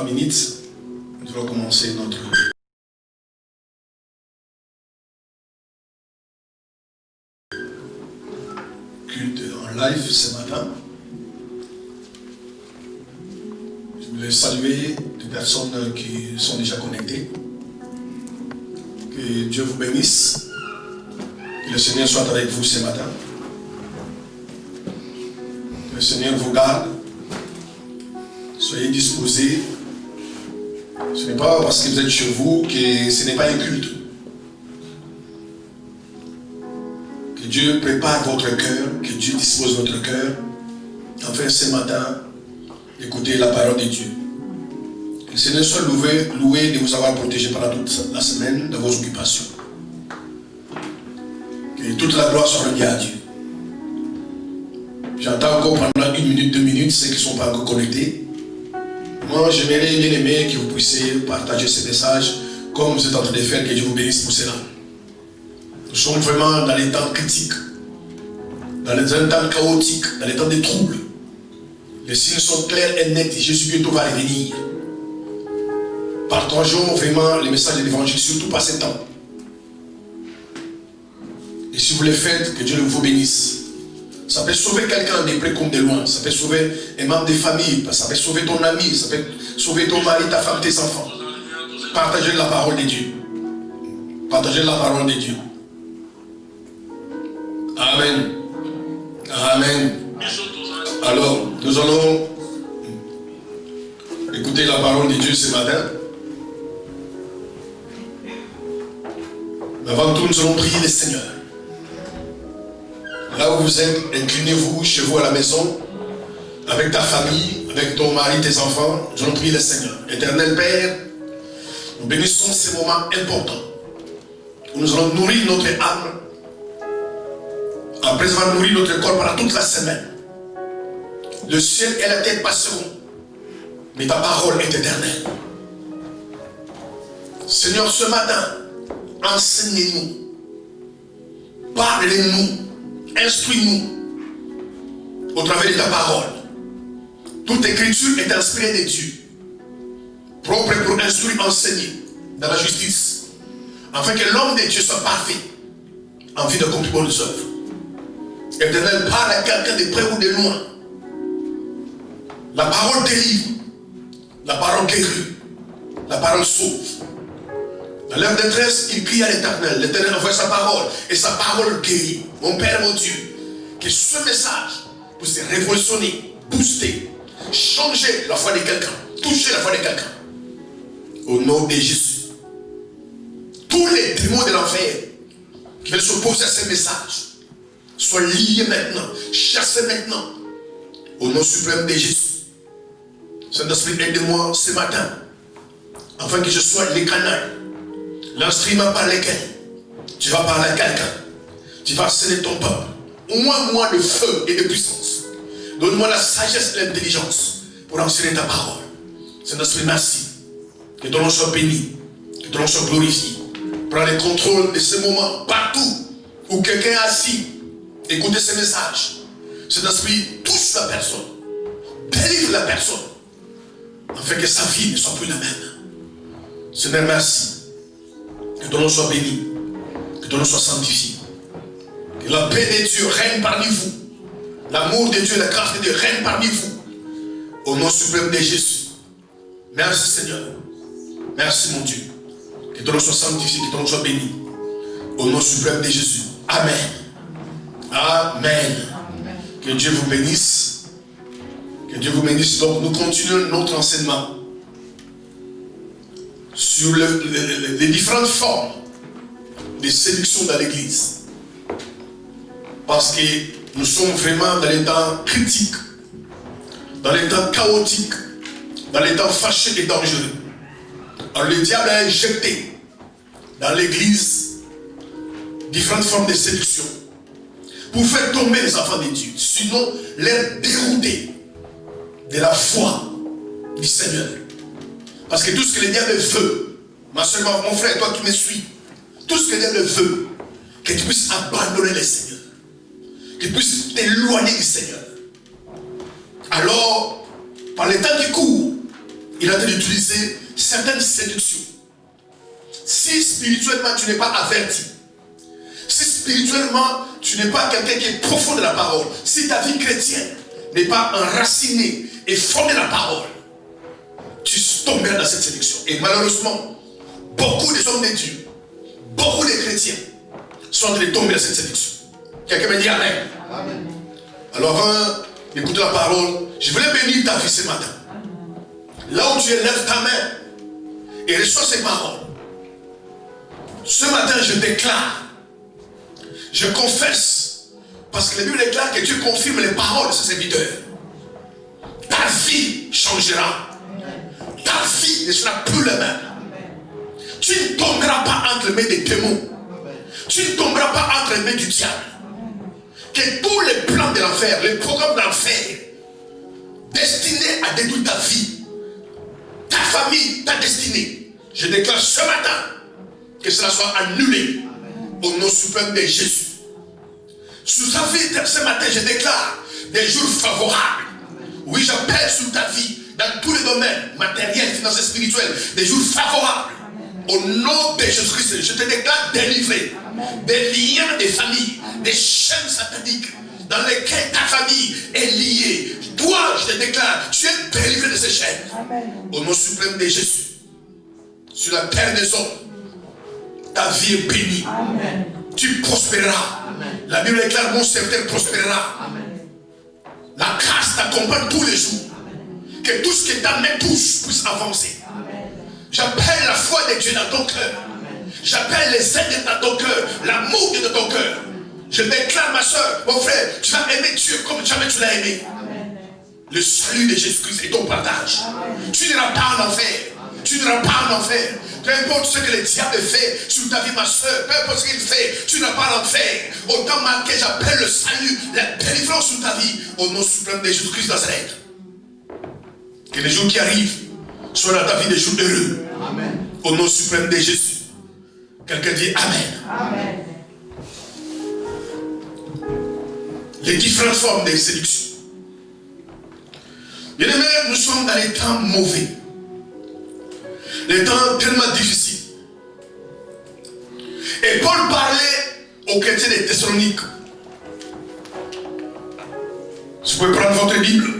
minutes, nous allons commencer notre culte en live ce matin. Je voulais saluer les personnes qui sont déjà connectées. Que Dieu vous bénisse. Que le Seigneur soit avec vous ce matin. Que le Seigneur vous garde. Soyez disposés. Ce n'est pas parce que vous êtes chez vous que ce n'est pas un culte. Que Dieu prépare votre cœur, que Dieu dispose votre cœur. Enfin, ce matin, écoutez la parole de Dieu. Que le Seigneur soit loué de vous avoir protégé pendant toute la semaine dans vos occupations. Que toute la gloire soit rendue à Dieu. J'entends encore pendant 1 minute, 2 minutes ceux qui ne sont pas encore connectés. Moi, j'aimerais bien aimer que vous puissiez partager ce message comme vous êtes en train de faire, que Dieu vous bénisse pour cela. Nous sommes vraiment dans les temps critiques, dans les temps chaotiques, dans les temps de troubles. Les signes sont clairs et nets et Jésus bientôt va revenir. Partageons vraiment les messages de l'évangile, surtout par ces temps. Et si vous le faites, que Dieu vous bénisse. Ça peut sauver quelqu'un de près comme de loin. Ça peut sauver un membre de famille. Ça peut sauver ton ami. Ça peut sauver ton mari, ta femme, tes enfants. Partagez la parole de Dieu. Partagez la parole de Dieu. Amen. Amen. Alors, nous allons écouter la parole de Dieu ce matin. Mais avant tout, nous allons prier le Seigneur. Là où vous êtes, inclinez-vous chez vous à la maison, avec ta famille, avec ton mari, tes enfants. Nous allons prier le Seigneur. Éternel Père, nous bénissons ces moments importants où nous allons nourrir notre âme, après avoir nourri notre corps pendant toute la semaine. Le ciel et la terre passeront, mais ta parole est éternelle. Seigneur, ce matin, enseignez-nous, parlez-nous, instruis-nous au travers de ta parole. Toute écriture est inspirée de Dieu, propre pour instruire, enseigner dans la justice, afin que l'homme de Dieu soit parfait en vue d'accomplir bonnes œuvres. Éternel, parle à quelqu'un de près ou de loin. La parole délivre, la parole guérit, la parole sauve. Dans leur détresse, il crie à l'Éternel. L'Éternel envoie sa parole et sa parole guérit. Mon Père, mon Dieu, que ce message puisse révolutionner, booster, changer la foi de quelqu'un, toucher la foi de quelqu'un. Au nom de Jésus. Tous les démons de l'enfer qui veulent s'opposer à ce message soient liés maintenant, chassés maintenant. Au nom suprême de Jésus. Saint-Esprit, aide-moi ce matin, afin que je sois le canal, l'instrument par lequel tu vas parler à quelqu'un, tu vas sceller ton peuple. Au moins, moi, de feu et de puissance. Donne-moi la sagesse et l'intelligence pour enseigner ta parole. Saint-Esprit, merci. Que ton nom soit béni, que ton nom soit glorifié. Prends le contrôle de ce moment partout où quelqu'un est assis. Écoutez ce message. Saint-Esprit, touche la personne, délivre la personne, afin que sa vie ne soit plus la même. Seigneur, merci. Que ton nom soit béni, que ton nom soit sanctifié. Que la paix de Dieu règne parmi vous. L'amour de Dieu, la grâce de Dieu règne parmi vous. Au nom suprême de Jésus. Merci Seigneur. Merci mon Dieu. Que ton nom soit sanctifié, que ton nom soit béni. Au nom suprême de Jésus. Amen. Amen. Que Dieu vous bénisse. Que Dieu vous bénisse. Donc nous continuons notre enseignement sur les différentes formes de séduction dans l'église. Parce que nous sommes vraiment dans les temps critiques, dans les temps chaotiques, dans les temps fâcheux et dangereux. Alors le diable a injecté dans l'église différentes formes de séduction pour faire tomber les enfants de Dieu, sinon les dérouter de la foi du Seigneur. Parce que tout ce que le diable veut, ma soeur, mon frère, toi qui me suis, tout ce que le diable veut, que tu puisses abandonner le Seigneur, que tu puisses t'éloigner du Seigneur. Alors, par les temps qui courent, il a d'utiliser certaines séductions. Si spirituellement tu n'es pas averti, si spirituellement tu n'es pas quelqu'un qui est profond de la parole, si ta vie chrétienne n'est pas enracinée et fondée dans la parole, tu tomberas dans cette séduction. Et malheureusement, beaucoup des hommes de Dieu, beaucoup de chrétiens sont en train de tomber dans cette séduction. Quelqu'un me dit Amen. Amen. Alors avant d'écouter la parole, je voulais bénir ta vie ce matin. Là où tu élèves ta main et reçois ces paroles. Ce matin, je déclare, je confesse, parce que la Bible déclare que Dieu confirme les paroles de ses serviteurs. Ta vie changera. Ta vie ne sera plus la même. Tu ne tomberas pas entre les mains des démons. Tu ne tomberas pas entre les mains du diable. Que tous les plans de l'enfer, les programmes de l'enfer, destinés à détruire ta vie, ta famille, ta destinée, je déclare ce matin que cela soit annulé au nom suprême de Jésus. Sous ta vie, ce matin, je déclare des jours favorables. Oui, j'appelle sur ta vie, dans tous les domaines, matériels, financiers, spirituels, des jours favorables. Au nom de Jésus-Christ, je te déclare délivré des liens des familles, des chaînes sataniques dans lesquelles ta famille est liée. Toi, je te déclare, tu es délivré de ces chaînes. Au nom suprême de Jésus. Sur la terre des hommes, ta vie est bénie. Amen. Tu prospéreras. Amen. La Bible déclare, mon serviteur prospérera. Amen. La grâce t'accompagne tous les jours. Amen. Que tout ce que ta main touche puisse avancer. J'appelle la foi de Dieu dans ton cœur. J'appelle les aides dans ton cœur. L'amour de ton cœur. Je déclare, ma soeur, mon frère, tu vas aimer Dieu comme jamais tu l'as aimé. Amen. Le salut de Jésus-Christ est ton partage. Amen. Tu n'iras pas en enfer. Tu n'iras pas en enfer. Peu importe ce que le diable fait sur ta vie, ma soeur, peu importe ce qu'il fait, tu n'iras pas en enfer. Autant marqué, j'appelle le salut, la délivrance sur ta vie, au nom suprême de Jésus-Christ de Nazareth. Que les jours qui arrivent soient dans ta vie des jours heureux. Amen. Au nom suprême de Jésus. Quelqu'un dit Amen. Amen. Les différentes formes de séduction. Bien aimés, nous sommes dans les temps mauvais. Les temps tellement difficiles. Et Paul parlait aux chrétiens des Thessaloniques. Si vous pouvez prendre votre Bible,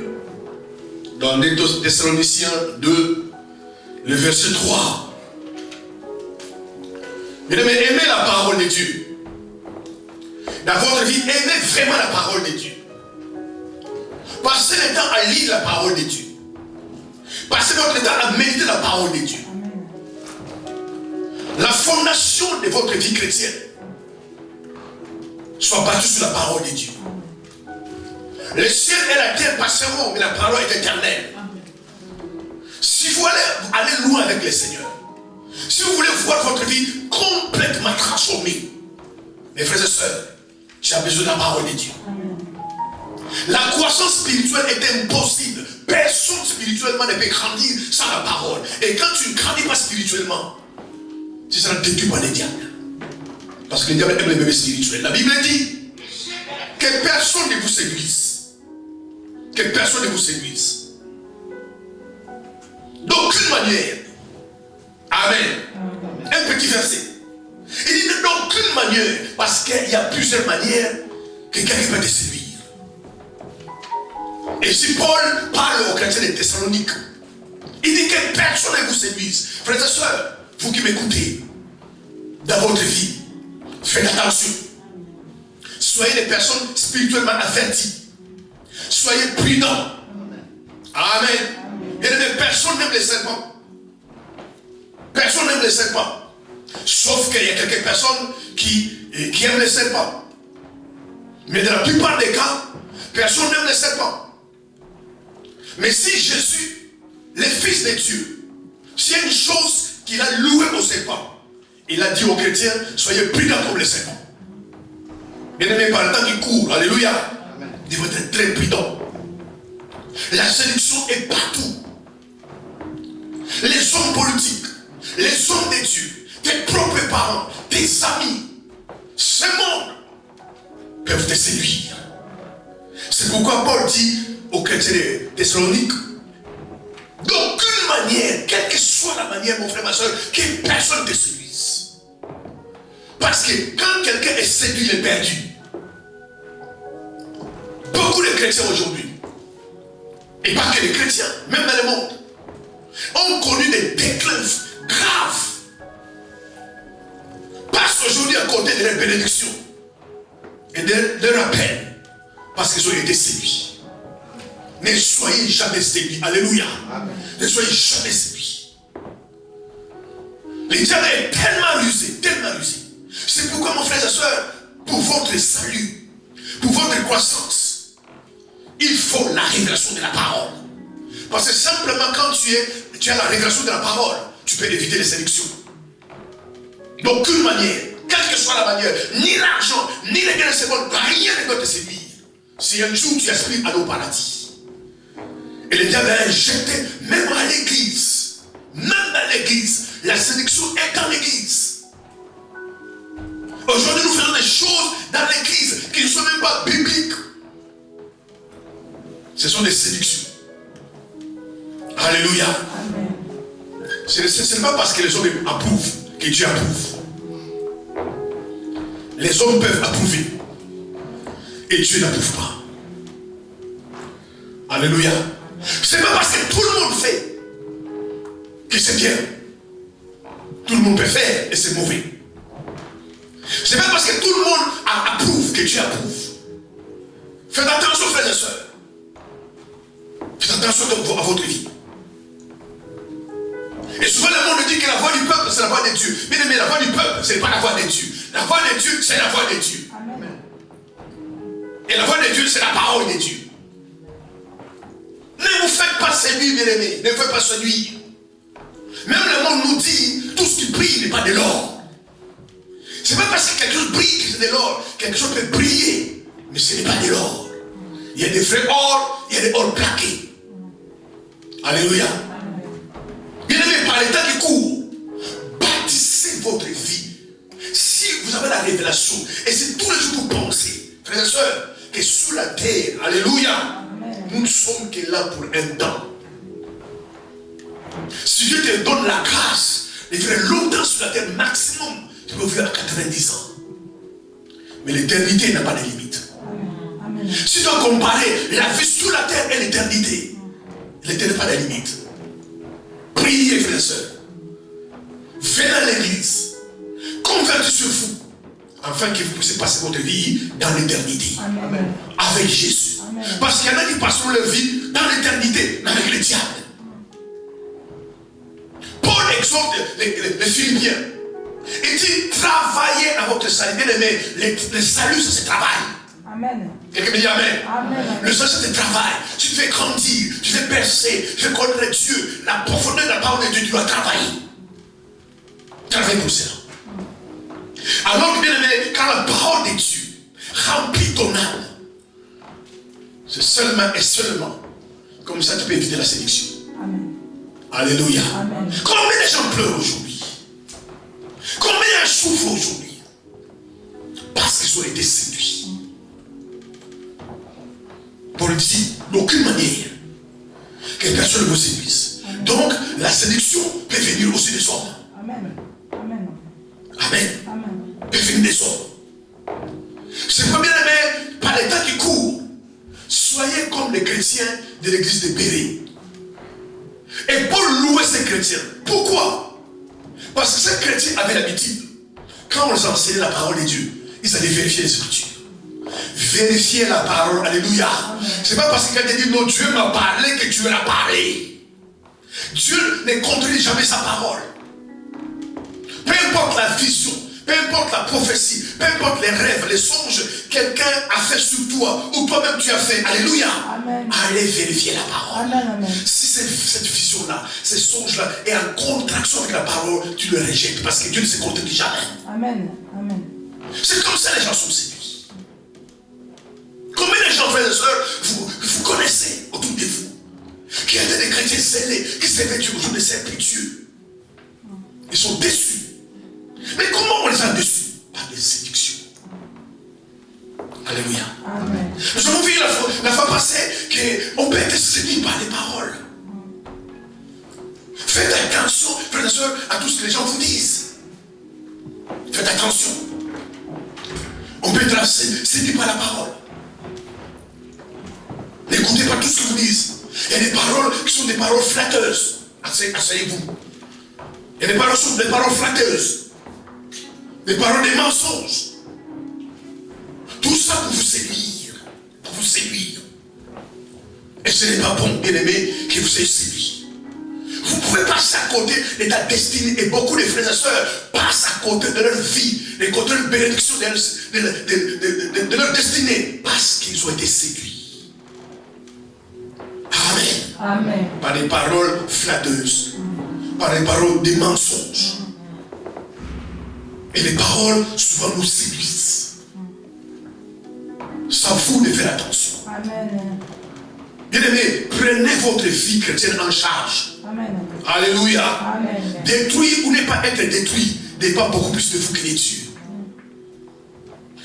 dans les Thessaloniciens 2, le verset 3. Bien aimés, aimez la parole de Dieu. Dans votre vie, aimez vraiment la parole de Dieu. Passez le temps à lire la parole de Dieu. Passez votre temps à méditer la parole de Dieu. La fondation de votre vie chrétienne soit bâtie sur la parole de Dieu. Le ciel et la terre passeront, mais la parole est éternelle. Si vous voulez aller loin avec le Seigneur, si vous voulez voir votre vie complètement transformée, mes frères et sœurs, tu as besoin de la parole de Dieu. La croissance spirituelle est impossible. Personne spirituellement ne peut grandir sans la parole. Et quand tu ne grandis pas spirituellement, tu seras détruit par les diables. Parce que les diables aiment les bébés spirituels. La Bible dit que personne ne vous séduise. Que personne ne vous séduise. D'aucune manière. Amen. Un petit verset. Il dit d'aucune manière. Parce qu'il y a plusieurs manières que quelqu'un peut te séduire. Et si Paul parle aux chrétiens de Thessalonique, il dit que personne ne vous séduise. Frères et sœurs, vous qui m'écoutez, dans votre vie, faites attention. Soyez des personnes spirituellement averties. Soyez prudents. Amen. Il y a des personnes qui aiment les serpents. Personne n'aime les serpents. Sauf qu'il y a quelques personnes qui aiment les serpents. Mais dans la plupart des cas, personne n'aime les serpents. Mais si Jésus, le Fils de Dieu, s'il y a une chose qu'il a louée aux serpents, il a dit aux chrétiens, soyez prudents comme les serpents. Bien aimé, par le temps qui court, alléluia, il faut être très prudent. La séduction est partout. Les hommes politiques, les hommes de Dieu, tes propres parents, tes amis, ce monde peuvent te séduire. C'est pourquoi Paul dit aux chrétiens de Thessalonique, d'aucune manière, quelle que soit la manière, mon frère, ma soeur, que personne ne te séduise. Parce que quand quelqu'un est séduit, il est perdu. Beaucoup de chrétiens aujourd'hui, et pas que les chrétiens, même dans le monde, ont connu des déclins graves. Passent aujourd'hui à côté de leur bénédiction et de leur appel parce qu'ils ont été séduits. Ne soyez jamais séduits. Alléluia. Amen. Ne soyez jamais séduits. Le diable est tellement rusé, tellement rusé. C'est pourquoi, mon frère et soeur, pour votre salut, pour votre croissance, il faut la révélation de la parole. Parce que simplement quand tu as la révélation de la parole, tu peux éviter les séductions. D'aucune manière, quelle que soit la manière, ni l'argent, ni les biens secondes, rien ne doit te séduire. Si un jour tu aspires à au paradis. Et le diable a injecté, même à l'église, même dans l'église, la séduction est dans l'église. Aujourd'hui, nous faisons des choses dans l'église qui ne sont même pas bibliques. Ce sont des séductions. Alléluia. Ce n'est pas parce que les hommes approuvent que Dieu approuve. Les hommes peuvent approuver. Et Dieu n'approuve pas. Alléluia. Ce n'est pas parce que tout le monde fait que c'est bien. Tout le monde peut faire et c'est mauvais. Ce n'est pas parce que tout le monde approuve que Dieu approuve. Faites attention, frères et sœurs. Faites attention à votre vie. Et souvent le monde dit que la voix du peuple c'est la voix de Dieu. Mais la voix du peuple ce n'est pas la voix de Dieu. La voix de Dieu c'est la voix de Dieu. Amen. Et la voix de Dieu c'est la parole de Dieu. Ne vous faites pas séduire, bien aimés. Ne vous faites pas séduire. Même le monde nous dit tout ce qui brille n'est pas de l'or. C'est pas parce que quelque chose brille que c'est de l'or. Quelque chose peut briller, mais ce n'est pas de l'or. Il y a des vrais or, il y a des or plaqués. Alléluia. Bien aimé, par les temps qui courent, bâtissez votre vie. Si vous avez la révélation, et si tous les jours vous pensez, frères et sœurs, que sous la terre, alléluia, nous ne sommes que là pour un temps. Si Dieu te donne la grâce de vivre longtemps sur la terre, maximum, tu peux vivre à 90 ans. Mais l'éternité n'a pas de limite. Si tu dois comparer la vie sur la terre et l'éternité, l'éternité n'a pas de limite. Priez, frères et sœurs. Venez à l'église. Convertissez-vous. Afin que vous puissiez passer votre vie dans l'éternité. Avec Jésus. Amen. Parce qu'il y en a qui passeront leur vie dans l'éternité avec le diable. Paul exhorte les Philippiens. Il dit travaillez à votre salut. Bien aimé, le salut, ça se travaille. Amen. Quelqu'un me dit amen. Amen. Le salut, c'est le travail. Tu te fais grandir, tu te fais percer, tu fais connaître Dieu. La profondeur de la parole de Dieu, tu dois travailler. Travaille pour cela. Alors que bien aimé, quand la parole de Dieu remplit ton âme, c'est seulement et seulement comme ça que tu peux éviter la séduction. Amen. Alléluia. Amen. Combien de gens pleurent aujourd'hui? Combien souffrent aujourd'hui? Parce qu'ils ont été séduits. Paul dit d'aucune manière que personne ne vous séduise. Amen. Donc la séduction peut venir aussi des hommes. Amen. Amen. Amen. Amen. Peut venir des hommes. C'est pas bien aimé par les temps qui courent. Soyez comme les chrétiens de l'église de Béret. Et Paul louait ces chrétiens. Pourquoi? Parce que ces chrétiens avaient l'habitude, quand on les enseignait la parole de Dieu, ils allaient vérifier les Écritures. Vérifier la parole, alléluia. C'est pas parce que quelqu'un dit non, Dieu m'a parlé que Dieu l'a parlé. Dieu ne contredit jamais sa parole. Peu importe la vision, peu importe la prophétie, peu importe les rêves, les songes, quelqu'un a fait sur toi, ou toi-même tu as fait, alléluia. Amen. Allez vérifier la parole. Amen, amen. Si cette vision-là, ces songes-là est en contraction avec la parole, tu le rejettes parce que Dieu ne se contredit jamais. Amen. Amen. C'est comme ça les gens sont séduits. Combien de gens, frères et sœurs, vous connaissez autour de vous, qui étaient des chrétiens zélés, qui s'est vêtus aujourd'hui de servitude. Ils sont déçus. Mais comment on les a déçus? Par des séductions. Alléluia. Amen. Nous avons vu la fois passée qu'on peut être séduit par les paroles. Faites attention, frères et sœurs, à tout ce que les gens vous disent. Faites attention. On peut être séduit par la parole. N'écoutez pas tout ce que vous disent. Il y a des paroles qui sont des paroles flatteuses. Asseyez-vous. Il y a des paroles qui sont des paroles flatteuses. Des paroles des mensonges. Tout ça pour vous séduire. Pour vous séduire. Et ce n'est pas bon, bien aimé, que vous ayez séduit. Vous pouvez passer à côté de ta destinée. Et beaucoup de frères et sœurs passent à côté de leur vie, de côté de leur bénédiction, de leur destinée, parce qu'ils ont été séduits. Amen. Amen. Par des paroles flatteuses, par des paroles des mensonges. Et les paroles souvent nous séduisent. Ça vous de faire attention. Amen. Bien aimé, prenez votre vie chrétienne en charge. Amen. Alléluia. Amen. Détruire ou ne pas être détruit dépend beaucoup plus de vous que de Dieu.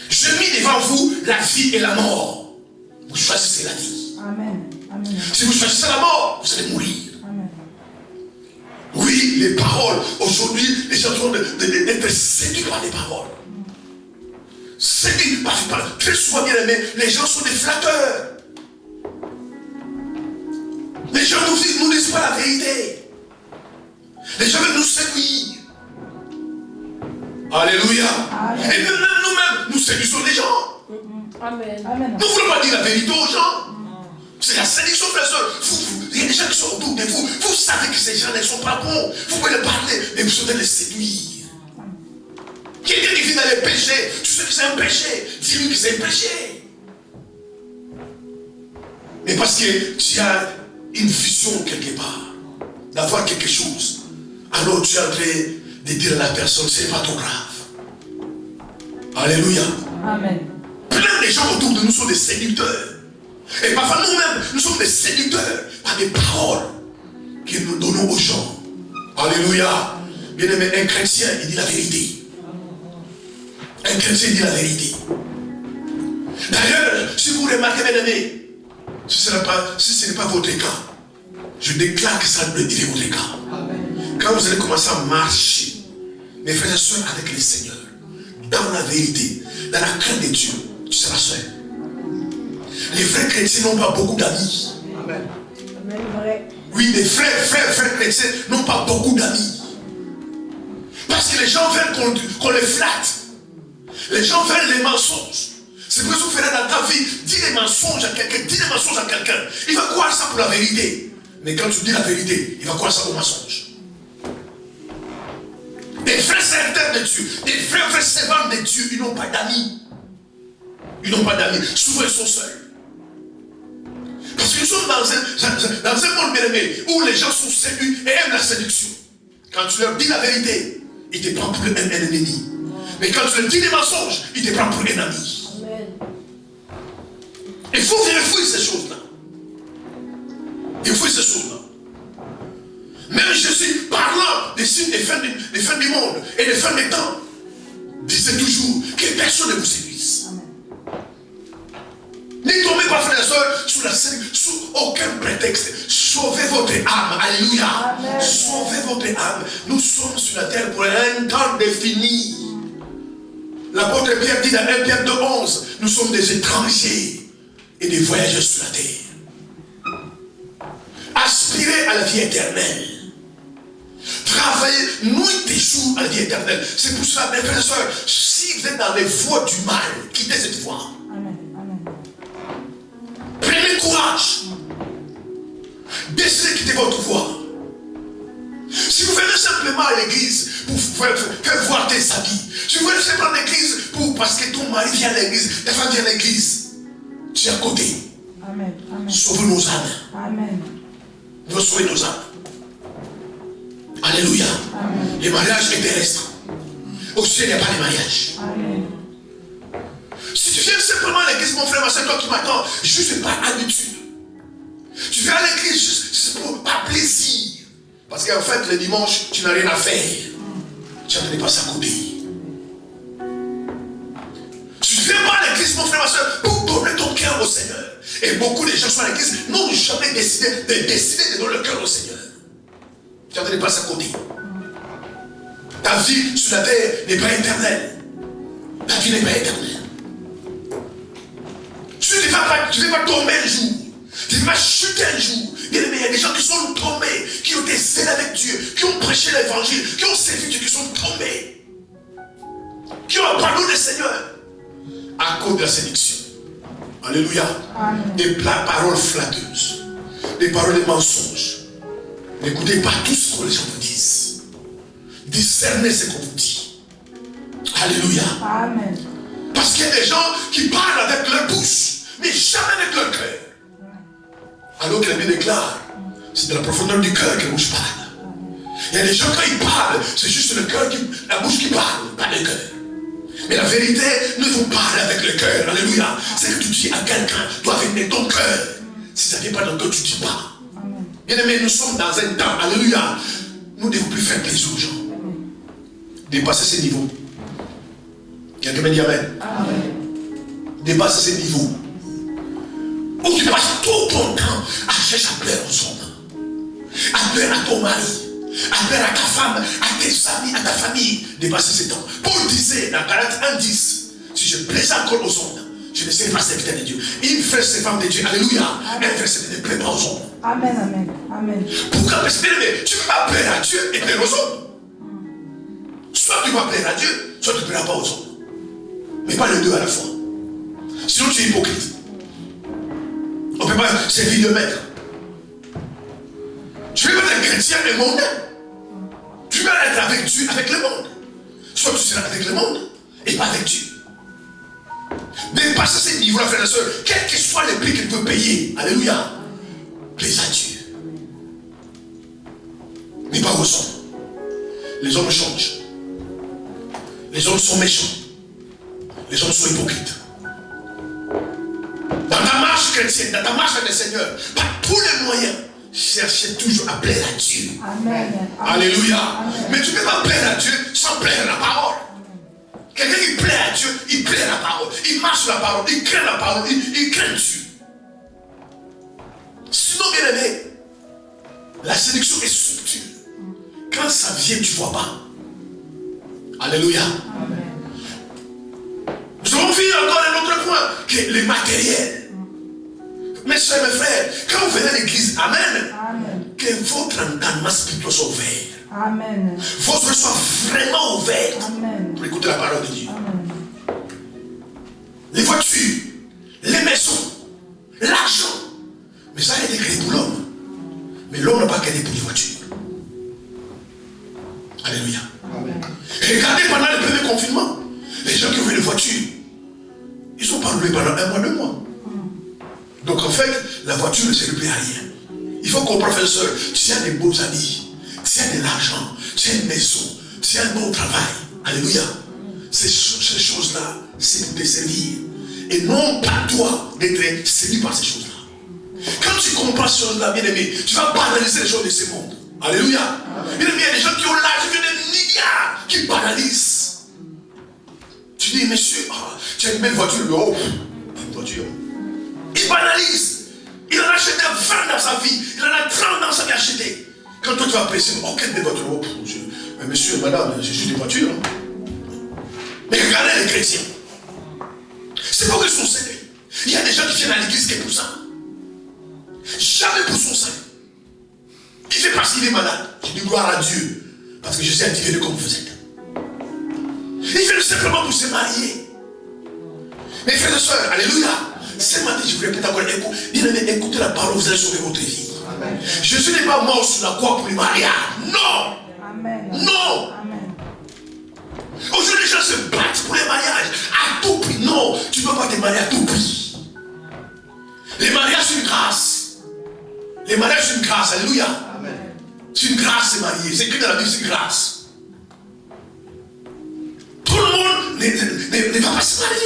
Je mets devant vous la vie et la mort. Vous choisissez la vie. Amen. Amen. Si vous choisissez la mort, vous allez mourir. Amen. Oui, les paroles. Aujourd'hui, les gens sont d'être séduits par les paroles. Séduits par les paroles. Très souvent, bien aimé, les gens sont des flatteurs. Les gens nous disent pas la vérité. Les gens veulent nous séduire. Alléluia. Amen. Et même nous-mêmes, nous séduisons les gens. Amen. Amen. Nous ne voulons pas dire la vérité aux gens. C'est la séduction, frères et sœurs. Il y a des gens qui sont autour de vous. Vous savez que ces gens ne sont pas bons. Vous pouvez leur parler, mais vous souhaitez les séduire. Quelqu'un qui vit dans les péchés, tu sais que c'est un péché. Dis-lui que c'est un péché. Mais parce que tu as une vision quelque part, d'avoir quelque chose, alors tu es en train de dire à la personne, c'est pas trop grave. Alléluia. Amen. Plein de gens autour de nous sont des séducteurs. Et parfois nous-mêmes, nous sommes des séducteurs par des paroles que nous donnons aux gens. Alléluia. Bien aimé, un chrétien, il dit la vérité. Un chrétien dit la vérité. D'ailleurs, si vous remarquez, bien aimé, si ce n'est pas votre cas, je déclare que ça doit être votre cas. Amen. Quand vous allez commencer à marcher, mes frères et sœurs, avec le Seigneur, dans la vérité, dans la crainte de Dieu, tu seras seul. Les vrais chrétiens n'ont pas beaucoup d'amis. Amen. Amen. Vrai. Oui, les frères chrétiens n'ont pas beaucoup d'amis. Parce que les gens veulent qu'on les flatte. Les gens veulent les mensonges. C'est pour ça que vous ferez dans ta vie, dis les mensonges à quelqu'un, dis les mensonges à quelqu'un. Il va croire ça pour la vérité. Mais quand tu dis la vérité, il va croire ça pour mensonge. Des vrais serviteurs de Dieu, des vrais servants de Dieu, ils n'ont pas d'amis. Ils n'ont pas d'amis. Souvent, ils sont seuls. Parce que nous sommes dans un monde bien aimé où les gens sont séduits et aiment la séduction. Quand tu leur dis la vérité, ils te prennent pour un ennemi. Mais quand tu leur dis des mensonges, ils te prennent pour un ami. Amen. Il faut vérifier ces choses-là. Il faut ces choses-là. Même Jésus, parlant des signes des fins du monde et des fins des temps, disait toujours que personne ne vous séduise. Ne tombez pas, frères et sœurs, sous aucun prétexte. Sauvez votre âme. Alléluia. Amen. Sauvez votre âme. Nous sommes sur la terre pour un temps défini. L'apôtre Pierre dit dans 1 Pierre 2:11, nous sommes des étrangers et des voyageurs sur la terre. Aspirez à la vie éternelle. Travaillez nuit et jour à la vie éternelle. C'est pour cela, mes frères et sœurs, si vous êtes dans les voies du mal, quittez cette voie. Amen. Amen. Prenez courage. Décidez de quitter votre voie. Si vous venez simplement à l'église pour faire voir tes habits, si vous venez simplement à l'église parce que ton mari vient à l'église, ta femme vient à l'église, tu es à côté. Amen. Amen. Sauvez nos âmes. Amen. Nous sauvez nos âmes. Alléluia. Amen. Les mariages est terrestre. Au ciel, il n'y a pas de mariage. Amen. Si tu viens simplement à l'église, mon frère, c'est toi qui m'attends, juste par habitude. Tu viens à l'église juste par plaisir. Parce qu'en fait, le dimanche, tu n'as rien à faire. Tu n'as pas à côté. Tu ne viens pas à l'église, mon frère, ma soeur, pour donner ton cœur au Seigneur. Et beaucoup de gens sont à l'église n'ont jamais décidé de donner le cœur au Seigneur. Tu es en train de passer à côté. Ta vie sur la terre n'est pas éternelle. Ta vie n'est pas éternelle. Tu ne vas pas tomber un jour. Tu ne vas pas chuter un jour. Bien aimé, il y a des gens qui sont tombés, qui ont été zélés avec Dieu, qui ont prêché l'évangile, qui ont servi Dieu, qui sont tombés, qui ont abandonné le Seigneur à cause de la séduction. Alléluia. Amen. Des paroles flatteuses, des paroles de mensonges. N'écoutez pas tout ce que les gens vous disent. Discernez ce qu'on vous dit. Alléluia. Amen. Parce qu'il y a des gens qui parlent avec leur bouche, mais jamais avec leur cœur. Alors que la Bible déclare, c'est de la profondeur du cœur que la bouche parle. Il y a des gens, quand ils parlent, c'est juste le cœur, la bouche qui parle, pas le cœur. Mais la vérité, nous devons parler avec le cœur. Alléluia. C'est que tu dis à quelqu'un, doit venir ton cœur. Si ça ne vient pas dans le cœur, tu ne dis pas. Bien aimé, nous sommes dans un temps, alléluia. Nous ne devons plus faire plaisir aux gens. Dépasser ces niveaux. Quelqu'un me dit amen. Amen. Dépasser ces niveaux. Où tu passes tout ton temps à chercher à plaire aux hommes. À plaire à ton mari. À plaire à ta femme, à tes amis, à ta famille. Dépasser ces temps. Paul disait dans Galates 1:10, si je plais encore aux hommes, je ne serai pas serviteur de Dieu. Une frère servante de Dieu, alléluia. Un frère servante ne plaît pas aux hommes. Amen, amen, amen. Pourquoi? Parce que tu ne peux pas plaire à Dieu et plaire aux hommes. Soit tu vas plaire à Dieu, soit tu ne plairas pas aux hommes. Mais pas les deux à la fois. Sinon tu es hypocrite. On ne peut pas servir de maître. Tu veux être un chrétien et mondain. Tu veux être avec Dieu, avec le monde. Soit tu seras avec le monde et pas avec Dieu. Dépasser ces niveaux-là, frères et sœurs, quel que soit le prix qu'il peut payer, alléluia, plaise à Dieu. Mais pas aux hommes. Les hommes changent. Les hommes sont méchants. Les hommes sont hypocrites. Dans ta marche chrétienne, dans ta marche avec le Seigneur, par tous les moyens, cherchez toujours à plaire à Dieu. Amen. Alléluia. Amen. Mais tu ne peux pas plaire à Dieu sans plaire à la parole. Quelqu'un qui plaît à Dieu, il plaît à la parole. Il marche sur la parole, il craint la parole, il craint Dieu. Sinon, bien aimé, la séduction est subtile. Quand ça vient, tu ne vois pas. Alléluia. Amen. Nous avons vu encore un autre point, que les matériels. Mes soeurs, mes frères, quand vous venez à l'église, amen, Amen. que votre entendement spirituel soit ouvert. Amen. Votre œil soit vraiment ouvert Amen. pour écouter la parole de Dieu. Amen. Les voitures, les maisons, l'argent. Mais ça a été créé pour l'homme. Mais l'homme n'a pas créé pour les voitures. Alléluia. Amen. Regardez pendant le premier confinement, les gens qui ont vu les voitures, ils sont pas roulés pendant 1 mois, 2 mois. Donc en fait, la voiture ne sert plus à rien. Il faut comprendre, frère et soeur, tu as des beaux amis, tu as de l'argent, tu as une maison, tu as un bon travail. Alléluia. Ces choses-là, c'est pour te servir. Et non pas toi d'être séduit par ces choses-là. Quand tu comprends ces choses-là, bien aimé, tu vas banaliser les choses de ce monde. Alléluia. Bien aimé, il y a des gens qui ont l'argent, qui ont des milliards, qui banalisent. Tu dis, monsieur, tu as une belle voiture, oh, une voiture. Il banalise. Il en a acheté 20 dans sa vie. Il en a 30 dans sa vie acheté. Quand toi tu vas apprécier, oh, quelle belle voiture. Oh, mais monsieur, madame, je suis des voitures. Hein. Mais regardez les chrétiens. C'est pas qu'ils sont séduits. Il y a des gens qui viennent à l'église qui est pour ça. Jamais pour son sein. Il fait parce qu'il est malade. Je dis gloire à Dieu. Parce que je sais activer comme vous êtes. Il fait simplement pour se marier. Mes frères et sœurs, alléluia. Ce matin, je vous répète encore, écoutez la parole, vous allez sauver votre vie. Amen. Jésus n'est pas mort sur la croix pour le mariage. Non. Amen. Non. Amen. Aujourd'hui, les gens se battent pour les mariages à tout prix. Non, tu ne peux pas te marier à tout prix. Les mariages, c'est une grâce. Les mariages, c'est une grâce. Alléluia. Amen. C'est une grâce de marier. C'est écrit dans la Bible, c'est une grâce. Tout le monde ne va pas se marier.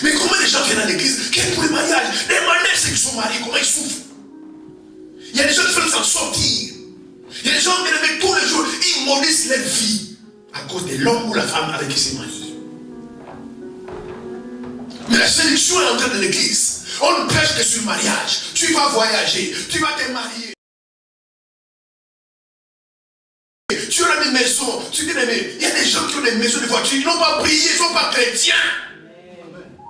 Mais comment les gens viennent à l'église, qui est pour les mariages, les mariés, c'est qu'ils sont mariés, comment ils souffrent. Il y a des gens qui veulent s'en sortir. Il y a des gens qui, tous les jours, ils maudissent leur vie à cause de l'homme ou la femme avec qui ils sont mariés. Mais la séduction est en train de l'église. On ne prêche que sur le mariage. Tu vas voyager, tu vas te marier. tu as une maison, tu dis, mais il y a des gens qui ont des maisons, des voitures, ils n'ont pas prié, ils ne sont pas chrétiens.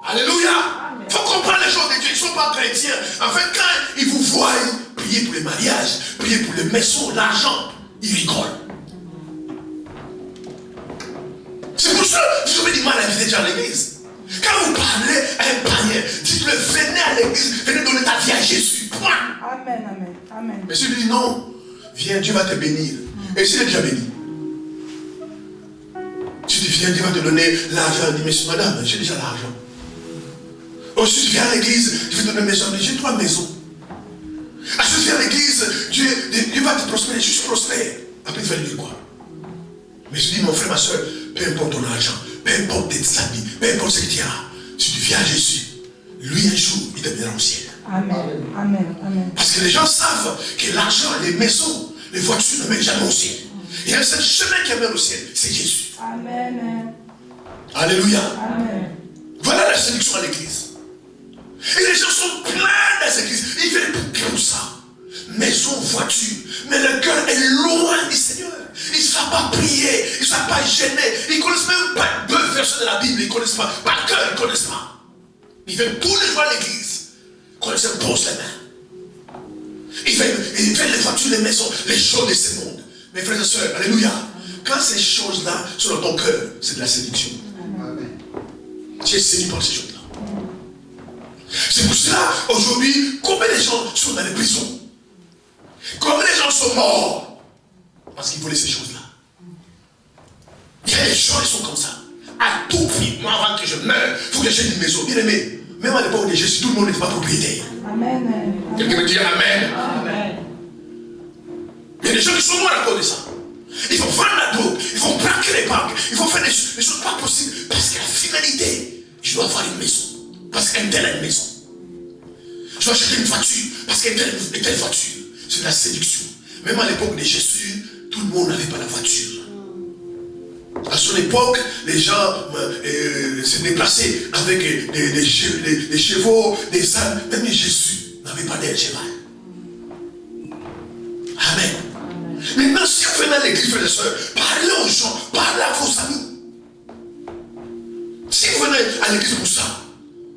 Alléluia. Il faut comprendre les choses de Dieu, ils ne sont pas chrétiens. En fait, quand ils vous voient prier pour les mariages, prier pour les maisons, l'argent, ils rigolent. C'est pour ça que vous avez du mal à visiter à l'église. Quand vous parlez à un païen, dites-le, venez à l'église, venez donner ta vie à Jésus. Point. Amen, amen, amen. Mais si tu dis non, viens, Dieu va te bénir. Et s'il est déjà béni, tu dis viens, Dieu va te donner l'argent. Il dit, mais madame, j'ai déjà l'argent. Oh, si tu viens à l'église, je vais te donner une maison. J'ai 3 maisons. Ah, si tu viens à l'église, Dieu va te prospérer, je suis prospère. Après, tu vas lui dire quoi? Mais je dis, mon frère, ma soeur, peu importe ton argent, peu importe tes habits, peu importe ce que tu as, si tu viens à Jésus, lui un jour, il te mènera au ciel. Amen, amen, amen. Parce que les gens savent que l'argent, les maisons, les voitures ne mènent jamais au ciel. Il y a un seul chemin qui amène au ciel, c'est Jésus. Amen. Alléluia. Amen. Voilà la séduction à l'église. Et les gens sont pleins dans cette église. Ils viennent pour ça. Maison, voiture. Mais le cœur est loin du Seigneur. Ils ne savent pas prier. Ils ne savent pas gêner. Ils ne connaissent même pas 2 versets de la Bible. Ils ne connaissent pas. Par cœur, ils ne connaissent pas. Ils viennent tous les jours à l'église. Qu'on les impose les mains. Ils viennent les voitures, les maisons, les choses de ce monde. Mes frères et sœurs, alléluia. Quand ces choses-là sont dans ton cœur, c'est de la séduction. Amen. Tu es séduit par ces choses-là. C'est pour cela, aujourd'hui, combien de gens sont dans les prisons? Combien de gens sont morts? Parce qu'ils voulaient ces choses-là. Il y a des gens qui sont comme ça. À tout prix, moi avant que je meure, il faut que j'achète une maison. Bien aimé, même à l'époque de Jésus, tout le monde n'était pas propriétaire. Amen. Quelqu'un me dit Amen. Amen. Il y a des gens qui sont morts à cause de ça. Ils vont vendre la drogue, ils vont braquer les banques, ils vont faire des choses pas possibles. Parce que la finalité, je dois avoir une maison. Parce qu'un tel a une maison. Je dois acheter une voiture. Parce qu'un tel a une telle voiture. C'est de la séduction. Même à l'époque de Jésus, tout le monde n'avait pas la voiture. À son époque, les gens se déplaçaient avec des chevaux, des ânes. Même Jésus n'avait pas d'un cheval. Amen. Maintenant, si vous venez à l'église, frères et sœurs, parlez aux gens, parlez à vos amis. Si vous venez à l'église pour ça,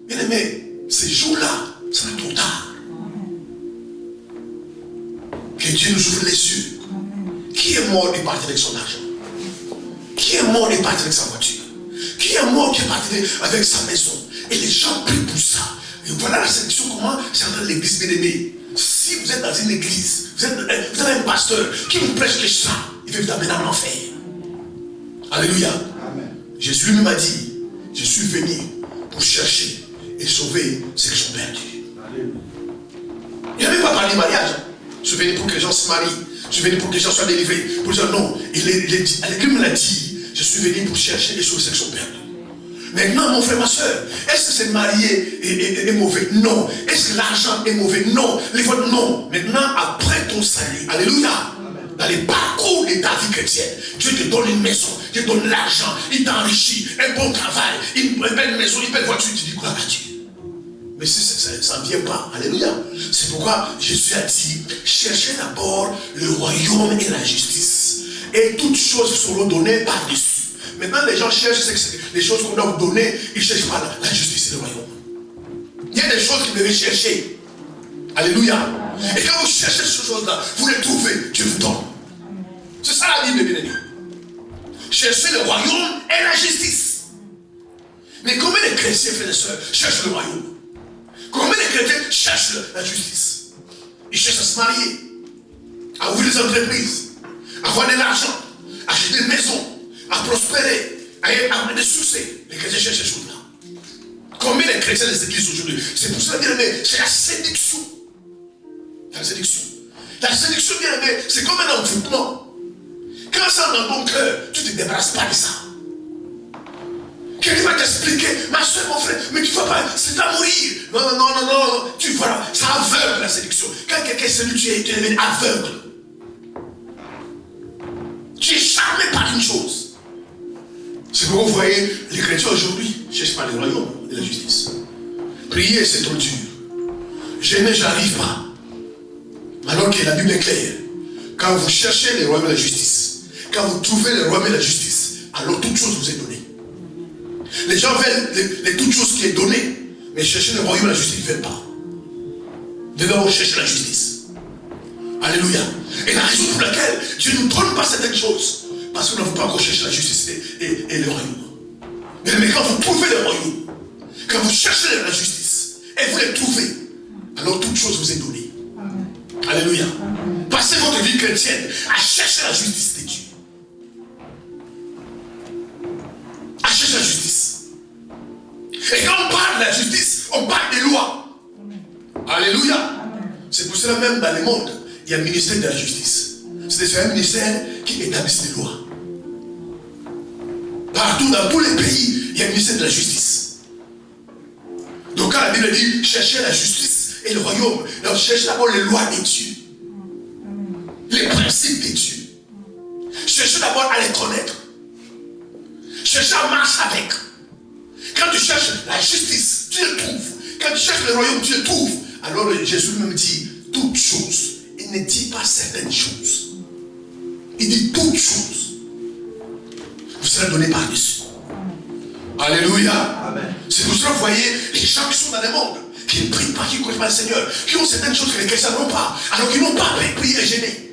bien aimé, ces jours-là, sera trop tard. Que Dieu nous ouvre les yeux. Qui est mort et parti avec son argent? Qui est mort et parti avec sa voiture? Qui est mort qui est parti avec sa maison? Et les gens prient pour ça. Et voilà la sélection, comment c'est dans l'église bien-aimée. Si vous êtes dans une église, vous êtes un pasteur qui vous prêche que ça, il veut vous amener en enfer. Alléluia. Amen. Jésus lui m'a dit, je suis venu pour chercher et sauver ceux qui sont perdus. Il n'avait pas parlé de mariage. Je suis venu pour que les gens se marient. Je suis venu pour que les gens soient délivrés. Pour dire non, l'église me l'a dit, je suis venu pour chercher et sauver ceux qui sont perdus. Maintenant, mon frère, ma soeur, est-ce que c'est marié est mauvais? Non. Est-ce que l'argent est mauvais? Non. Les votes, non. Maintenant, après ton salut, alléluia, dans les parcours de ta vie chrétienne, Dieu te donne une maison, Dieu te donne l'argent, il t'enrichit, un bon travail, une belle maison, une belle voiture, tu dis gloire à Dieu. Mais ça ne vient pas. Alléluia. C'est pourquoi Jésus a dit, cherchez d'abord le royaume et la justice. Et toutes choses seront données par-dessus. Maintenant, les gens cherchent les choses qu'on doit vous donner. Ils ne cherchent pas la justice et le royaume. Il y a des choses qu'ils devaient chercher. Alléluia. Et quand vous cherchez ces choses-là, vous les trouvez, Dieu vous donne. C'est ça la Bible, bien aimé. Cherchez le royaume et la justice. Mais combien de chrétiens, frères et sœurs, cherchent le royaume? Combien de chrétiens cherchent la justice? Ils cherchent à se marier, à ouvrir des entreprises, à avoir de l'argent, à acheter des maisons, à prospérer, à avoir des succès. Les chrétiens cherchent ces choses-là. Combien de chrétiens des églises aujourd'hui? C'est pour cela, bien aimé, c'est la séduction. La séduction. La séduction, bien aimé, c'est comme un envoûtement. Quand ça dans ton cœur, tu ne te débarrasses pas de ça. Quelqu'un va t'expliquer, ma soeur, mon frère, mais tu ne vas pas, c'est à mourir. Non. Tu vois, ça aveugle la séduction. Quand quelqu'un séduit, tu es devenu aveugle. Tu es charmé par une chose. C'est pourquoi vous voyez, les chrétiens aujourd'hui ne cherchent pas le royaume et la justice. Prier, c'est trop dur. Jeûner, j'arrive pas. Alors que la Bible est claire. Quand vous cherchez le royaume et la justice, Quand vous trouvez le royaume et la justice, alors toute chose vous est donnée. Les gens veulent les toutes choses qui est donnée, mais chercher le royaume et la justice, ils ne veulent pas. Ils veulent chercher la justice. Alléluia. Et la raison pour laquelle Dieu ne nous donne pas certaines choses, parce qu'on ne veut pas encore chercher la justice et le royaume. Mais quand vous trouvez le royaume, quand vous cherchez la justice, et vous les trouvez, alors toute chose vous est donnée. Amen. Alléluia. Amen. Passez votre vie chrétienne à chercher la justice de Dieu. À chercher la justice. Et quand on parle de la justice, on parle des lois. Amen. Alléluia. Amen. C'est pour cela même dans le monde, il y a un ministère de la justice. C'est un ministère qui établit des lois. Partout dans tous les pays, il y a un ministère de la justice. Donc quand la Bible dit cherchez la justice et le royaume, donc cherchez d'abord les lois de Dieu, les principes de Dieu. Cherchez d'abord à les connaître. Cherchez à marcher avec. Quand tu cherches la justice, tu le trouves. Quand tu cherches le royaume, tu le trouves. Alors Jésus même dit toutes choses. Il ne dit pas certaines choses. Il dit toutes choses. Vous serez donné par-dessus. Alléluia. Amen. C'est pour cela que vous voyez les gens qui sont dans le monde, qui ne prient pas, qui ne connaissent pas le Seigneur, qui ont certaines choses que les chrétiens n'ont pas, alors qu'ils n'ont pas prié et gêné.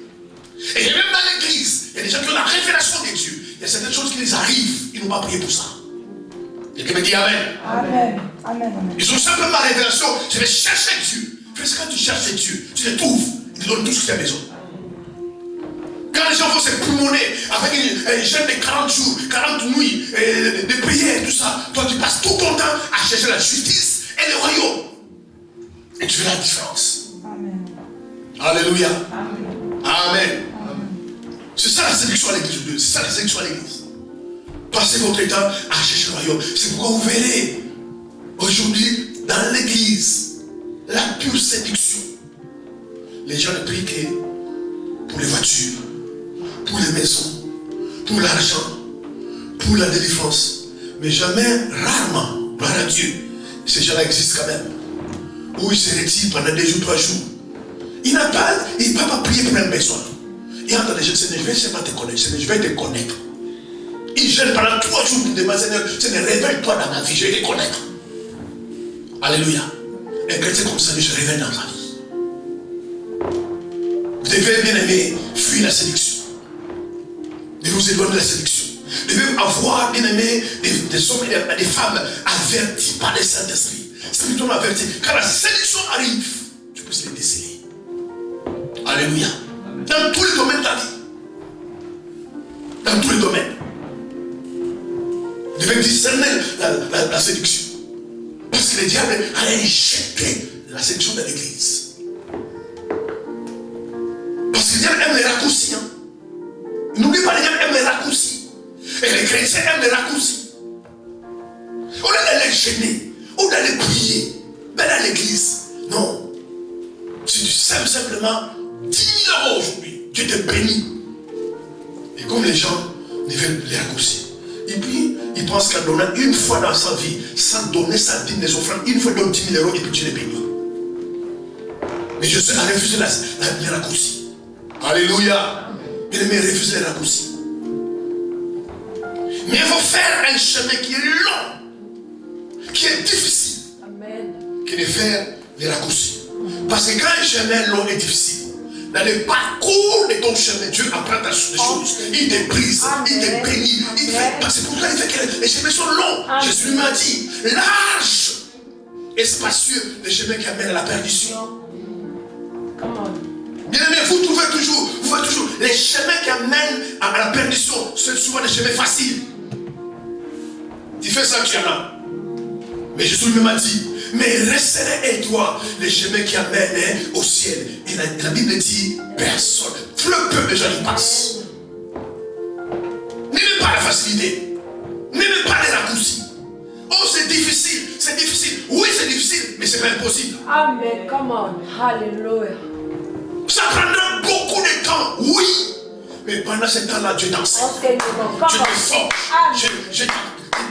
Et même dans l'église, il y a des gens qui ont la révélation de Dieu. Il y a certaines choses qui les arrivent, ils n'ont pas prié pour ça. Quelqu'un me dit Amen. Amen. Amen. Ils ont simplement la révélation, je vais chercher Dieu. Parce que quand tu cherches Dieu, tu les trouves, il te donne tout ce que tu as besoin. Quand les gens vont se pulmoner avec une jeûne de 40 jours, 40 nuits, de prières, tout ça, toi tu passes tout ton temps à chercher la justice et le royaume. Et tu verras la différence. Amen. Alléluia. Amen. Amen. Amen. C'est ça la séduction à l'église de Dieu. C'est ça la séduction à l'église. Passez votre temps à chercher le royaume. C'est pourquoi vous verrez aujourd'hui dans l'église la pure séduction. Les gens ne prient que pour les voitures, pour les maisons, pour l'argent, pour la délivrance. Mais jamais, rarement, gloire à Dieu, ces gens-là existent quand même. Où ils se retirent pendant 2 jours, 3 jours. Il n'a pas, il ne peut pas prier pour une personne. Il entend les gens, Seigneur, je vais seulement te connaître, Seigneur, je vais te connaître. Il gêne pendant 3 jours pour demander, Seigneur, Seigneur, révèle-toi dans ma vie, je vais te connaître. Alléluia. Un chrétien comme ça, je révèle dans ma vie. Vous devez, bien aimé, fuir la séduction. De vous éloigner de la séduction. Vous devez avoir, bien aimé, des hommes et des femmes avertis par le Saint-Esprit. Spirituellement avertis. Quand la séduction arrive, tu peux les déceler. Alléluia. Dans tous les domaines de ta vie. Dans tous les domaines. Vous devez discerner la séduction. Parce que le diable allait jeter la séduction dans l'église. Parce que le diable aime les raccourcis. Hein. N'oublie pas, les diable aime les raccourcis. Et les chrétiens aiment les raccourcis. On allait les gêner. On allait prier. Mais dans l'église, non. Si tu sèmes simplement 10 000 € aujourd'hui, Dieu te bénit. Et comme les gens ne veulent les raccourcis. Et puis, ils pensent qu'en donnant une fois dans sa vie, sans donner sa dîme des offrandes, une fois donne 10 000 € et puis tu les bénis. Mais je sais à refuser les raccourcis. Alléluia. Mais refuser les raccourcis. Mais il faut faire un chemin qui est long, qui est difficile. Amen. Que de faire les raccourcis. Parce que quand un chemin long est difficile, dans le parcours de ton chemin, Dieu apprend des choses. Il te brise, il te bénit. C'est pour ça qu'il fait que les chemins sont longs. Amen. Jésus lui m'a dit, large et spacieux, les chemins qui amènent à la perdition. Bien aimé, vous trouvez toujours, les chemins qui amènent à la perdition, sont souvent des chemins faciles. Tu fais ça, tu en as. Mais Jésus lui m'a dit, mais resterait et toi les chemins qui amènent au ciel. Et la Bible dit, personne, très peu de gens y passent. N'aimez pas la facilité. N'aimez pas les raccourcis. Oh, c'est difficile. Oui, c'est difficile, mais c'est pas impossible. Amen, come on, hallelujah. Ça prendra beaucoup de temps, oui. Mais pendant ce temps-là, Dieu t'enseigne. Dieu te forge.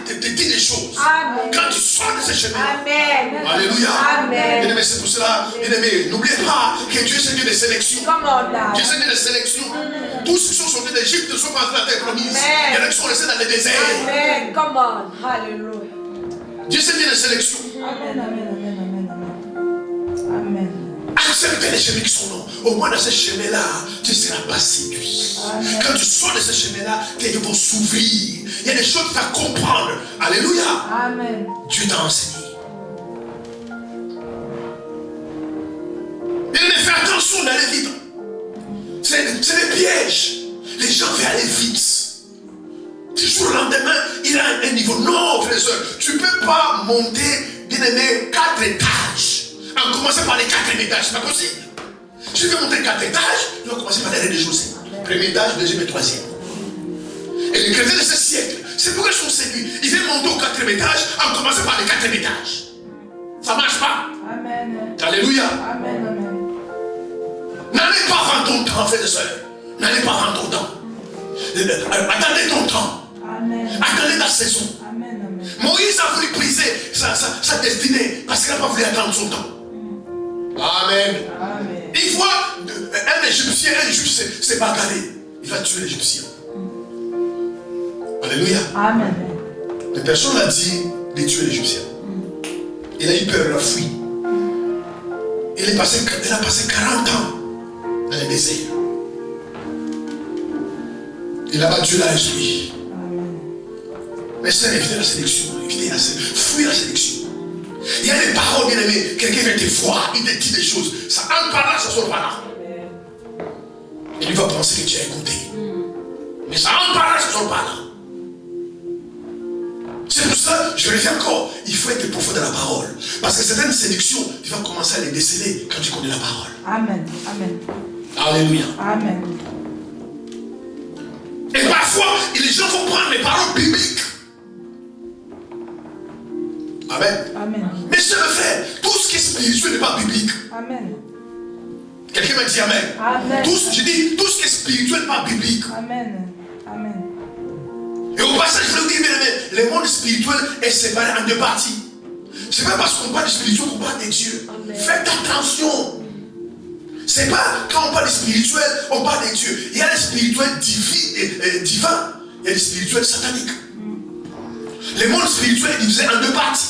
te dit des choses. Amen. Quand tu sors de ces chemins. Amen. Alléluia. Amen. Bien-aimé, c'est pour cela, bien-aimé, n'oubliez pas que Dieu c'est Dieu de sélection. Come on, Dad. Dieu c'est Dieu de sélection. Tous ceux qui sont sortis d'Égypte ne sont pas entrés dans la terre promise. Amen. Il y en a qui sont restés dans le désert. Amen. Come on. Hallelujah. Dieu c'est Dieu de sélection. Amen, amen, amen, amen, amen. Amen. Acceptez les chemins qui sont longs. Au moins dans ces chemins-là, tu ne seras pas séduit. Amen. Quand tu sors de ces chemins-là, tes yeux vont s'ouvrir. Il y a des choses que tu vas comprendre. Alléluia. Amen. Dieu t'a enseigné. Mais fais attention d'aller vite. C'est des pièges. Les gens veulent aller vite. Du jour au lendemain, il a un niveau. Non, frère et soeur, tu ne peux pas monter, bien aimé, 4 étages. En commençant par les 4e étages, c'est pas possible. Tu veux monter 4 étages, tu dois commencer par les rez-de-chaussée. Premier étage, deuxième et troisième. Et les chrétiens de ce siècle, c'est pourquoi ils sont séduits. Ils veulent monter au 4e étage en commençant par les 4e étages. Ça ne marche pas. Amen. Alléluia. Amen, amen. N'allez pas vendre ton temps, frère et soeur. N'allez pas vendre ton temps. Attendez ton temps. Amen. Attendez ta saison. Amen, amen. Moïse a voulu briser sa destinée parce qu'il n'a pas voulu attendre son temps. Amen. Amen. Il voit un Égyptien, un Juif s'est bagarré. Il va tuer l'Égyptien. Alléluia. Amen. La personne a dit de tuer l'Égyptien. Il a eu peur, il a fui. Il a passé 40 ans dans le désert. Il a battu l'esprit. Mais ça, évitez la sélection. Fuis la sélection. Il y a des paroles, bien aimées. Quelqu'un vient te voir, il te dit des choses. Ça entre par là, ça sort par là. Et il va penser que tu as écouté. Mais ça entre par là, ça sort par là. C'est pour ça, je le dis encore, il faut être profond dans la parole. Parce que certaines sélections, tu vas commencer à les déceler quand tu connais la parole. Amen. Amen. Alléluia. Amen. Et parfois, les gens vont prendre les paroles bibliques. Amen. Amen. Mais c'est le fait, tout ce qui est spirituel n'est pas biblique. Amen. Quelqu'un m'a dit Amen. Amen. Je dis, tout ce qui est spirituel n'est pas biblique. Amen. Amen. Et au passage, je veux vous dire, bien aimé, le monde spirituel est séparé en 2 parties. C'est pas parce qu'on parle de spirituel qu'on parle de Dieu. Amen. Faites attention. C'est pas quand on parle de spirituel, on parle de Dieu. Il y a les spirituels divins, il y a les spirituels sataniques. Le monde spirituel est divisé en 2 parties.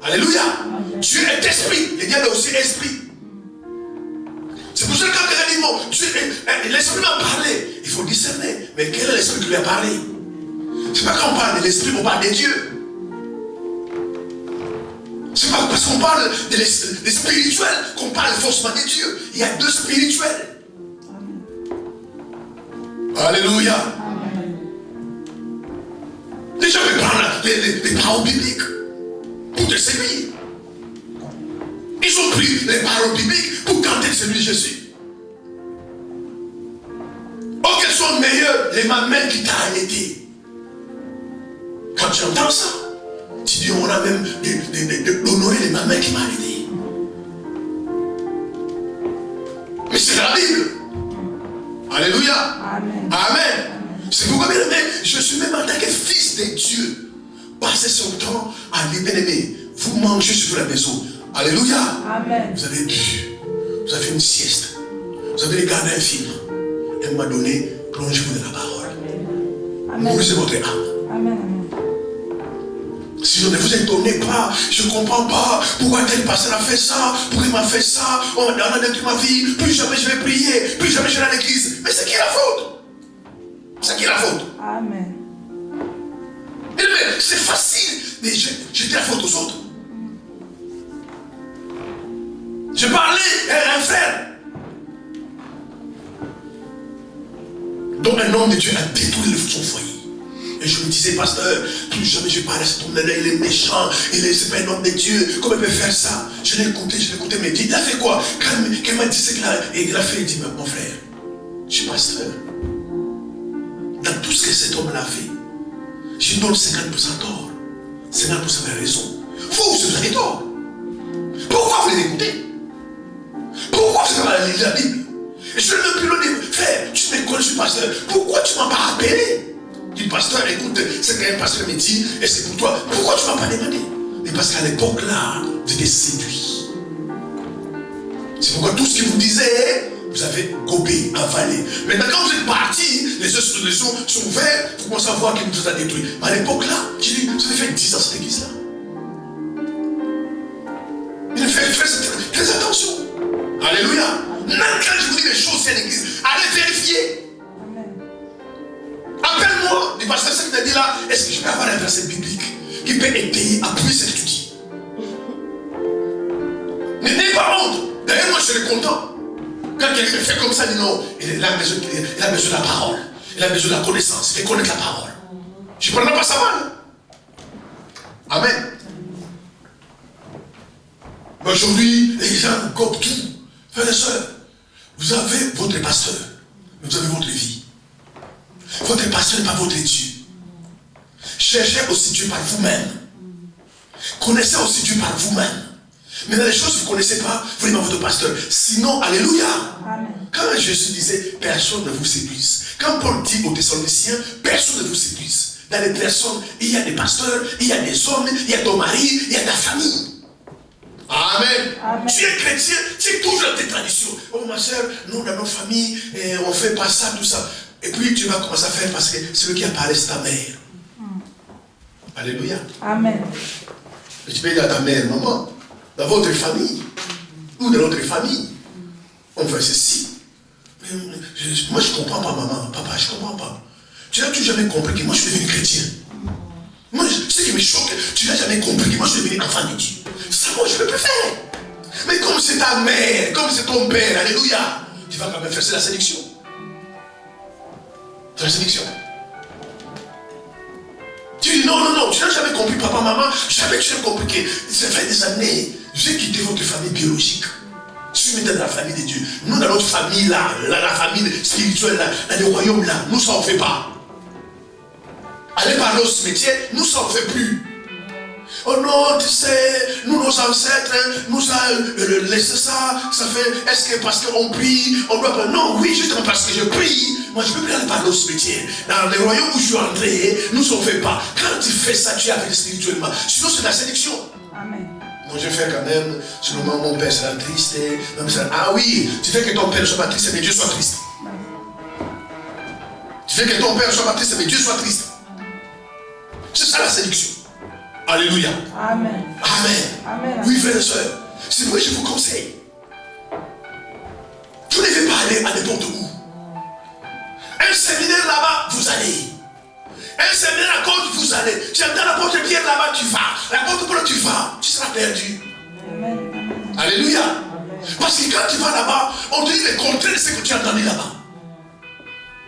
Alléluia. Dieu est esprit, le diable est aussi esprit. C'est pour ça que quand quelqu'un dit, bon, l'esprit m'a parlé, il faut discerner. Mais quel est l'esprit qui lui a parlé? C'est pas quand on parle de l'esprit, on parle de Dieu. C'est pas parce qu'on parle des spirituels qu'on parle forcément de Dieu. Il y a 2 spirituels. Alléluia. Les gens veulent prendre les paroles bibliques pour te séduire. Ils ont pris les paroles bibliques pour tenter de séduire Jésus. Oh, qu'elles sont meilleures, les mamelles qui t'a allaité. Quand tu entends ça, tu dis, on a même d'honorer les mamelles qui m'ont allaité. Mais c'est la Bible. Alléluia. Amen. Amen. C'est pourquoi, bien aimé, je suis même en tant que fils de Dieu. Passez son temps à dire, bien aimé, vous mangez sur la maison. Alléluia. Amen. Vous avez bu, vous avez fait une sieste, vous avez regardé un film. Et à un moment donné, plongez-vous dans la parole. Amen. Nourrissez votre âme. Amen. Amen. Sinon, ne vous étonnez pas, je ne comprends pas pourquoi tel pasteur a fait ça, pourquoi il m'a fait ça, on a détruit ma vie, plus jamais je vais prier, plus jamais je vais à l'église. Mais c'est qui la faute? C'est qui la faute? Amen. Mais c'est facile de jeter la faute aux autres. Je parlais à un frère dont un homme de Dieu a détruit son foyer. Et je me disais, pasteur, plus jamais je parle à cet homme-là, il est méchant, c'est pas un homme de Dieu, comment il peut faire ça? Je l'ai écouté, mais il a fait quoi? Quand il m'a dit ce qu'il a fait, il dit, mon frère, je suis pasteur. Dans tout ce que cet homme-là a fait, je donne 50% d'or. 50% de raison. Vous avez tort. Pourquoi vous l'écoutez? Pourquoi vous avez lu la Bible? Et je ne peux plus le dire, frère, tu me connais, je suis pasteur. Pourquoi tu ne m'as pas rappelé? Tu pasteur, écoute, c'est qu'un pasteur me dit, et c'est pour toi. Pourquoi tu ne vas pas demander? Mais parce qu'à l'époque là, vous étiez séduits. C'est pourquoi tout ce qu'il vous disait, vous avez gobé, avalé. Maintenant, quand vous êtes partis, les yeux sont ouverts, vous commencez à voir qu'il vous a détruit. À l'époque là, j'ai dit, ça fait 10 ans cette église-là. Il fait très attention. Alléluia. Même quand je vous dis des choses sur l'église, allez vérifier. Appelle-moi, du pasteur, ce que tu as dit là, est-ce que je peux avoir un verset biblique qui peut étayer, appuyer ce que tu dis? N'ayez pas honte. D'ailleurs, moi je serais content. Quand quelqu'un fait comme ça, il dit non, il a besoin de la parole. Il a besoin de la connaissance. Il fait connaître la parole. Je ne prendrai pas ça mal. Amen. Mais aujourd'hui, les gens gobent tout. Frères et sœurs, vous avez votre pasteur, mais vous avez votre vie. Votre pasteur n'est pas votre Dieu. Cherchez aussi Dieu par vous-même. Connaissez aussi Dieu par vous-même. Mais dans les choses que vous ne connaissez pas, vous voulez votre pasteur. Sinon, alléluia. Amen. Quand Jésus disait, personne ne vous séduise. Quand Paul dit aux Thessaloniciens, personne ne vous séduise. Dans les personnes, il y a des pasteurs, il y a des hommes, il y a ton mari, il y a ta famille. Amen. Amen. Tu es chrétien, tu es toujours dans tes traditions. Oh ma soeur, nous dans nos familles, on ne fait pas ça, tout ça. Et puis tu vas commencer à faire parce que celui qui apparaît, c'est ta mère. Alléluia. Amen. Et tu peux dire à ta mère, maman, dans votre famille, ou dans notre famille, on fait ceci. Moi je ne comprends pas, maman, papa, je ne comprends pas. Tu n'as jamais compris que moi je suis devenu chrétien. Moi, ce qui me choque, tu n'as jamais compris que moi je suis devenu enfant de Dieu. Ça, moi je ne peux plus faire. Mais comme c'est ta mère, comme c'est ton père, alléluia, tu vas quand même faire, c'est la sélection. C'est la sélection. Tu dis non, tu n'as jamais compris, papa, maman, jamais tu as compris que ça fait des années, j'ai quitté votre famille biologique. Je suis maintenant dans la famille de Dieu. Nous, dans notre famille là, la famille spirituelle là, dans le royaume là, nous ça on ne fait pas. Allez parler au cimetière, nous ça on ne fait plus. Oh non, tu sais, nous nos ancêtres, nous avons laissé ça, ça fait, est-ce que parce qu'on prie, on doit pas. Non, oui, justement parce que je prie, moi je ne peux plus aller parler au cimetière. Dans les royaumes où je suis entré, nous ça on ne fait pas. Quand tu fais ça, tu es avec spirituellement. Sinon c'est la sélection. Amen. Moi je fais quand même, sinon mon père sera triste. Ah oui, tu fais que ton père ne soit pas triste, mais Dieu soit triste. Tu fais que ton père ne soit pas triste, mais Dieu soit triste. C'est ça la sélection. Alléluia. Amen. Amen. Amen. Oui, frères et sœurs, c'est moi que je vous conseille. Vous ne devez pas aller à n'importe où. Un séminaire là-bas, vous allez. Un séminaire à côte, vous allez. Tu entends la porte de Pierre là-bas, tu vas. La porte de Paul, tu vas. Tu seras perdu. Amen. Alléluia. Parce que quand tu vas là-bas, on te dit le contraire de ce que tu as entendu là-bas.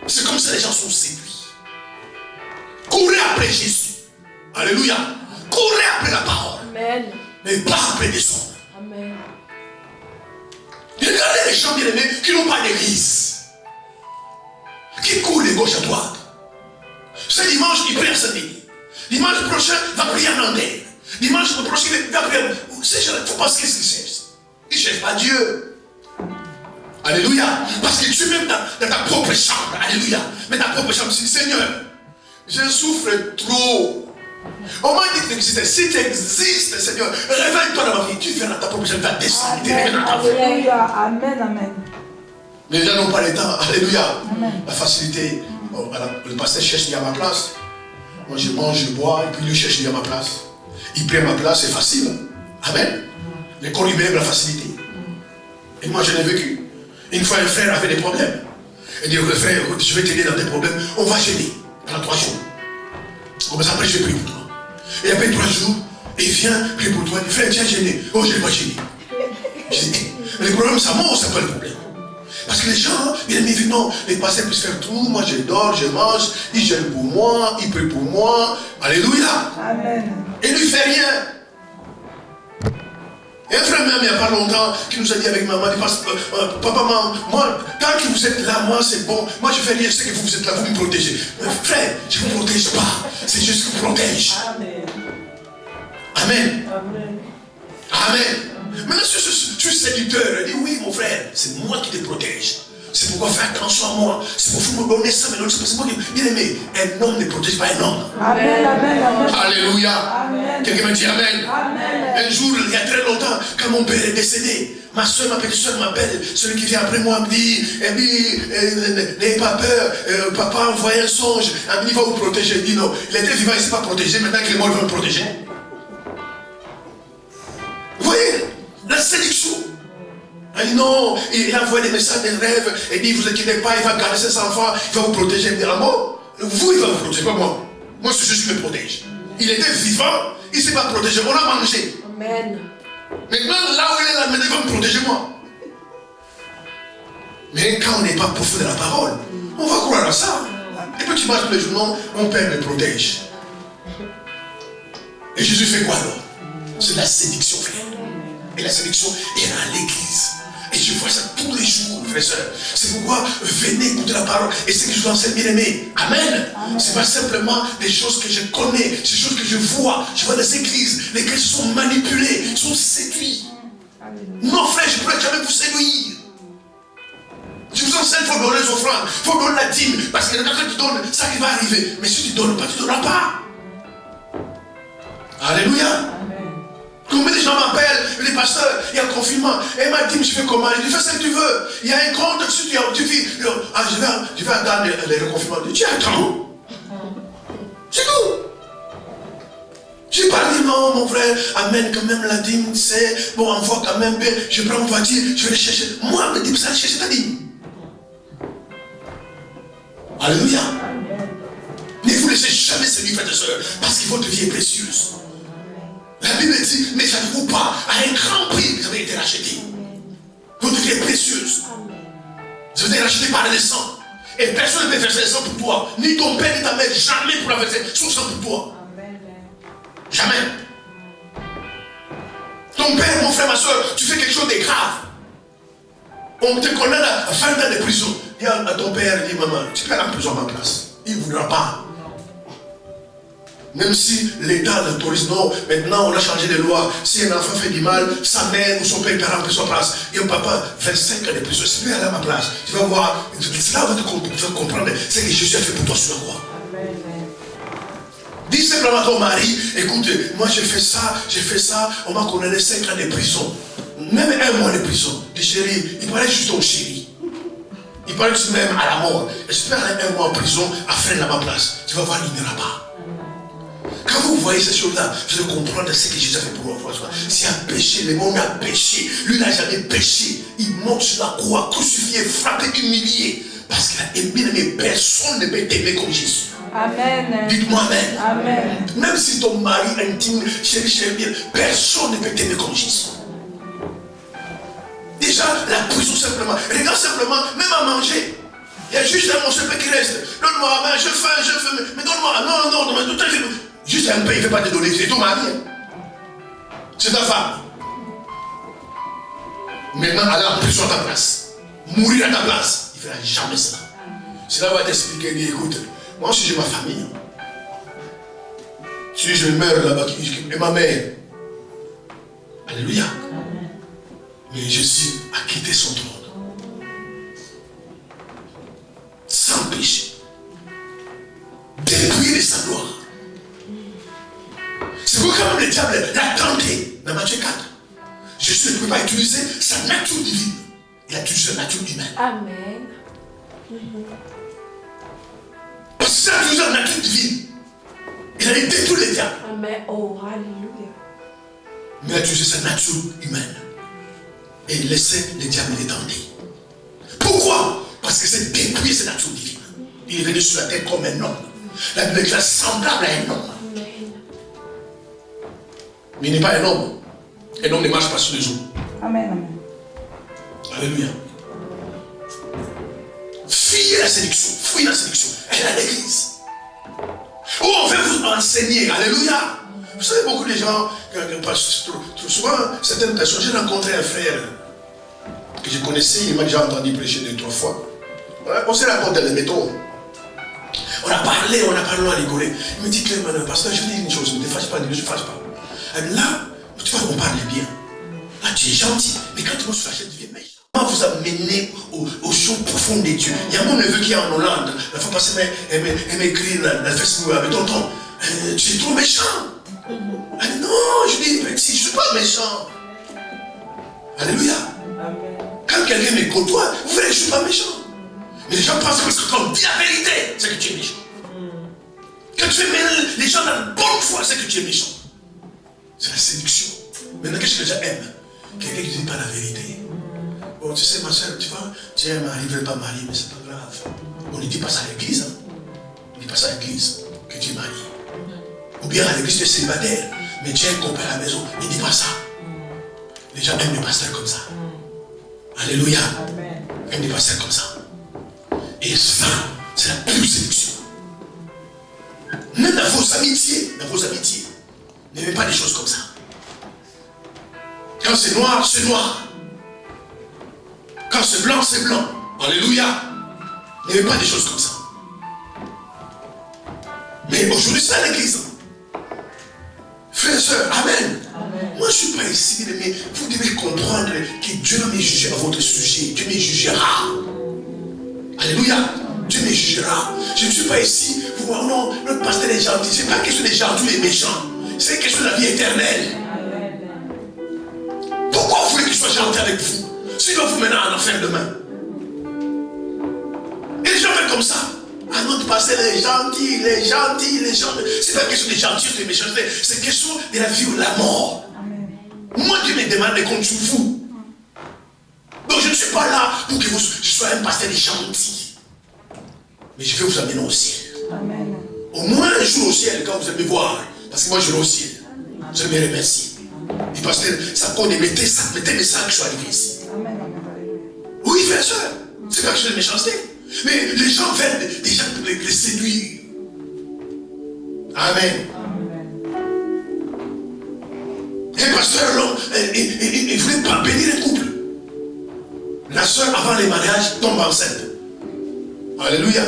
C'est comme ça que les gens sont séduits. Courez après Jésus. Alléluia. Courez après la parole. Amen. Mais pas après des hommes. Amen. Regardez les gens bien aimés qui n'ont pas d'église. Qui courent de gauche à droite. Ce dimanche, il prie à Saint-Denis. Dimanche prochain, il va prier à Nanterre. Dimanche prochain, il va prier à... Ces gens-là, il ne faut pas ce qu'ils cherchent. Ils ne cherchent pas Dieu. Alléluia. Parce que tu es même dans ta propre chambre. Alléluia. Mais ta propre chambre, c'est Seigneur. Je souffre trop. On m'a dit que tu existais. Si tu existes, Seigneur, réveille-toi dans ma vie. Tu viens dans ta propre chambre, tu vas descendre. Alléluia. Amen, amen. Les gens n'ont pas le temps. Alléluia. Amen. La facilité. Bon, le pasteur cherche à ma place. Moi, je mange, je bois, et puis lui cherche à ma place. Il prie à ma place, c'est facile. Amen. Le corps lui met la facilité. Et moi, je l'ai vécu. Une fois, un frère avait des problèmes. Il dit, frère, je vais t'aider dans tes problèmes. On va gêner pendant 3 jours. Comme ça, après, je prie pour toi. Et après 3 jours, il vient prier pour toi. Il dit, frère, tu as gêné. Oh, je ne l'ai pas gêné. Je dis, le problème, ça monte, c'est pas le problème. Parce que les gens, ils me disent, non, les pasteurs puissent faire tout. Moi, je dors, je mange. Ils gênent pour moi. Ils prient pour moi. Alléluia. Amen. Et lui, il ne fait rien. Et un frère même, il n'y a pas longtemps, qui nous a dit avec maman, il dit, papa, maman, moi, tant que vous êtes là, moi, c'est bon. Moi, je fais rien, je sais que vous êtes là, vous me protégez. Frère, je ne vous protège pas. C'est Jésus qui vous protège. Amen. Amen. Amen. Amen. Maintenant, tu es séducteur. Il dit, oui, mon frère, c'est moi qui te protège. C'est pourquoi faire attention à moi. C'est pour vous me donner ça, mais c'est pour bien aimé. Un homme ne protège pas un homme. Amen, amen, amen. Alléluia. Amen. Quelqu'un me dit Amen. Amen. Un jour, il y a très longtemps, quand mon père est décédé, ma soeur, ma petite soeur m'appelle, celui qui vient après moi me dit, n'ayez pas peur, papa a envoyé un songe, il va vous protéger. Il dit non, il était vivant, il ne s'est pas protégé, maintenant qu'il est mort, il va me protéger. Vous voyez, la séduction. Il dit non, il envoie des messages, des rêves, et dit, vous inquiétez pas, il va garder ses enfants, il va vous protéger. Il dit, ah bon, vous, il va vous protéger, pas moi. Moi, c'est juste qui me protège. Il était vivant, il ne s'est pas protégé, on l'a mangé. Amen. Maintenant, là où il est là, maintenant, il va me protéger moi. Mais quand on n'est pas profond de la parole, on va croire à ça. Et puis tu marches tous les jours, non, mon père me protège. Et Jésus fait quoi alors? C'est de la séduction, frère. Et la séduction est dans l'église. Et je vois ça tous les jours, frères et sœurs. C'est pourquoi venez écouter la parole. Et c'est que je vous enseigne, bien aimé. Amen. Ce n'est pas simplement des choses que je connais, c'est des choses que je vois. Je vois des églises. Les chrétiens sont manipulés, sont séduits. Non, frère, je ne pourrais jamais vous séduire. Je vous enseigne, il faut donner les offrandes, il faut donner la dîme. Parce que quand tu donnes, ça qui va arriver. Mais si tu ne donnes pas, tu ne donneras pas. Alléluia. Combien de gens m'appellent, les pasteurs, il y a le confinement, et ma dîme, je fais comment? Je dis, fais ce que tu veux. Il y a un compte dessus, tu vis. Ah, je vais attendre le confinement. Tu attends. C'est tout. J'ai pas dit non, mon frère, amène quand même la dîme, c'est bon, envoie quand même bien. Je prends une voiture, je vais le chercher. Moi, me dis, ça, chercher ta dîme. Alléluia. Ne vous laissez jamais séduire, frères et sœurs, parce que votre vie est précieuse. La Bible dit, ne savez-vous pas, à un grand prix, vous avez été racheté. Votre vie est précieuse. Vous avez été racheté par le sang. Et personne ne peut verser le sang pour toi. Ni ton père, ni ta mère, jamais pour la verser son sang pour toi. Jamais. Ton père, mon frère, ma soeur, tu fais quelque chose de grave. On te condamne à 20 ans de prison. Dis à ton père, dis maman, tu peux aller en prison à ma place. Il ne voudra pas. Même si l'État l'autorise, non, maintenant on a changé de loi. Si un enfant fait du mal, sa mère ou son père perd en prison à place. Et un papa, 25 ans de prison, si tu peux aller à ma place, tu vas voir, cela va te faire comprendre ce que Jésus a fait pour toi sur la croix. Dis simplement à ton mari, écoute, moi j'ai fait ça, on m'a condamné 5 ans de prison. Même 1 mois de prison. Dis chérie, il paraît juste ton chéri. Il paraît que tu m'aimes à la mort. Et si tu peux aller 1 mois en prison, à freine à ma place, tu vas voir, il n'ira pas. Quand vous voyez ces choses-là, vous allez comprendre ce que Jésus a fait pour vous. C'est un péché, le monde a péché. Lui n'a jamais péché. Il monte sur la croix, crucifié, frappé, humilié. Parce qu'il a aimé, mais personne ne peut t'aimer comme Jésus. Amen. Dites-moi Amen. Amen. Même si ton mari intime, chéri, personne ne peut t'aimer comme Jésus. Déjà, la prison simplement. Regarde simplement, même à manger. Il y a juste un morceau qui reste. Donne-moi, mais je fais, mais donne-moi. Non, mais tout à fait. Juste un peu, il ne fait pas te donner. C'est ton mari. C'est ta femme. Maintenant, aller en prison à ta place. Mourir à ta place. Il ne fera jamais ça. Cela va t'expliquer, dit, écoute, moi aussi j'ai ma famille. Si je meurs là-bas, et ma mère. Alléluia. Mais Jésus a quitté son trône. Sans péché. Dépouillé de sa gloire. C'est pourquoi quand même le diable l'a tenté dans Matthieu 4. Jésus ne peut pas utiliser sa nature divine. Il a utilisé la nature humaine. Amen. Parce que c'est la utilisé la nature divine. Il allait détruire le diable. Amen. Oh, alléluia. Mais il a utilisé sa nature humaine. Et il laissait le diable les tenter. Pourquoi? Parce que c'est dépouiller sa nature divine. Il est venu sur la terre comme un homme. La Bible est semblable à un homme. Mais il n'est pas un homme. Un homme ne marche pas sur les eaux. Amen. Amen. Alléluia. Fuyez la séduction. Fuyez la séduction. Elle est à l'église. Oh, on veut vous enseigner. Alléluia. Vous savez, beaucoup de gens, trop souvent, certaines personnes, j'ai rencontré un frère que je connaissais, il m'a déjà entendu prêcher 2-3 fois. On s'est rencontré dans les métaux. On a parlé, on a rigolé. Il me dit, Clément, pasteur, je vais dire une chose, ne te fâche pas, ne te fâche pas. Là, tu vois, on parle bien. Là, tu es gentil, mais quand tu vas sur la chaîne, tu viens méchant. Comment vous amener aux choses profondes de Dieu. Il y a mon neveu qui est en Hollande. La fois passée, elle m'écrit dans le Facebook, avec tonton, tu es trop méchant. Elle dit, non, je dis, petit, je ne suis pas méchant. Alléluia. Quand quelqu'un me côtoie, vous verrez, je ne suis pas méchant. Mais les gens pensent que quand on dit la vérité, c'est que tu es méchant. Quand tu fais mêler les gens dans la bonne foi, c'est que tu es méchant. C'est la séduction. Maintenant, qu'est-ce que les gens aiment? Quelqu'un qui ne dit pas la vérité. Bon, tu sais, ma soeur, tu vois, tu es marié, tu ne veux pas marier, mais c'est pas grave. On ne dit pas ça à l'église. Hein? On ne dit pas ça à l'église, que tu es marié. Ou bien à l'église, tu es célibataire, mais tu as un copain à la maison. Ne dis pas ça. Les gens aiment les pasteurs comme ça. Alléluia. Aiment les pasteurs comme ça. Et ça, c'est la pure séduction. Même dans vos amitiés, n'aimez pas des choses comme ça. Quand c'est noir, c'est noir. Quand c'est blanc, c'est blanc. Alléluia. N'aimez pas des choses comme ça. Mais aujourd'hui, c'est à l'église. Frères et sœurs, amen. Moi, je ne suis pas ici, mais vous devez comprendre que Dieu va me juger à votre sujet. Dieu me jugera. Alléluia. Dieu me jugera. Je ne suis pas ici pour voir, non, notre pasteur est gentil. Ce n'est pas question des gentils et méchants. C'est question de la vie éternelle. Pourquoi vous voulez qu'il soit gentil avec vous? S'il va vous mener en enfer demain. Et les gens font comme ça. Ah, notre pasteur est gentil, il est gentil, il est gentil. C'est pas question de gentillesse ou de méchanceté. C'est question de la vie ou de la mort. Moi, Dieu me demande des comptes sur vous. Donc je ne suis pas là pour que je sois un pasteur gentil. Mais je vais vous amener au ciel. Amen. Au moins un jour au ciel, quand vous allez me voir. Parce que moi, je vais au ciel. Je vais me remercier. Et parce que ça connaît, mettez mes sacs, je suis arrivé ici. Amen. Oui, frère, soeur. C'est pas quelque chose de méchanceté. Mais les gens veulent des gens pour les séduire. Amen. Et pasteur, il ne voulait pas bénir un couple. La soeur, avant les mariages, tombe enceinte. Alléluia.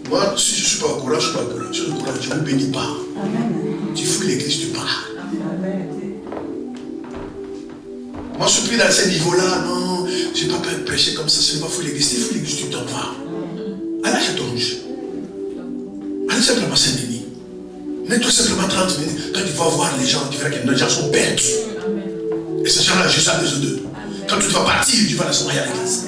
Moi, si je ne suis pas au courant, je ne suis pas au courant. Si je suis au courant, je ne vous bénis pas. Amen. Tu fouilles l'église, tu pars. Amen. Moi, je suis pris dans ce niveau-là. Non, je n'ai pas peur de prêcher comme ça. Je ne vais pas fouiller l'église. Si tu fouilles l'église, tu t'en vas. Allez à Château Rouge. Allez simplement Saint-Denis. Mets-toi simplement 30 minutes. Quand tu vas voir les gens, tu verras que les gens sont perdus. Et ces gens-là, Jésus a besoin d'eux. Quand tu dois partir, tu vas la soirée à l'église.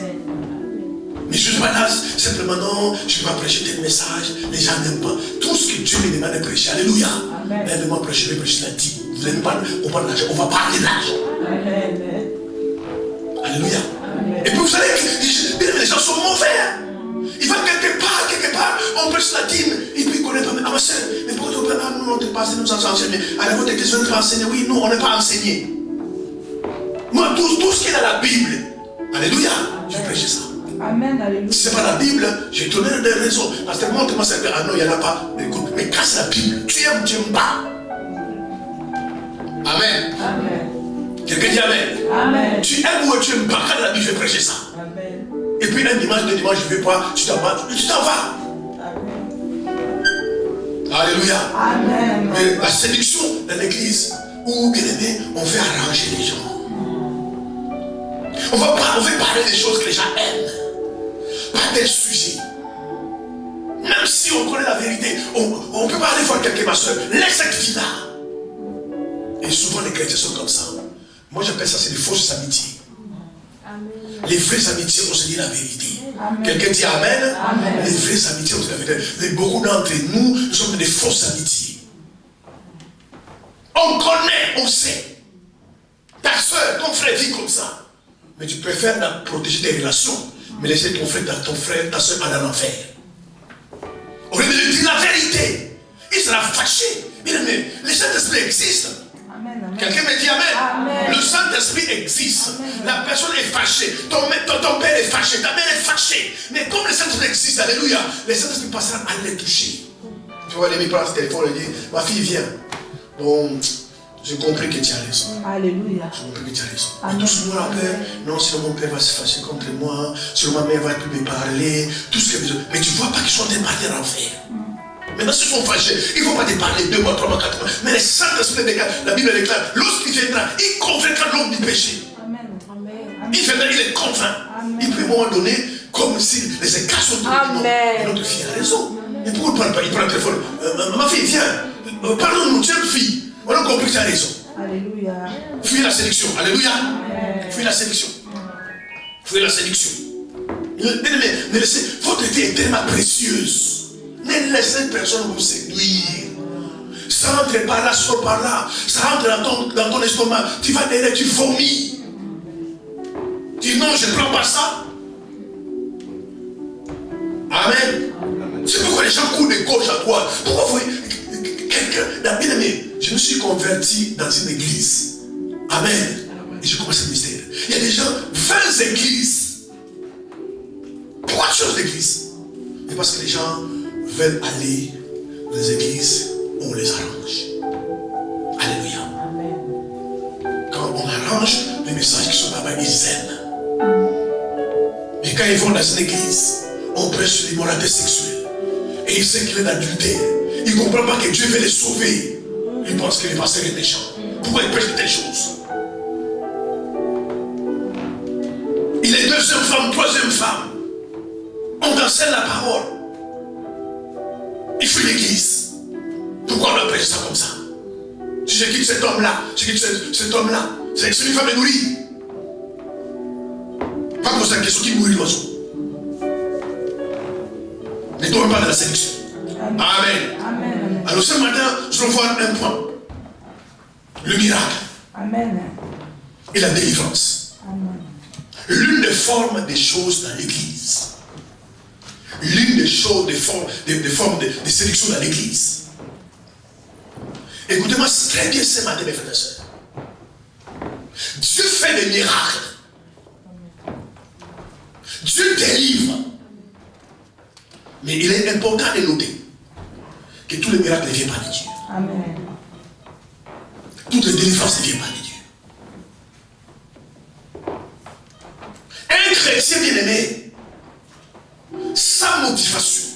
Mais je ne suis pas là, simplement non, je ne vais pas prêcher tel message, les gens n'aiment pas. Tout ce que Dieu me demande de prêcher, alléluia. Aide-moi à prêcher, je vais prêcher la dîme. Vous n'aimez pas, on parle de l'argent, on va parler de l'argent. Alléluia. Et puis vous savez que les gens sont mauvais. Ils vont quelque part, on prêche la dîme, et puis ils ne connaissent pas. Ah ma soeur, mais pourquoi tu ne peux pas, nous, on ne pas nous enseigner. À votre question, on ne peut pas enseigner. Oui, nous, on n'est pas enseigné. Moi, tout ce qui est dans la Bible, alléluia, je vais prêcher ça. Amen, alléluia. Si ce n'est pas la Bible, j'ai donné des raisons. Parce que montre-moi ça, ah non, il n'y en a pas. Écoute, mais quand c'est la Bible, tu aimes ou tu n'aimes pas. Amen. Amen. Quelqu'un dit Amen. Amen. Tu aimes ou tu n'aimes pas. Quand la Bible, je vais prêcher ça. Amen. Et puis un dimanche, deux dimanches, je ne vais pas, tu t'en vas. Amen. Alléluia. Amen. Mais la séduction dans l'église, où bien aimé, on veut arranger les gens. On veut parler des choses que les gens aiment. Pas des sujets. Même si on connaît la vérité, on peut pas aller voir quelqu'un, ma soeur. Laisse cette fille-là. Et souvent les chrétiens sont comme ça. Moi j'appelle ça, c'est des fausses amitiés. Amen. Les vraies amitiés, on se dit la vérité. Quelqu'un dit Amen. Amen. Les vraies amitiés, on se dit la vérité. Mais beaucoup d'entre nous, nous sommes des fausses amitiés. On connaît, on sait. Ta soeur, ton frère vit comme ça. Mais tu préfères protéger tes relations, mais laisser ton frère, ta soeur aller en enfer. Au lieu de lui dire la vérité, il sera fâché. Bien aimé, le Saint-Esprit existe. Quelqu'un me dit Amen. Amen. Le Saint-Esprit existe. Amen. La personne est fâchée. Ton père est fâché. Ta mère est fâchée. Mais comme le Saint-Esprit existe, alléluia, le Saint-Esprit passera à les toucher. Tu vois, les prend ce téléphone et dit, ma fille vient. Bon, j'ai compris que tu as raison. Alléluia. J'ai compris que tu as raison. Amen. Tout ce monde a peur. Non, sinon mon père va se fâcher contre moi. Sinon ma mère va plus me parler. Tout ce que mais tu ne vois pas qu'ils sont des partis en enfer. Maintenant, s'ils sont fâchés, ils ne vont pas te parler 2 mois, 3 mois, 4 mois. Mais le Saint-Esprit, la Bible déclare, lorsqu'il viendra, il convaincra l'homme du péché. Amen. Il viendra, il est convainc. Il moment donné, comme si les écarts sont tous. Et notre fille a raison. Mais pourquoi il ne prend pas? Il prend le téléphone. Ma fille, viens. Pardon-nous, tu es une fille. On a compris que tu as raison. Alléluia. Fuis la séduction. Alléluia. Fuis la séduction. Fuis la séduction. Ne laissez, votre vie est tellement précieuse. Ne laissez personne vous séduire. Ça rentre par là, sort par là. Ça rentre dans ton estomac. Tu vas derrière, tu vomis. Tu dis non, je ne prends pas ça. Amen. C'est pourquoi les gens courent de gauche à droite. Pourquoi vous voyez quelqu'un, bien aimé, je me suis converti dans une église. Amen. Et je commence le mystère. Il y a des gens, 20 églises. Pourquoi tu changes d'église? C'est parce que les gens veulent aller dans les églises où on les arrange. Alléluia. Quand on arrange les messages qui sont là-bas, ils aiment. Mais quand ils vont dans une église, on prêche sur l'immoralité sexuelle. Et il sait qu'il est adultère. Il ne comprend pas que Dieu veut les sauver. Il pense que les pasteurs est méchant. Pourquoi il prêche de telles choses? Il est deuxième femme, troisième femme. On enseigne la parole. Il fuit l'église. Pourquoi on prêche ça comme ça? Si je quitte cet homme-là, je quitte cet homme-là, c'est une femme est nourrie. Pas pour ça, question qui nourrit l'oiseau. Ne tombe pas dans la séduction. Amen. Amen. Alors ce matin, je vais voir un point. Le miracle. Amen. Et la délivrance. Amen. L'une des formes des choses dans l'église. L'une des choses, des formes de séduction dans l'église. Écoutez-moi très bien ce matin, mes frères et sœurs. Dieu fait des miracles. Dieu délivre. Mais il est important de noter que tous les miracles ne viennent pas de Dieu. Amen. Toutes les délivrances ne viennent pas de Dieu. Un chrétien bien-aimé, sa motivation,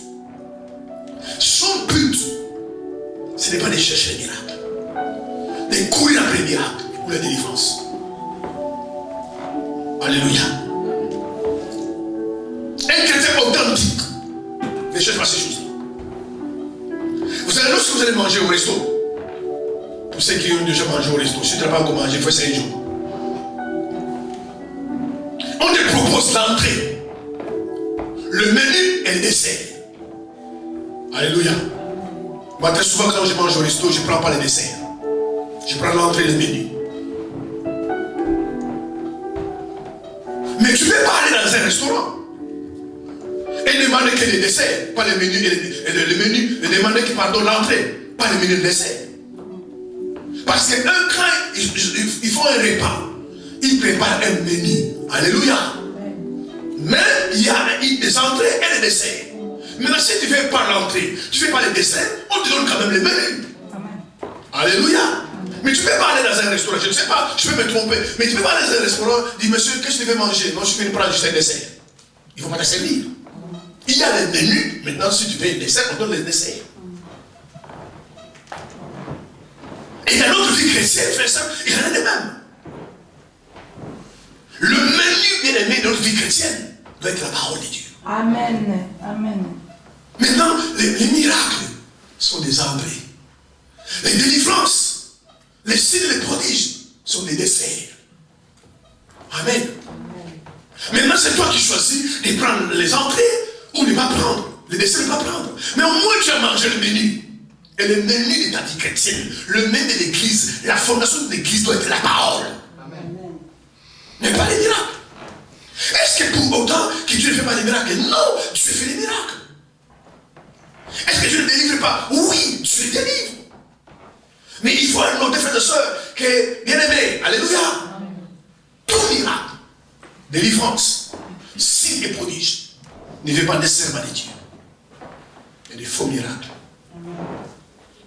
son but, ce n'est pas de chercher les miracles, de courir après les miracles ou la délivrance. Alléluia. Un chrétien authentique ne cherche pas ces choses. Vous savez, lorsque vous allez manger au resto, pour ceux qui ont déjà mangé au resto, si tu n'as pas encore mangé, il faut 5 jours. On te propose l'entrée, le menu et le dessert. Alléluia. Moi, très souvent, quand je mange au resto, je ne prends pas le dessert. Je prends l'entrée et le menu. Mais tu ne peux pas aller dans un restaurant et demander que les desserts, pas le menu et le menu, et demander que pardon l'entrée, pas le menu et le dessert. Parce que quand ils font un repas, ils préparent un menu. Alléluia. Mais il y a des entrées et des desserts. Maintenant, si tu ne fais pas l'entrée, tu ne fais pas les desserts, on te donne quand même les menus. Alléluia. Mais tu ne peux pas aller dans un restaurant, je ne sais pas, je peux me tromper, mais tu ne peux pas aller dans un restaurant, dire monsieur, qu'est-ce que tu veux manger? Non, je vais prendre juste un dessert. Il ne faut pas te servir. Il y a les menus, maintenant si tu veux un dessert, on donne les desserts. Et dans notre vie chrétienne, frère, ça, il y en a les mêmes. Le menu bien aimé de notre vie chrétienne doit être la parole de Dieu. Amen. Amen. Maintenant, les miracles sont des entrées. Les délivrances, les signes, les prodiges sont des desserts. Amen. Maintenant, c'est toi qui choisis de prendre les entrées ou ne pas prendre. Les desserts, ne pas prendre. Mais au moins, tu as mangé le menu. Et le menu de ta vie chrétienne, le menu de l'église, la fondation de l'église doit être la parole. Amen. Mais pas les miracles. Est-ce que pour autant que Dieu ne fait pas les miracles? Non, Dieu fait les miracles. Est-ce que Dieu ne délivre pas? Oui, Dieu délivre. Mais il faut un autre frère de soeur qui est bien aimé. Alléluia. Tout miracle, délivrance, signe et prodige ne vient pas nécessairement de Dieu. Il y a des faux miracles.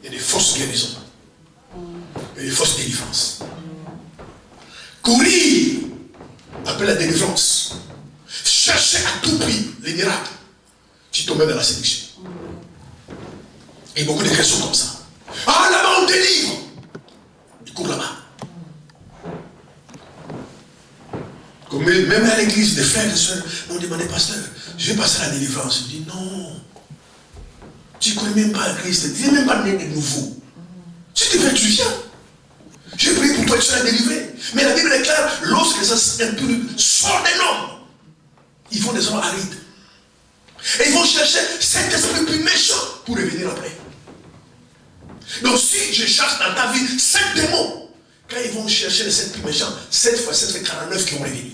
Il y a des fausses guérisons. Il y a des fausses délivrances. Courir après la délivrance. Chercher à tout prix les miracles. Tu tombes dans la séduction. Et beaucoup de chrétiens sont comme ça. Ah, là-bas on délivre. Tu cours là-bas. Combien même à l'église, des frères et sœurs m'ont demandé, pasteur, je vais passer à la délivrance. Je dis non. Tu ne connais même pas Christ, tu n'es même pas né de nouveau. Si tu veux, tu viens. J'ai prié pour toi, tu seras délivré. Mais la Bible est claire, lorsque les esprits impurs sortent d'un homme, ils vont des hommes arides. Et ils vont chercher cet esprit plus méchant pour revenir après. Donc si je cherche dans ta vie 7 démons, quand ils vont chercher les 7 plus méchants, 7 fois 7 fait 49 qui vont revenir.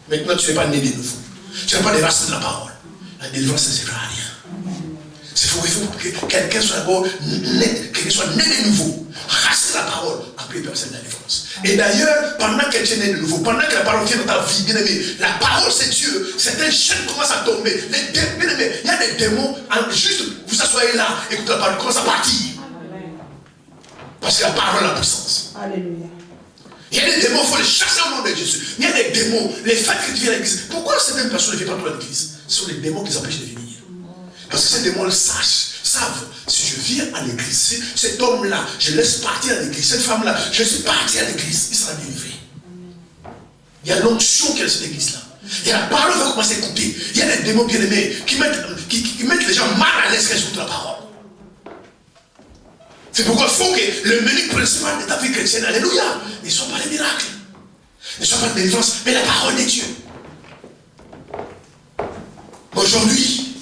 Maintenant tu n'es pas né de nouveau. Tu n'as pas les racines de la parole. La délivrance ne sert à rien. Il faut que quelqu'un soit d'abord né, qu'il soit né de nouveau. Racine la parole, après il peut faire la délivrance. Et d'ailleurs, pendant que tu es né de nouveau, pendant que la parole vient dans ta vie, bien aimé, la parole c'est Dieu, certaines chaînes commencent à tomber. Bien aimé, il y a des démons, juste vous asseyez là, écoutez la parole, commence à partir. Parce que la parole a la puissance. Alléluia. Il y a des démons, il faut les chasser au nom de Jésus. Il y a des démons, les fêtes qui viennent à l'église. Pourquoi certaines personnes ne viennent pas trop à l'église? Ce sont les démons qui les empêchent de venir. Parce que ces démons le savent. Si je viens à l'église, cet homme-là, je laisse partir à l'église. Cette femme-là, je laisse partir à l'église. Il sera délivré. Il y a l'onction qui est dans cette église-là. Et la parole va commencer à écouter. Il y a des démons bien-aimés qui mettent les gens mal à l'aise quand ils écoutent la parole. C'est pourquoi il faut que le menu principal de ta vie chrétienne, alléluia, ne soit pas les miracles, ne soit pas la délivrance, mais la parole de Dieu. Aujourd'hui,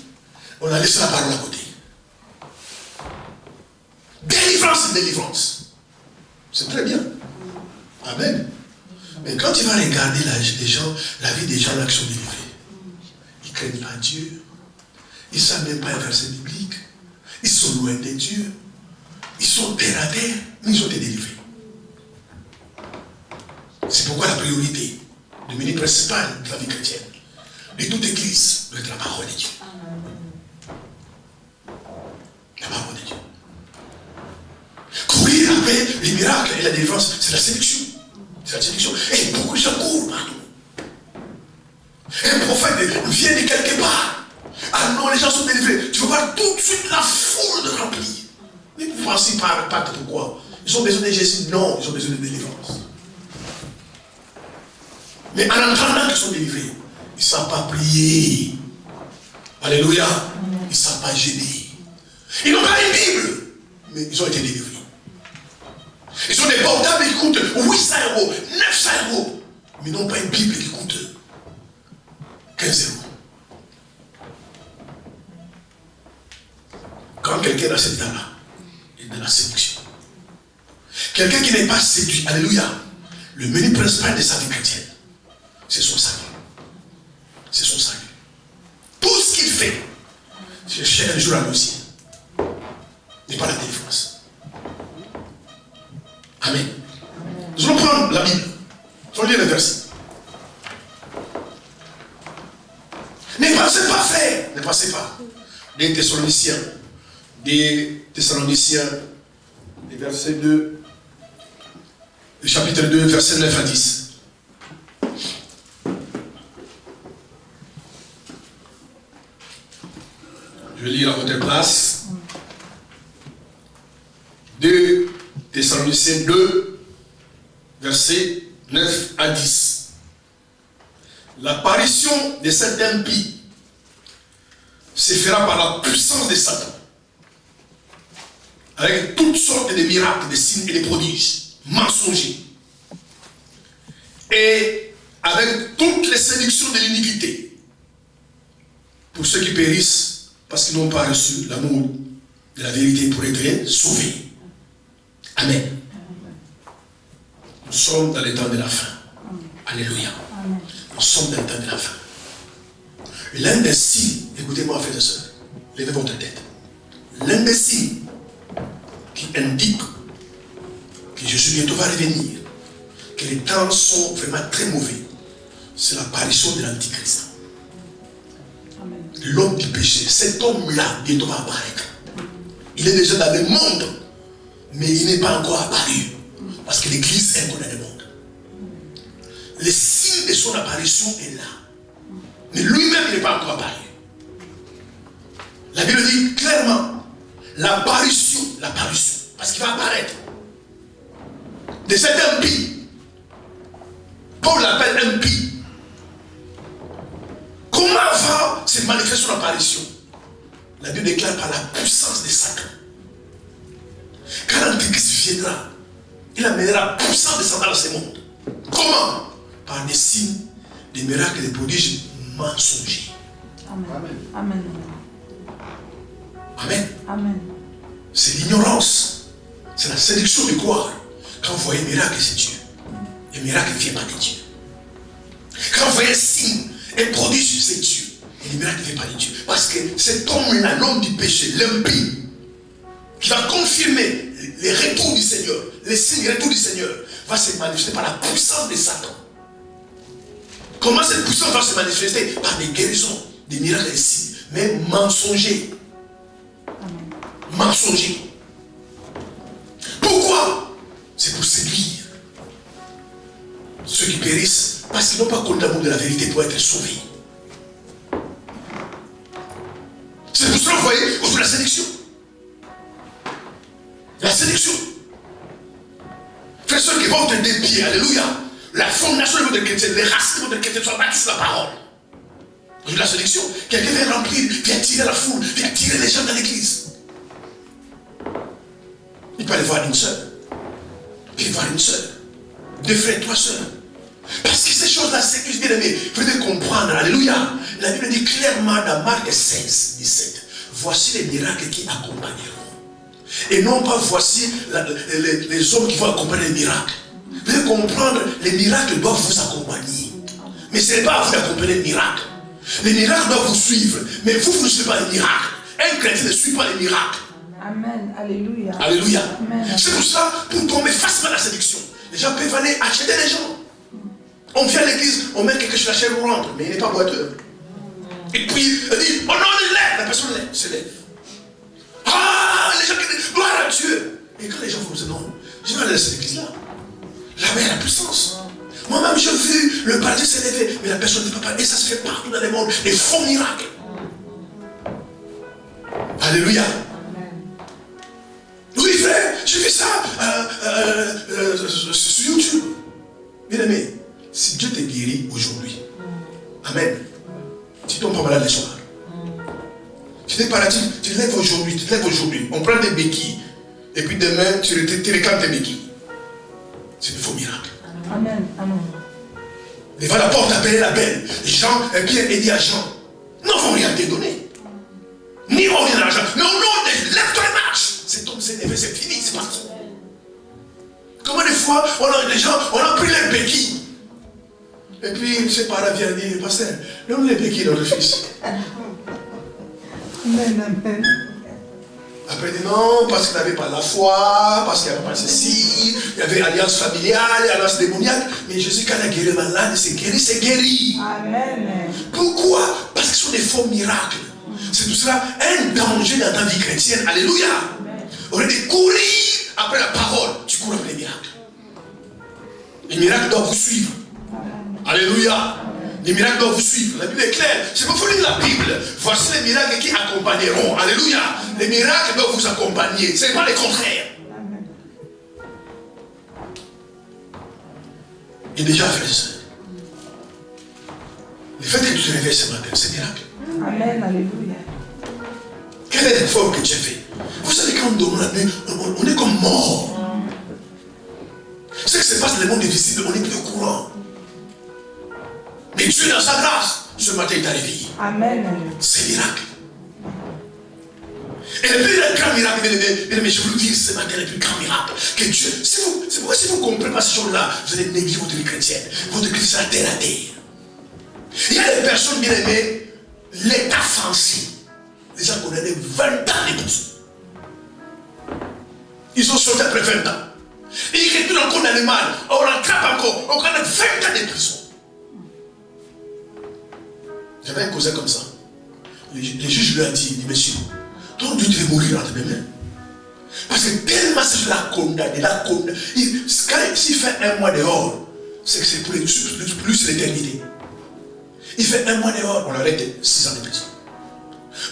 on a laissé la parole à côté. Délivrance. C'est très bien. Amen. Mais quand tu vas regarder la vie des gens là qui sont délivrés, ils ne craignent pas Dieu. Ils ne savent même pas un verset biblique. Ils sont loin de Dieu. Ils sont terre à terre, mais ils ont été délivrés. C'est pourquoi la priorité, le menu principal de la vie chrétienne, de toute église, doit être la parole de Dieu. La parole de Dieu. Courir après les miracles et la délivrance, c'est la séduction. C'est la séduction. Et beaucoup de gens courent partout. Un prophète vient de quelque part. Ah non, les gens sont délivrés. Tu vas voir tout de suite la foule remplie. Mais vous pensez pas pourquoi? Ils ont besoin de Jésus? Non, ils ont besoin de délivrance. Mais en entendant qu'ils sont délivrés, ils ne savent pas prier. Alléluia. Ils ne savent pas gêner. Ils n'ont pas une Bible, mais ils ont été délivrés. Ils ont des portables qui coûtent 800 €, 900 €, mais ils n'ont pas une Bible qui coûte 15 €. Quand quelqu'un a cet état-là, de la séduction. Quelqu'un qui n'est pas séduit, alléluia, le menu principal de sa vie chrétienne, c'est son salut. C'est son salut. Tout ce qu'il fait, chercher un jour à le ciel, n'est pas la délivrance. Amen. Nous allons prendre la Bible. Nous allons lire le verset. Ne pensez pas faire, ne pensez pas. Des Thessaloniciens, le verset 2, le chapitre 2, verset 9 à 10. Je vais lire à votre place. 2 Thessaloniciens 2, verset 9 à 10. L'apparition de cet impie se fera par la puissance de Satan, avec toutes sortes de miracles, de signes et de prodiges mensongers, et avec toutes les séductions de l'iniquité, pour ceux qui périssent parce qu'ils n'ont pas reçu l'amour de la vérité pour être sauvés. Amen. Nous sommes dans le temps de la fin. Alléluia. Nous sommes dans le temps de la fin. L'un des signes, écoutez-moi frères et sœurs, levez votre tête. L'un des signes qui indique que Jésus bientôt va revenir, que les temps sont vraiment très mauvais, c'est l'apparition de l'Antichrist. L'homme du péché, cet homme-là bientôt va apparaître. Il est déjà dans le monde, mais il n'est pas encore apparu, parce que l'Église est encore dans le monde. Le signe de son apparition est là, mais lui-même il n'est pas encore apparu. La Bible dit clairement, l'apparition, parce qu'il va apparaître, de cet impie. Paul l'appelle impie. avant cette manifestation d'apparition, la Bible déclare par la puissance de Satan. Quand l'Antéchrist viendra, il amènera la puissance de Satan dans ce monde. Comment? Par des signes, des miracles, des prodiges mensongers. Amen. Amen. Amen. Amen. C'est l'ignorance. C'est la séduction de croire. Quand vous voyez miracle, c'est Dieu. Le miracle ne vient pas de Dieu. Quand vous voyez signe et prodige, c'est Dieu. Et le miracle ne vient pas de Dieu. Parce que cet homme-là, l'homme du péché, l'impie, qui va confirmer les retours du Seigneur, les signes et retours du Seigneur, va se manifester par la puissance de Satan. Comment cette puissance va se manifester? Par des guérisons, des miracles et des signes, mais mensongers. Mensongers. Pourquoi? C'est pour séduire ceux qui périssent parce qu'ils n'ont pas connu l'amour de la vérité pour être sauvés. C'est pour cela que vous voyez autour de la séduction. La séduction. Frères et sœurs qui vont te dépier, alléluia. La fondation de votre chrétien, les racines de votre chrétien sont bâties sur la parole. Autour de la séduction, quelqu'un vient remplir, vient attirer la foule, vient attirer les gens dans l'église. Il peut aller voir une sœur. Il peut aller voir une sœur. Deux frères, trois sœurs. Parce que ces choses-là, c'est que je bien aimé. Vous devez comprendre, alléluia. La Bible dit clairement dans Marc 16, 17. Voici les miracles qui accompagneront. Et non pas voici les hommes qui vont accompagner les miracles. Vous devez comprendre, les miracles doivent vous accompagner. Mais ce n'est pas à vous d'accompagner les miracles. Les miracles doivent vous suivre. Mais vous ne suivez pas les miracles. Un chrétien ne suit pas les miracles. Amen. Alléluia. Alléluia. Amen. C'est pour ça, pour tomber facilement à la séduction, les gens peuvent aller acheter les gens. On vient à l'église, on met quelque chose à la chair roulante, mais il n'est pas boiteux. Et puis, il dit, oh non, il lève. La personne se lève. Ah, les gens qui disent, gloire à Dieu. Et quand les gens vont dire, non, je vais aller à cette église-là. Là-bas, il y a la puissance. Moi-même, j'ai vu le paradis s'élever, mais la personne ne peut pas. Et ça se fait partout dans le monde. Des faux miracles. Alléluia. Oui, frère, j'ai fait ça sur YouTube. Bien aimé, si Dieu te guérit aujourd'hui, amen, tu tombes pas malade le soir. Tu t'es paralytique, tu te lèves aujourd'hui, on prend des béquilles, et puis demain, tu réclames tes béquilles. C'est un faux miracle. Amen. Amen. Devant la porte, appeler la belle. Jean, Pierre et dit à Jean, non, vont rien te donner. Ni vont rien d'argent. Mais au nom de lève-toi et marche. Cet homme s'est levé, c'est fini, c'est parti. Comment des fois, les gens, on a pris les béquilles. Et puis, ses parents viennent dire, pasteur, donne les béquilles à notre fils. Amen. Amen. Après, il dit non, parce qu'il n'avait pas la foi, parce qu'il n'y avait pas ceci, il y avait alliance familiale, alliance démoniaque. Mais Jésus, quand il a guéri le malade, c'est guéri. Amen. Pourquoi? Parce que ce sont des faux miracles. C'est tout cela un danger dans ta vie chrétienne. Alléluia. Au lieu de courir après la parole, tu cours après les miracles. Les miracles doivent vous suivre. Alléluia. Les miracles doivent vous suivre. La Bible est claire. C'est pour vous lire la Bible. Voici les miracles qui accompagneront. Alléluia. Les miracles doivent vous accompagner. Ce n'est pas le contraire. Et déjà, frères et sœurs, le fait que tu te réveilles ce matin, c'est miracle. Amen. Alléluia. Quelle est l'effort que tu as fait? Vous savez, quand on dort la nuit, on est comme mort. Ce qui se passe dans le monde invisible, on est plus au courant. Mais Dieu, dans sa grâce, ce matin, il t'a réveillé. Amen. C'est miracle. Et le plus grand miracle, mais je vous le dis ce matin, le plus grand miracle, que Dieu, c'est pourquoi si vous ne comprenez pas ces choses-là, vous allez négliger votre vie chrétienne. Votre vie sera terre à terre. Il y a des personnes bien aimées, l'état français, les gens qui ont donné 20 ans de prison. Ils ont sorti après 20 ans. Et ils retournent encore dans le mal. On rattrape encore. On gagne 20 ans de prison. J'avais un cousin comme ça. Le juge lui a dit, monsieur, ton Dieu devait mourir entre mes mains. Parce que tellement c'est la condamné, s'il fait un mois dehors, c'est que c'est pour plus l'éternité. Il fait un mois dehors, on l'arrête 6 ans de prison.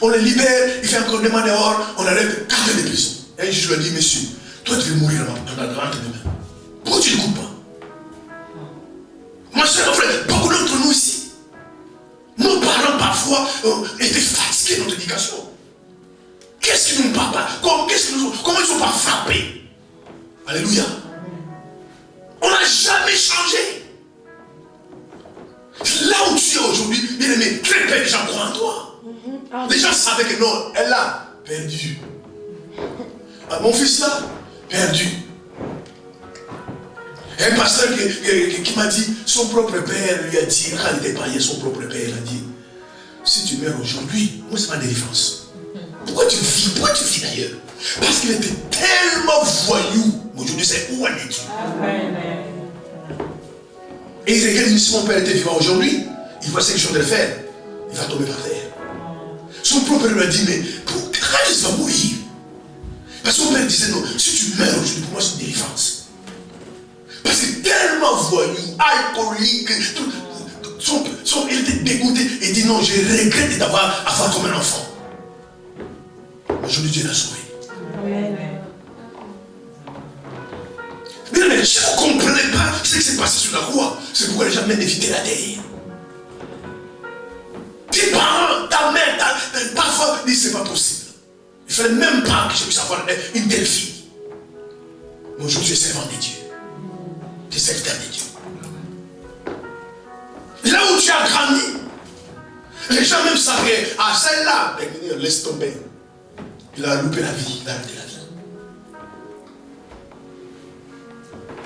On le libère, il fait encore 2 mois dehors, on l'arrête 4 ans de prison. Et le juge lui a dit, monsieur, toi tu devais mourir entre mes mains. Pourquoi tu n'écoutes pas? Moi, je suis un frère, beaucoup d'entre nous ici, nous parlons parfois parfois été fatigués dans notre éducation. Qu'est-ce qui nous parle pas? Comment ils ne sont pas frappés? Alléluia. On n'a jamais changé. Là où tu es aujourd'hui, bien aimé, très peu de gens croient en toi. Les gens savaient que non, elle l'a perdu. Ah, mon fils là, perdu. Un pasteur qui m'a dit, son propre père lui a dit, quand il était marié, son propre père a dit, si tu meurs aujourd'hui, moi c'est ma délivrance. Pourquoi tu vis d'ailleurs? Parce qu'il était tellement voyou. Aujourd'hui c'est où en es-tu? Et il regarde, si mon père était vivant aujourd'hui, il voit ce que je viens de faire, il va tomber par terre. Son propre père lui a dit, mais quand il va mourir? Parce que son père disait, non, si tu meurs aujourd'hui, pour moi c'est une délivrance. Parce que tellement voyou, alcoolique, il était dégoûté et dit non, je regrette d'avoir comme un enfant. Aujourd'hui, Dieu l'a sauvé. Mais si vous ne comprenez pas ce qui s'est passé sur la croix, c'est pourquoi les gens même évitaient la terre. Tes parents, ta mère, parfois, disent c'est pas possible. Il ne fallait même pas que je puisse avoir une telle fille. Mais aujourd'hui, je suis servant de Dieu. Tu es serviteur de Dieu. Là où tu as grandi, les gens même savaient, ah celle-là, laisse tomber. Il a loupé la vie, il a arrêté la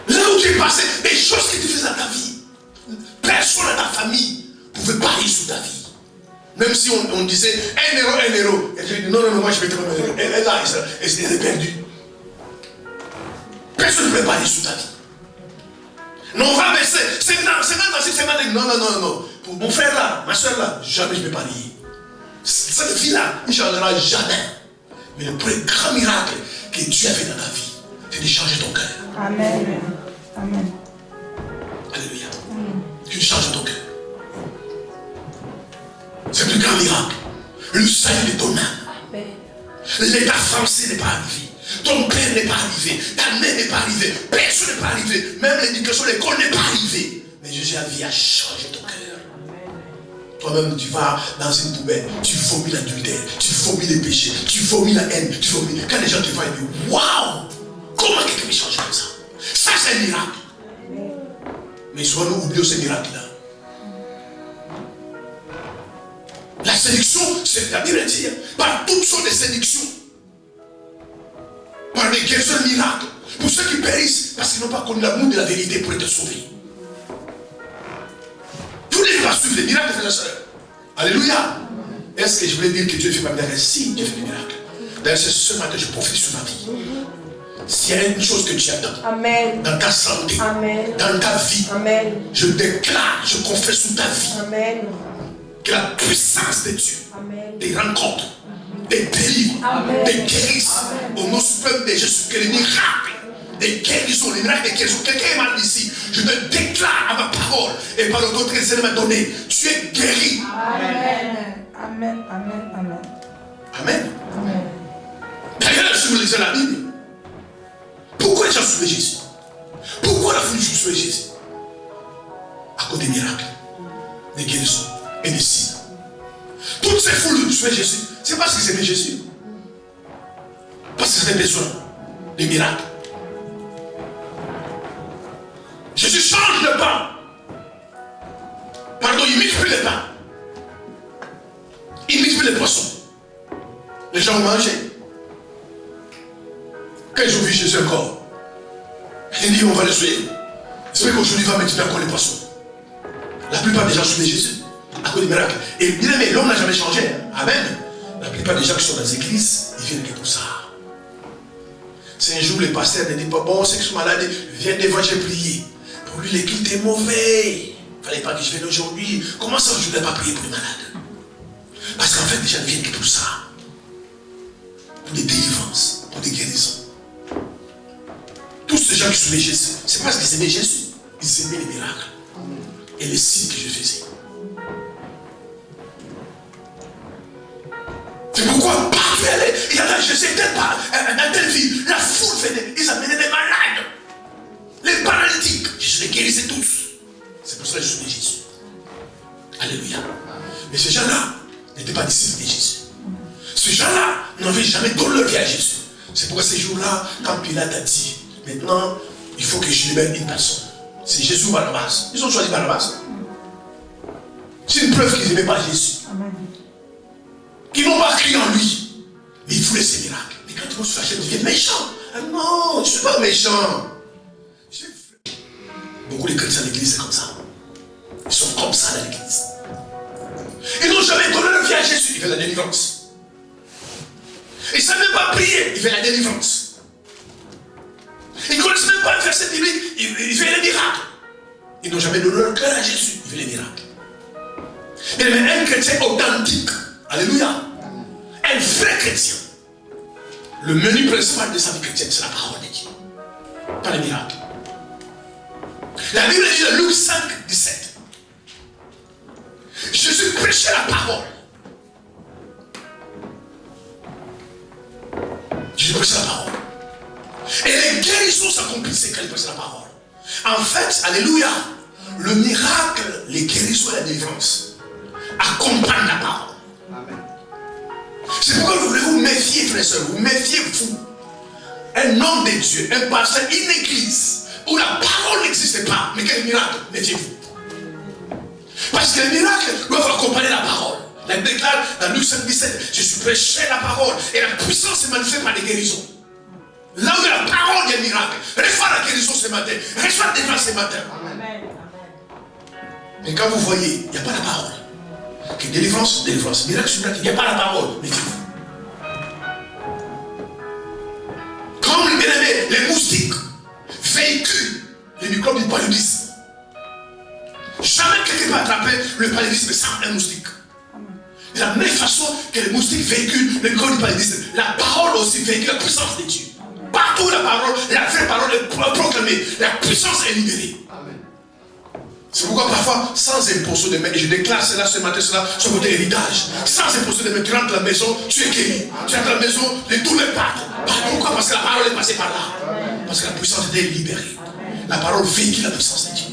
vie. Là où tu es passé, des choses que tu faisais dans ta vie, personne dans ta famille ne pouvait parier sur ta vie. Même si on disait 1 euro, 1 euro. Et je dis non, moi je vais te remettre. Elle est là, elle est perdue. Personne ne pouvait parier sur ta vie. Non, on va baisser. 50 ans, non. Pour mon frère là, ma soeur là, jamais je ne vais parier. Cette vie-là, il ne changera jamais. Mais le plus grand miracle que Dieu a fait dans ta vie, c'est de changer ton cœur. Amen. Amen. Alléluia. Tu changes ton cœur. C'est le plus grand miracle. Le salut de ton âme. L'état français n'est pas arrivé. Ton père n'est pas arrivé. Ta mère n'est pas arrivée. Personne n'est pas arrivé. Même l'éducation de l'école n'est pas arrivée. Mais Jésus a vu à changer ton cœur. Toi-même, tu vas dans une poubelle, tu vomis l'adultère, tu vomis les péchés, tu vomis la haine, tu vomis. Quand les gens te voient, ils disent waouh, comment quelqu'un peut changer comme ça? Ça, c'est un miracle. Mais souvent, nous oublions ce miracle-là. La séduction, c'est la Bible dit, par toutes sortes de séductions, par des guérisons miracles, pour ceux qui périssent, parce qu'ils n'ont pas connu l'amour de la vérité pour être sauvés. Tous les pas suivre les miracles, frères et sœurs. Alléluia. Est-ce que je voulais dire que Dieu fait pas de miracles? Si, Dieu fait des miracles. D'ailleurs, c'est ce matin que je profite sur ma vie. S'il y a une chose que tu attends, Amen. dans ta santé, Amen. dans ta vie, Amen. je déclare, je confesse sur ta vie, Amen. que la puissance de Dieu, Amen. des rencontres, des délivres, Amen. des guérisses, au nom suprême de Jésus, que les miracles, des guérisons, les miracles des guérisons, quelqu'un est mal ici, je te déclare à ma parole, et par l'autorité que Dieu m'a donné, tu es guéri. Amen. Amen. Amen. Amen. Amen. Amen. D'ailleurs, si vous lisez la Bible, pourquoi les gens suivaient Jésus? Pourquoi la foule suivait Jésus? À cause des miracles, des guérisons et des signes. Toutes ces foules suivaient Jésus. C'est parce qu'ils aimaient Jésus. Parce qu'ils avaient besoin des miracles. Jésus change le pain. Pardon, il multiplie le pain. Il multiplie les poissons. Les gens ont mangé. Quand ils ont vu Jésus encore, ils disent on va le suivre. C'est vrai qu'aujourd'hui il va multiplier encore les poissons. La plupart des gens suivent Jésus à cause des miracles. Et bien aimé, l'homme n'a jamais changé. Amen. La plupart des gens qui sont dans les églises, ils viennent que pour ça. C'est un jour le pasteur ne dit pas bon, c'est que je suis malade, viens devant, j'ai prié. Pour lui, le culte est mauvais. Il ne fallait pas que je vienne aujourd'hui. Comment ça, je ne vais pas prier pour les malades? Parce qu'en fait, les gens ne viennent que pour ça. Pour des délivrances, pour des guérisons. Tous ces gens qui suivaient Jésus, c'est parce qu'ils aimaient Jésus. Ils aimaient les miracles. Et les signes que je faisais. C'est pourquoi partout il y a Jésus était pas dans telle ville. La foule venait, ils amenaient des malades. Les paralytiques. Je les guérissais tous. C'est pour ça que je suis Jésus. Alléluia. Mais ces gens-là, n'étaient pas disciples de Jésus. Ces gens-là n'avaient jamais donné leur vie à Jésus. C'est pourquoi ces jours-là, quand Pilate a dit, maintenant, il faut que je libère une personne. C'est Jésus ou Barnabas. Ils ont choisi Barnabas. C'est une preuve qu'ils n'aimaient pas Jésus. Qu'ils n'ont pas crié en lui. Mais ils voulaient ces miracles. Mais quand ils vont sur la chaîne, ils deviennent méchants. Ah non, je ne suis pas méchant. Beaucoup de chrétiens à l'église, c'est comme ça. Ils sont comme ça dans l'église. Ils n'ont jamais donné leur vie à Jésus. Ils veulent la délivrance. Ils ne savent même pas prier. Ils veulent la délivrance. Ils ne connaissent même pas le verset biblique. Ils veulent les miracles. Ils n'ont jamais donné leur cœur à Jésus. Ils veulent les miracles. Mais un chrétien authentique, alléluia, un vrai chrétien, le menu principal de sa vie chrétienne, c'est la parole de Dieu. Pas les miracles. La Bible dit dans Luc 5, 17. Jésus prêchait la parole. Jésus prêchait la parole. Et les guérisons s'accomplissaient quand il prêchait la parole. En fait, alléluia, le miracle, les guérisons et la délivrance accompagnent la parole. Amen. C'est pourquoi vous voulez vous méfier, frères et sœurs, vous méfiez-vous. Un homme de Dieu, un pasteur, une église où la parole n'existe pas, mais quel miracle, méfiez-vous. Parce que les miracles doivent accompagner la parole. La déclare dans Luc 5, 17, Jésus prêchait la parole et la puissance se manifeste par des guérisons. Là où il y a la parole, il y a un miracle. Reçois la guérison ce matin, reçois la délivrance ce matin. Amen. Mais quand vous voyez, il n'y a pas la parole. Que délivrance, délivrance, miracle sur miracle, il n'y a pas la parole, méfiez-vous. Comme les bien-aimés, les moustiques véhiculent les microbes du paludisme. Jamais quelqu'un peut attraper le paludisme sans un moustique. De la même façon que les moustiques véhiculent le microbe du paludisme, la parole aussi véhicule la puissance de Dieu. Partout la parole, la vraie parole est proclamée, la puissance est libérée. C'est pourquoi parfois, sans imposition de main, et je déclare cela ce matin, cela sur votre héritage, sans imposition de main, tu rentres dans la maison, tu es guéri. Tu rentres dans la maison, les douleurs partent. Pourquoi? Parce que la parole est passée par là. Parce que la puissance est libérée. La parole véhicule la puissance de Dieu.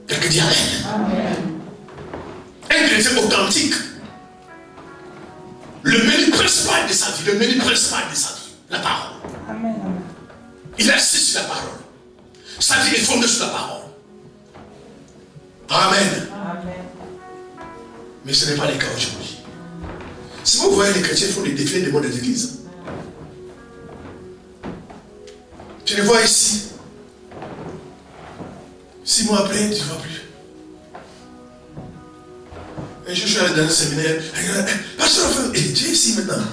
Quelqu'un dit Amen. Un chrétien authentique, le menu principal de sa vie, la parole. Amen. Il insiste sur la parole. Sa vie est fondée sur la parole. Amen. Amen. Mais ce n'est pas le cas aujourd'hui. Si vous voyez les chrétiens font des défilés de monde des églises, tu les vois ici. 6 mois après, tu ne vois plus. Un jour, je suis allé dans un séminaire. Pasteur, tu es ici maintenant.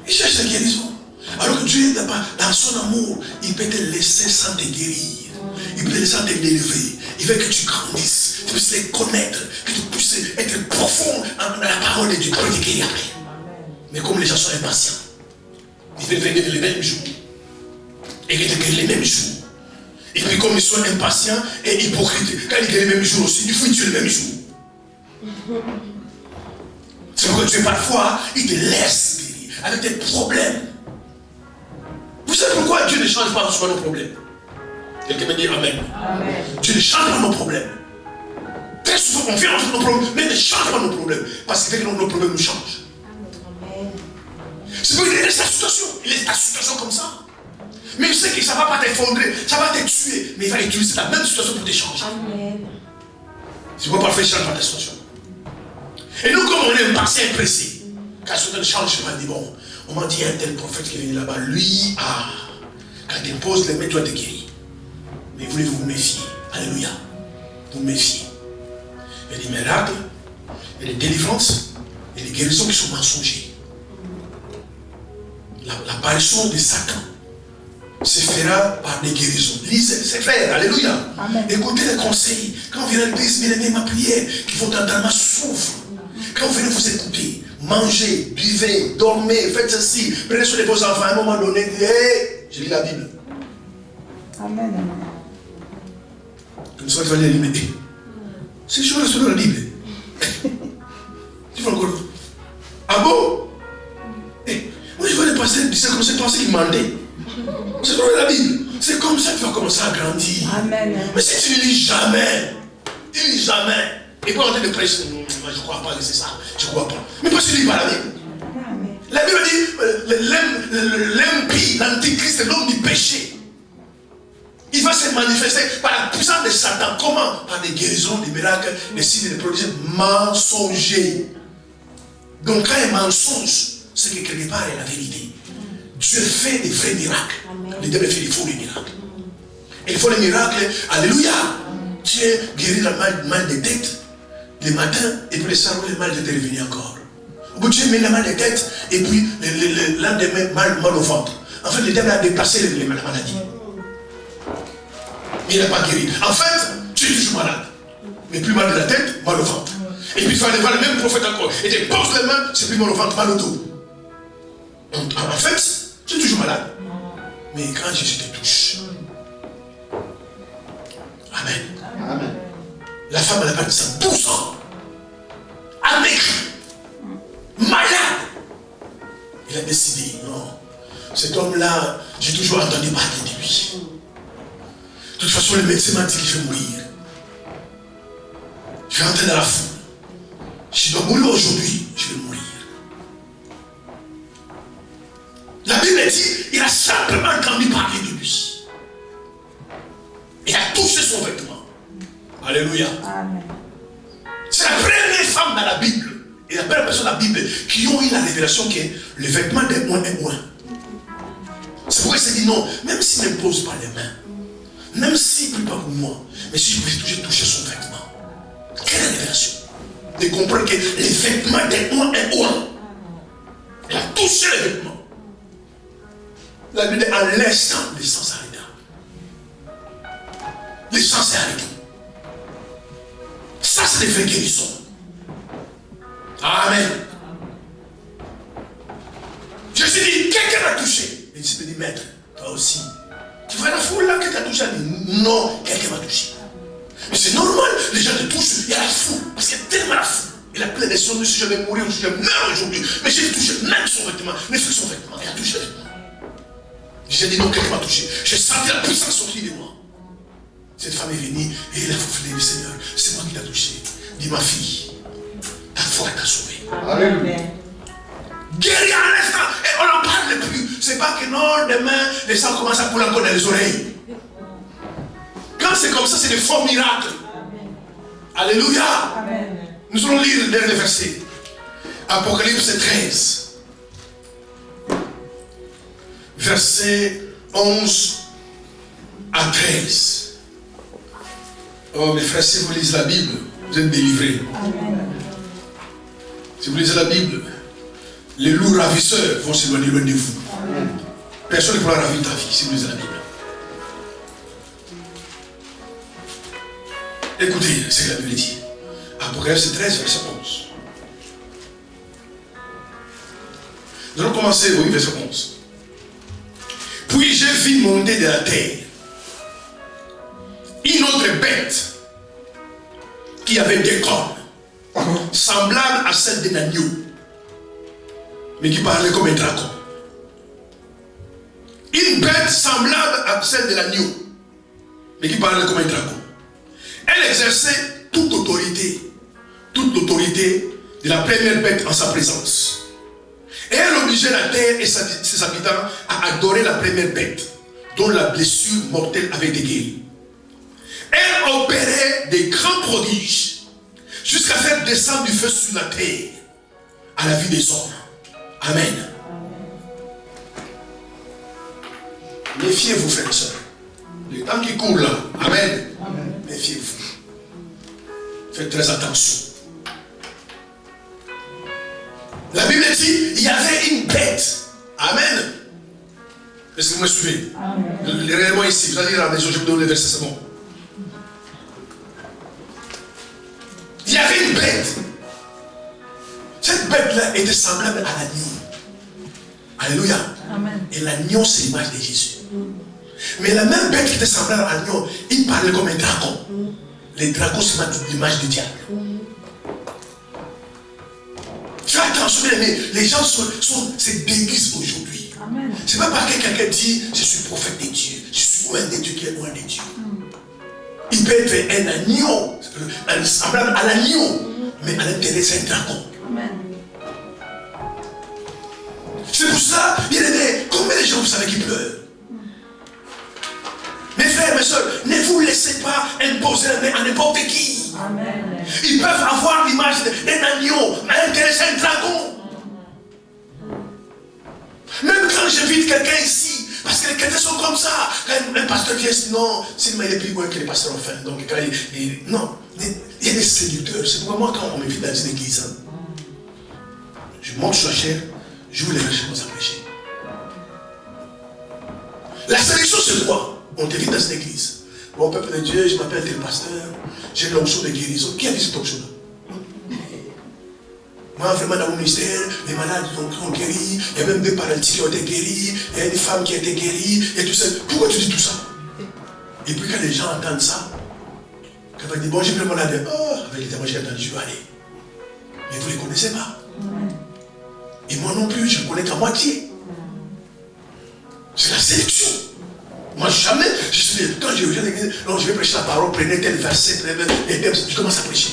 Il cherche la guérison. Alors que Dieu, dans son amour, il peut te laisser sans te guérir. Il peut te laisser sans te délivrer. Il veut que tu grandisses, que tu puisses les connaître, que tu puisses être profond dans la parole de Dieu pour te guérir après. Mais comme les gens sont impatients, ils veulent venir les mêmes jours. Et ils te guérissent les mêmes jours. Et puis comme ils sont impatients et hypocrites, quand ils guérissent les mêmes jours aussi, il faut tuer les mêmes jours. C'est pourquoi Dieu parfois, il te laisse guérir avec des problèmes. Vous savez pourquoi Dieu ne change pas souvent nos problèmes? Quelqu'un me dit Amen. Amen. Dieu ne change pas nos problèmes. Très souvent, on vient entre nos problèmes, mais il ne change pas nos problèmes. Parce qu'il fait que nos problèmes nous changent. Amen. C'est pourquoi il laisse la situation. Il laisse ta situation comme ça. Mais il sait que ça ne va pas t'effondrer, ça va te tuer. Mais il va utiliser la même situation pour te changer. Amen. C'est pourquoi parfois il ne change pas ta situation. Et nous, comme on est impatient et pressé, quand ce change, je me dis bon, on m'a dit un tel prophète qui est venu là-bas, lui, quand il pose les mains, tu vas te guérir. Mais voulez-vous vous méfier? Alléluia. Vous méfiez. Il y a des miracles, il y a des délivrances, et des guérisons qui sont mensongères. L'apparition de Satan se fera par des guérisons. Lisez, c'est frère, alléluia. Amen. Écoutez les conseils. Quand vous venez à l'église, bien-aimés, ma prière, qu'il faut entendre ma souffle. Quand vous venez vous écouter, mangez, buvez, dormez, faites ceci, prenez soin de vos enfants à un moment donné, hey, je lis la Bible. Amen. Comme ça, tu vas lire la Bible. C'est chaud de sur la Bible. Tu vas encore. Ah bon? Moi, je vois les pasteurs, c'est comme ces pensées qui mendaient. C'est dans la Bible. C'est comme ça que tu vas commencer à grandir. Amen. Mais si tu ne lis jamais, Et puis on est en train de prêcher, moi je ne crois pas que c'est ça, je ne crois pas. Mais parce qu'il dit pas la Bible. La Bible dit, l'impie, l'antichrist, l'homme du péché. Il va se manifester par la puissance de Satan. Comment? Par des guérisons, des miracles, des signes et des prodiges mensongers. Donc quand il y a mensonge, c'est que quelque part il y a la vérité. Dieu fait des vrais miracles. Le diable fait des faux miracles. Et il faut les miracles. Alléluia. Dieu guérit le mal de tête le matin et puis le soir le mal de tête est revenu encore. Dieu met le mal de tête et puis le lendemain mal au ventre. En fait, le diable a déplacé la maladie. Mais il n'a pas guéri. En fait, tu es toujours malade. Mais plus mal de la tête, mal au ventre. Et puis il fallait voir le même prophète encore. Et tu poses les mains, c'est plus mal au ventre, mal au dos. En fait, tu es toujours malade. Mais quand Jésus te touche, Amen. Amen. La femme, elle a pas de 12 ans. Amaigrie. Malade. Il a décidé, non. Cet homme-là, j'ai toujours entendu parler de lui. De toute façon, le médecin m'a dit que je vais mourir. Je vais entrer dans la foule. Je dois mourir aujourd'hui, je vais mourir. La Bible dit, il a simplement entendu parler de lui. Il a touché son vêtement. Alléluia. Amen. C'est la première femme dans la Bible et la première personne dans la Bible qui ont eu la révélation que le vêtement des moins est moins. C'est pourquoi il s'est dit non, même s'il ne me pose pas les mains, même s'il ne prie pas pour moi, mais si je peux toucher son vêtement. Quelle révélation? De comprendre que les vêtements des moins est moins. Il a touché les vêtements. La Bible dit en l'instant, le sang s'arrêta. Le sang s'est arrêté. Ça, c'est des vraies guérisons. Amen. Jésus dit, quelqu'un m'a touché. Et Jésus me dit, maître, toi aussi. Tu vois la foule là, quelqu'un t'a touché? Non, quelqu'un m'a touché. Mais c'est normal, les gens te touchent, il y a la foule. Parce qu'il y a tellement la foule. Il a plein de choses, si je vais mourir, si je vais meurs aujourd'hui. Mais j'ai touché même son vêtement, mais c'est son vêtement, il a touché le vêtement. J'ai dit non, quelqu'un m'a touché. J'ai senti la puissance sortir de moi. Cette femme est venue et elle a soufflé le Seigneur. C'est moi qui l'ai touché. Dis ma fille, ta foi t'a sauvé. Amen. Guéri en l'instant. Et on n'en parle plus. C'est pas que non, demain, les sang commencent à couler encore dans les oreilles. Quand c'est comme ça, c'est des forts miracles. Amen. Alléluia. Amen. Nous allons lire le dernier verset. Apocalypse 13. Verset 11 à 13. Oh mes frères, si vous lisez la Bible, vous êtes délivrés. Amen. Si vous lisez la Bible, les loups ravisseurs vont s'éloigner loin de vous. Amen. Personne ne pourra ravir ta vie si vous lisez la Bible. Écoutez ce que la Bible dit. Apocalypse 13, verset 11. Nous allons commencer, oui, verset 11. Puis j'ai vu monter de la terre une autre bête qui avait des cornes, semblables à celle d'un agneau, mais qui parlait comme un dragon. Une bête semblable à celle de l'agneau, mais qui parlait comme un dragon. Elle exerçait toute l'autorité de la première bête en sa présence. Et elle obligeait la terre et ses habitants à adorer la première bête, dont la blessure mortelle avait été guérie. Elle opérait des grands prodiges, jusqu'à faire descendre du feu sur la terre, à la vie des hommes. Amen. Méfiez-vous, frères et sœurs. Le temps qui court là, Amen. Méfiez-vous. Faites très attention. La Bible dit, il y avait une bête. Amen. Est-ce que vous me suivez? Réellement ici, vous allez lire à la maison, je vous donne les versets, c'est bon. Il y avait une bête. Cette bête-là était semblable à l'agneau. Alléluia. Amen. Et l'agneau, c'est l'image de Jésus. Mais la même bête qui était semblable à l'agneau, il parlait comme un dragon. Les dragons, c'est l'image du diable. Fais attention, les gens se déguisent aujourd'hui. C'est pas parce que quelqu'un dit, je suis prophète de Dieu, je suis loin de Dieu qui est loin de Dieu. Il peut être un agneau. semblable à l'agneau, mais à l'intérieur c'est un dragon. Amen. C'est pour ça, bien aimé, combien de gens vous savez qui pleurent? Mes frères, mes soeurs, ne vous laissez pas imposer la main à n'importe qui. Amen. Ils peuvent avoir l'image d'un agneau, mais à l'intérieur c'est un dragon. Même quand j'invite quelqu'un ici, parce que les chrétiens sont comme ça. Quand un pasteur vient, non, il est plus loin que les pasteurs enfin. Donc quand non, il y a des séducteurs. C'est pourquoi moi quand on m'invite dans une église, je monte sur la chair, je vous les lâche pour s'empêcher. La séduction c'est quoi? On t'invite dans une église. Bon peuple de Dieu, je m'appelle tel pasteur, j'ai l'onction de guérison. Qui a vu cette onction-là? Moi, vraiment, dans mon ministère, les malades ont guéri, il y a même des paralytiques qui ont été guéris, il y a des femmes qui ont été guéries, et tout ça. Pourquoi tu dis tout ça? Et puis quand les gens entendent ça, quand on dit, bon, j'ai pris le malade, oh, avec les témoins, j'ai entendu, je vais aller. Mais vous ne les connaissez pas. Et moi non plus, je ne connais qu'à moitié. C'est la sélection. Moi, jamais, quand je viens à l'église, non, je vais prêcher la parole, prenez tel verset, et je commence à prêcher.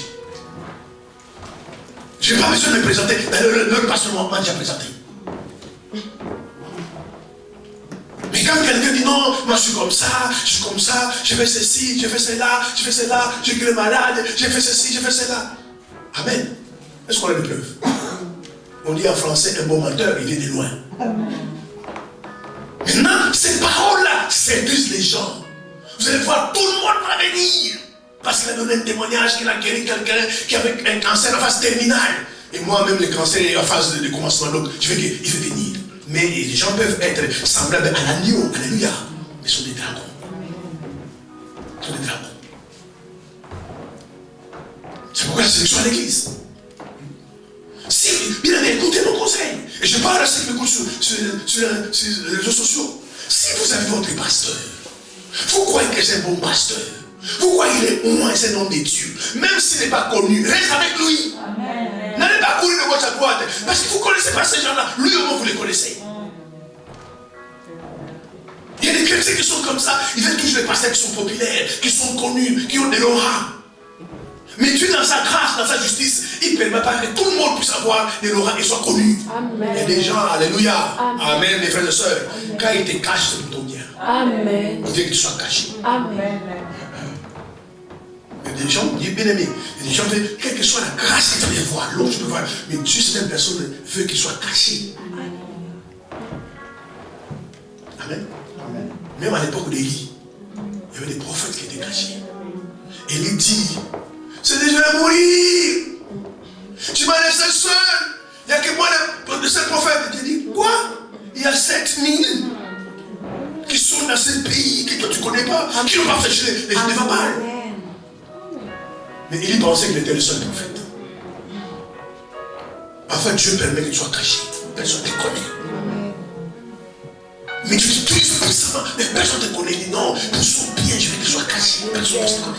Je n'ai pas besoin de me présenter. Le pasteur m'a déjà présenté. Mais quand quelqu'un dit non, moi je suis comme ça, je fais ceci, je fais cela, je guéris le malade, je fais ceci, je fais cela. Amen. Est-ce qu'on a des preuves? On dit en français, un bon menteur, il vient de loin. Maintenant, ces paroles-là séduisent les gens. Vous allez voir, tout le monde va venir. Parce qu'il a donné un témoignage qu'il a guéri quelqu'un qui avait un cancer en phase terminale. Et moi-même, le cancer est en phase de commencement. Donc, il fait venir. Mais les gens peuvent être semblables à l'agneau. Alléluia. Mais ce sont des dragons. Ce sont des dragons. C'est pourquoi la sélection à l'église. Si, bien aimé, écoutez mon conseil. Et je parle à ceux qui m'écoutent sur les réseaux sociaux. Si vous avez votre pasteur, vous croyez que c'est un bon pasteur, vous croyez qu'il est au moins c'est un homme de Dieu, même s'il n'est pas connu, reste avec lui. N'allez pas courir de gauche à droite, parce que vous ne connaissez pas ces gens-là, lui au moins vous les connaissez. Il y a des chrétiens qui sont comme ça, ils veulent toujours les pasteurs qui sont populaires, qui sont connus, qui ont de l'aura. Mais Dieu, dans sa grâce, dans sa justice, il ne permet pas que tout le monde puisse avoir de l'aura et soit connu. Amen. Il y a des gens, alléluia, amen, mes frères et sœurs, quand ils te cachent, c'est pour ton bien. Amen. Il veut que tu sois caché. Amen. Il y a des gens, bien aimés, il y a des gens qui veulent, quelle que soit la grâce que tu veux voir, l'autre tu peux voir, mais Dieu, certaines personnes veut qu'il soit caché. Amen. Amen. Même à l'époque d'Élie, il y avait des prophètes qui étaient cachés. Élie dit, c'est déjà mourir. Tu m'as laissé seul. Il n'y a que moi, le seul prophète. Il te dit, quoi? Il y a 7000 qui sont dans ce pays que toi tu ne connais pas, qui n'ont pas fait les Baals. Mais Élie pensait qu'il était le seul prophète. Enfin, Dieu permet que tu sois caché. Personne ne te connaît. Mais tu t'utilises puissamment. Mais personne ne te connaît. Il dit non, pour son bien, je veux qu'il soit caché. Personne ne te connaît.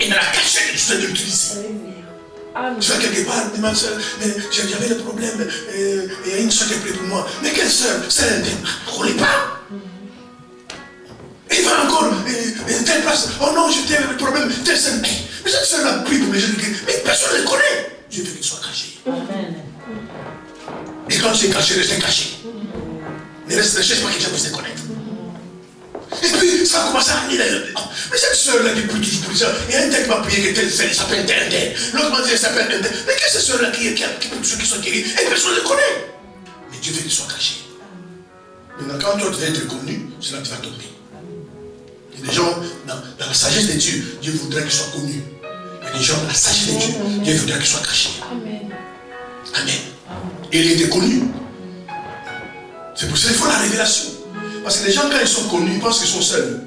Et dans la cachette, tu sais de l'utiliser. Tu vas quelque part, dis ma soeur, mais j'avais le problème, il y a une soeur qui est près pour moi. Mais quelle soeur? Celle-là, je ne connais pas. Et il va encore, telle place, oh non, j'ai un problème, telle soeur. Mais cette soeur-là prie pour les jeunes, mais personne ne le connaît. Dieu veut qu'il soit caché. Et quand tu es caché, reste caché. Ne cherche pas que quelqu'un puisse te connaître. Et puis, ça commence à aller. Mais cette soeur-là qui prie toujours pour ça, il y a un tel qui m'a prié que telle soeur, il s'appelle tel. L'autre m'a dit, il s'appelle tel. Mais qu'est-ce que cette soeur-là qui prie pour ceux qui sont guéris? Et personne ne le connaît. Mais Dieu veut qu'il soit caché. Maintenant, quand toi, tu vas être connu, c'est là que tu vas tomber. Il y a des gens, dans la sagesse de Dieu, Dieu voudrait qu'il soit connu. Il y a des gens, dans la sagesse de Dieu, Dieu voudrait qu'il soit caché. Amen. Amen. Et il était connu. C'est pour ça qu'il faut la révélation. Parce que les gens, quand ils sont connus, ils pensent qu'ils sont seuls.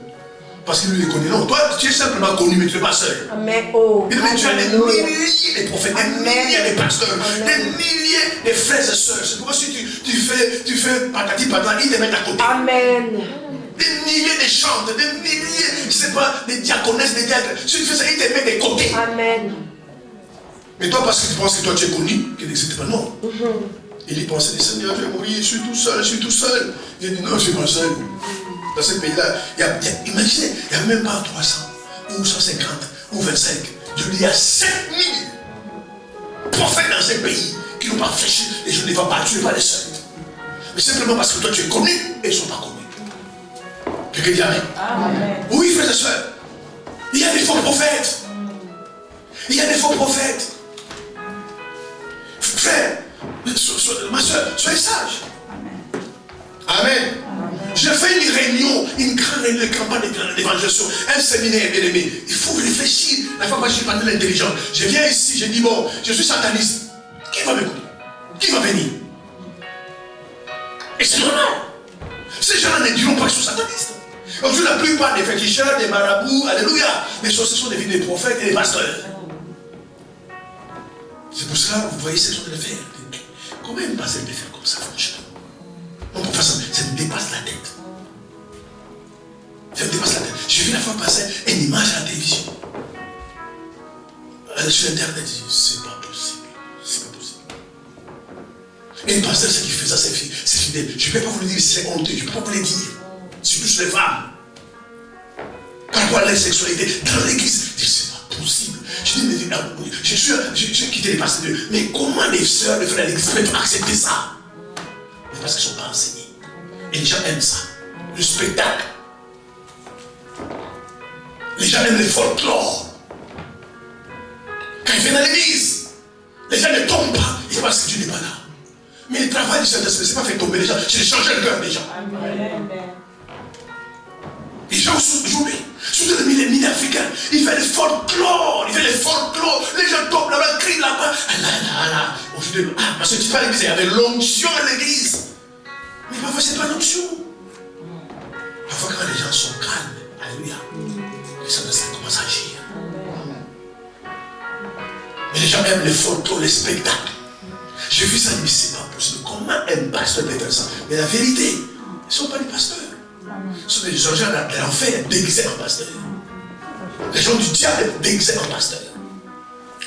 Parce que lui, il est connu. Non, toi, tu es simplement connu, mais tu n'es pas seul. Amen. Oh, mais tu as des milliers de prophètes, des milliers de pasteurs, des milliers de frères et sœurs. C'est pourquoi si tu fais patati patata, ils te mettent à côté. Amen. Des milliers de chantes, des milliers, je ne sais pas, des diaconesses, des diacres. Si tu fais ça, ils te mettent de côté. Amen. Mais toi, parce que tu penses que toi, tu es connu, que c'était pas non. Il y pensait, Seigneur, je vais mourir, je suis tout seul. Il dit, non, je ne suis pas seul. Dans ce pays-là, imaginez, il n'y a même pas 300, ou 150, ou 25. Dieu dit, il y a 7000 prophètes dans un pays qui n'ont pas fléchi et je ne les vois pas, tu n'es pas les seuls. Mais simplement parce que toi tu es connu et ils ne sont pas connus. Quelqu'un dit Amen. Amen. Oui, frères et sœurs. Il y a des faux prophètes. Il y a des faux prophètes. Frère, ma soeur, soyez sage. Amen. J'ai fait une réunion, une grande campagne d'évangélisation, un séminaire bien aimé. Il faut réfléchir. La fois que je suis parti de l'intelligence, je viens ici, je dis bon, je suis sataniste. Qui va m'écouter? Qui va venir? Et c'est normal. Ces gens-là ne diront pas qu'ils sont satanistes. Aujourd'hui, la plupart des féticheurs, des marabouts, alléluia, les sorciers sont devenus des prophètes et des pasteurs. C'est pour cela que vous voyez ces gens de faire. Comment une pasteur peut faire comme ça, franchement? Non, pour faire ça, ça me dépasse la tête. Ça me dépasse la tête. J'ai vu la fois passer une image à la télévision. Sur Internet, c'est pas possible. C'est pas possible. Et une pasteur, ce qui fait ça, c'est fidèle. Je ne peux pas vous le dire, c'est honteux. Je ne peux pas vous le dire. Surtout sur les femmes. Par rapport à la sexualité, dans l'église, c'est pas possible. Je dis, mais j'ai quitté les pasteurs. Mais comment les sœurs, les frères de l'église peuvent accepter ça? Mais parce qu'ils ne sont pas enseignés. Et les gens aiment ça. Le spectacle. Les gens aiment les folklore. Quand ils viennent à l'église, les gens ne tombent pas. Ils pensent que Dieu n'est pas là. Mais le travail du Saint-Esprit, c'est pas fait tomber les gens, c'est de changer le cœur des gens. Amen. Les gens aujourd'hui, surtout les milieux africains, ils font les folklore, les gens tombent là-bas, crient là-bas. Aujourd'hui, parce que tu vas à l'église, il y avait l'onction à l'église. Mais parfois, c'est pas l'onction. Parfois, quand les gens sont calmes, alléluia, le Saint-Esprit commence à agir. Mais les gens aiment les photos, les spectacles. J'ai vu ça, mais c'est pas possible. Comment un pasteur peut faire ça? Mais la vérité, ils ne sont pas des pasteurs. Ce sont des gens de l'enfer déguisés en pasteur. Les gens du diable déguisés en pasteur.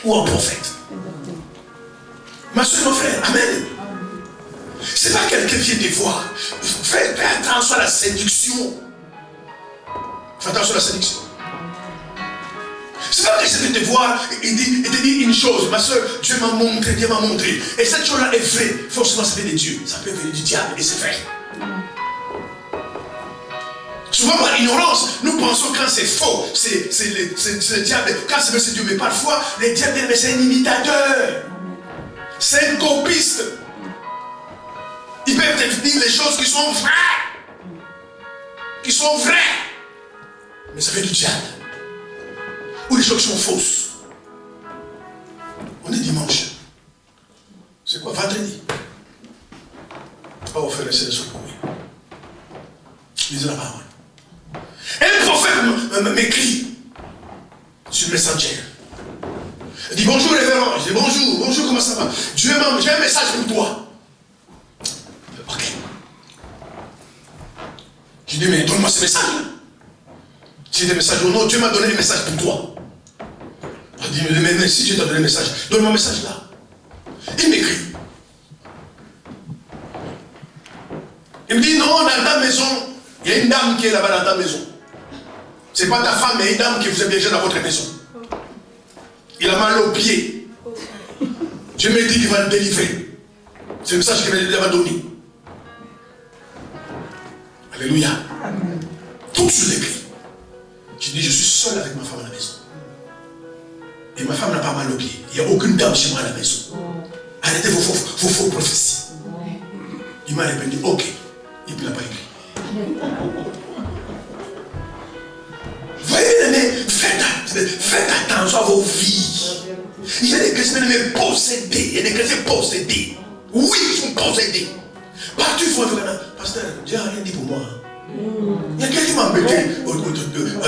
Ou en prophète. Ma soeur, mon frère, amen. C'est pas quelqu'un qui vient te voir. Fais attention à la séduction. Fais attention à la séduction. C'est pas que je vais te voir et te dire une chose, ma soeur, Dieu m'a montré. Et cette chose-là est vraie. Forcément, ça vient de Dieu. Ça peut venir du diable et c'est vrai. Souvent, par ignorance, nous pensons quand c'est faux, c'est le diable. Quand c'est vrai, c'est Dieu. Mais parfois, le diable, c'est un imitateur. C'est un copiste. Il peut te dire des choses qui sont vraies. Mais ça vient du diable. Ou les choses qui sont fausses. On est dimanche. C'est quoi? Vendredi. Oh, frère, c'est le secours. Lisez la parole. Un prophète m'écrit sur Messenger. Il dit bonjour révérend. Je dis bonjour, comment ça va? Dieu m'a, j'ai un message pour toi. Ok. Je dis mais donne-moi ce message. Si j'ai des messages ou non, Dieu m'a donné des messages pour toi. Il dit mais si Dieu t'a donné un message, donne-moi un message là. Il m'écrit. Il me dit non, dans ta maison, il y a une dame qui est là-bas dans ta maison. Ce n'est pas ta femme, mais une dame qui vous a bien dans votre maison. Il a mal aux pieds. Dieu m'a dit qu'il va le délivrer. C'est le message qu'il m'a donné. Alléluia. Amen. Tout sur l'écrit. Je dis, je suis seul avec ma femme à la maison. Et ma femme n'a pas mal aux pieds. Il n'y a aucune dame chez moi à la maison. Arrêtez vos faux prophéties. Il m'a répondu, ok. Il ne l'a pas écrit. Voyez, faites attention à vos vies. Il y a des chrétiens possédés. Il y a des chrétiens possédés. Oui, ils sont possédés. Partout, il faut vraiment. Pasteur, Dieu n'a rien dit pour moi. Il y a quelqu'un qui m'a embêté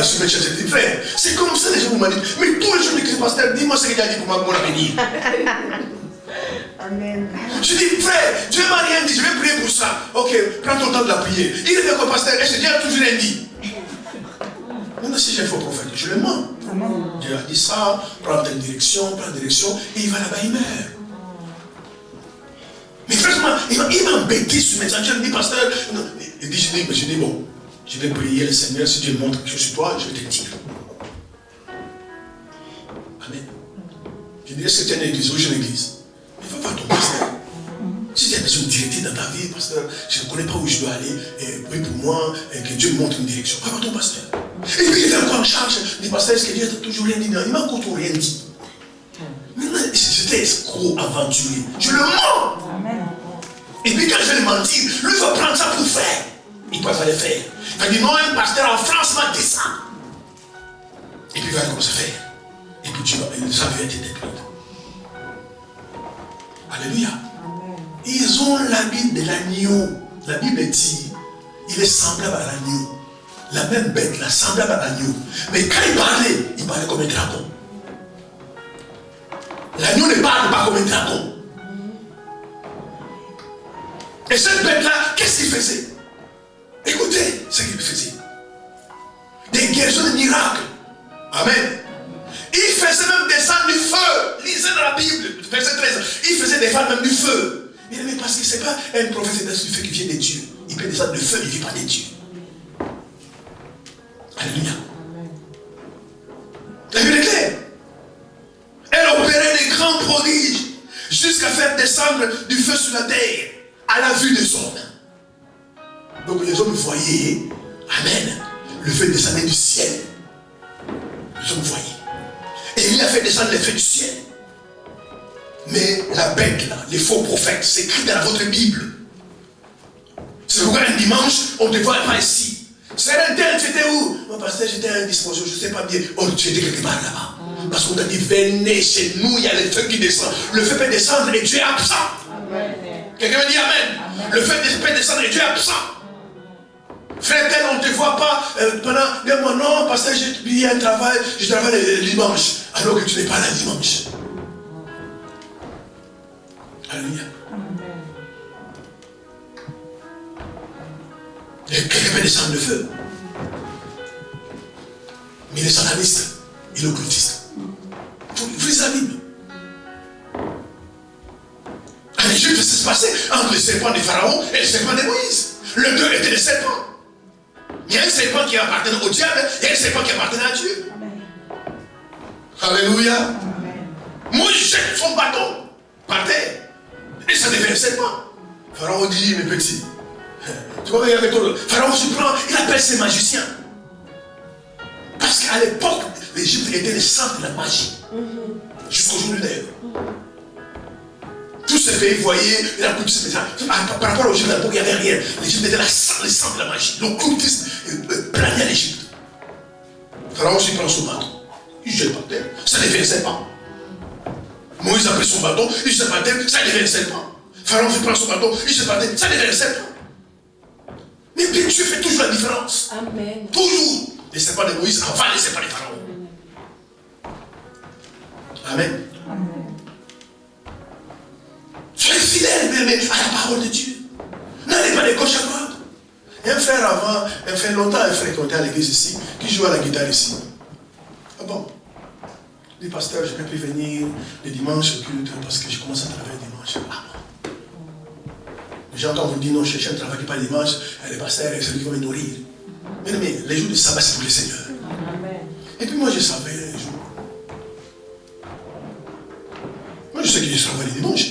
sur mes chers frères. C'est comme ça les gens m'ont dit. Mais tous les jours disent, pasteur, dis-moi ce que tu as dit pour moi, mon avenir. Amen. Je dis, frère, Dieu m'a rien dit, je vais prier pour ça. Ok, prends ton temps de la prière. Il est comme pasteur, et je dis, a toujours rien dit. Maintenant, si j'ai un faux prophète, je le mens. Dieu a dit ça, prends telle direction, et il va là-bas, il meurt. Mais franchement, il m'a embêté sur mes messages. Il me dit, pasteur, je dis, bon, je vais prier le Seigneur, si Dieu montre quelque chose sur toi, je vais te dire. Amen. Je dirais que tu es une église, oui, j'ai une église. Mais va voir ton pasteur. Si tu as besoin de directive dans ta vie, pasteur, je ne connais pas où je dois aller, et prie pour moi, et que Dieu me montre une direction. Va voir ton pasteur. Et puis il est encore en charge. Il dit, pasteur, est-ce que Dieu n'a toujours rien dit? Non, il m'a encore rien dit. Maintenant, j'étais escroc, aventurier. Je le mens. Amen. Et puis quand je vais le mentir, lui va prendre ça pour faire. Il peut pas le faire. Il va dire, non, un pasteur en France m'a dit ça. Et puis il va commencer à faire. Et puis sa vie a été détruite. Alléluia. Ils ont l'habit de l'agneau. La Bible dit, il est semblable à l'agneau. La même bête, là, semblable à l'agneau. Mais quand il parlait comme un dragon. L'agneau ne parle pas comme un dragon. Et cette bête-là, qu'est-ce qu'il faisait? Écoutez ce qu'il faisait. Des guérisons de miracles. Amen. Il faisait même descendre du feu. Lisez dans la Bible, verset 13. Il faisait descendre même du feu. Mais parce que ce n'est pas un prophète du feu qui vient de Dieu. Il peut descendre du feu, il ne vient pas de Dieu. Alléluia. La Bible est claire. Elle opérait des grands prodiges jusqu'à faire descendre du feu sur la terre à la vue des hommes. Donc les hommes voyaient, amen, le feu descendait du ciel. Les hommes voyaient. Et il a fait descendre le feu du ciel. Mais la bête là, les faux prophètes, c'est écrit dans votre Bible. C'est pourquoi un dimanche, on ne te voit pas ici. C'est un tel, tu étais où? Moi, pasteur, j'étais à indisposition, je ne sais pas bien. Oh, tu étais quelque part là-bas. Parce qu'on t'a dit, venez chez nous, il y a le feu qui descend. Le feu peut descendre et Dieu est absent. Amen. Quelqu'un me dit Amen. Amen. Le feu peut descendre et Dieu est absent. Frère tel, on ne te voit pas pendant 2 mois. Non, pasteur, il y a un travail, je travaille le dimanche. Alors que tu n'es pas là le dimanche. Alléluia. Et quelqu'un peut descendre le feu. Mais les satanistes, il est occultiste. Vous lisez la Bible. En Égypte, ça se passait entre le serpent de Pharaon et le serpent de Moïse. Le deux étaient des serpents. Il y a un serpent qui appartenait au diable, il y a un serpent qui appartenait à Dieu. Amen. Alléluia. Amen. Moïse jette son bâton par terre. Et ça devient un serpent. Pharaon dit, mes petits, tu vois, avec toi, Pharaon se prend, il appelle ses magiciens. Parce qu'à l'époque, l'Égypte était le centre de la magie. Jusqu'aujourd'hui d'ailleurs. Tous ces pays voyaient la culture. Par rapport aux Égypte, à l'époque, il n'y avait rien. L'Égypte était le centre de la magie. L'occultisme planait l'Égypte. Pharaon aussi prend son bâton. Il jette par terre. Ça devient un serpent. Moïse a pris son bâton, il jette par terre, ça devient un serpent. Pharaon prend son bâton, il jette par terre, ça devient un serpent. Mais bien Dieu fait toujours la différence. Amen. Toujours. Les serpents de Moïse avant les serpents de Pharaon. Amen. Amen. Soyez fidèles, bien-aimés, à la parole de Dieu. N'allez pas de gauche à droite. Un frère avant, un frère longtemps, un frère qui était à l'église ici, qui jouait à la guitare ici. Ah bon? Il dit, pasteur, je ne peux plus venir le dimanche au culte parce que je commence à travailler le dimanche. Ah bon? Les gens, quand vous dites non, je cherche un travail qui pas le dimanche, le pasteur, c'est lui qui va me nourrir. Mais les jours de sabbat, c'est pour le Seigneur. Amen. Et puis moi, je savais les jours. Moi, je sais que je travaille le dimanche.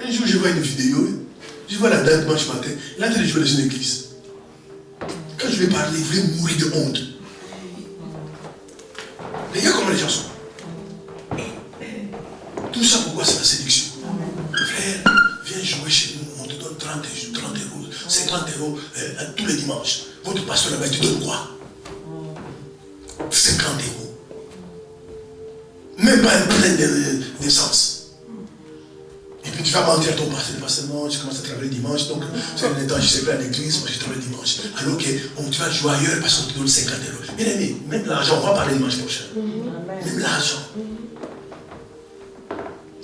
Un jour, je vois une vidéo, je vois la date dimanche matin, il est en train de jouer dans une église. Quand je lui ai parlé, il voulait mourir de honte. Regarde comment les gens sont. Tout ça, pourquoi? C'est la séduction. Frère, viens jouer chez nous, on te donne 30 euros, 50 euros tous les dimanches. Votre pasteur là-bas, il te donne quoi? 50 euros. Même pas un plein d'essence. Et puis tu vas mentir à ton pasteur, non, je commence à travailler dimanche, donc c'est un temps, je ne sais pas à l'église, moi je travaille dimanche. Alors que tu vas jouer ailleurs parce qu'on te donne 50 euros. Bien aimé, même l'argent, on va parler dimanche prochain. Même l'argent.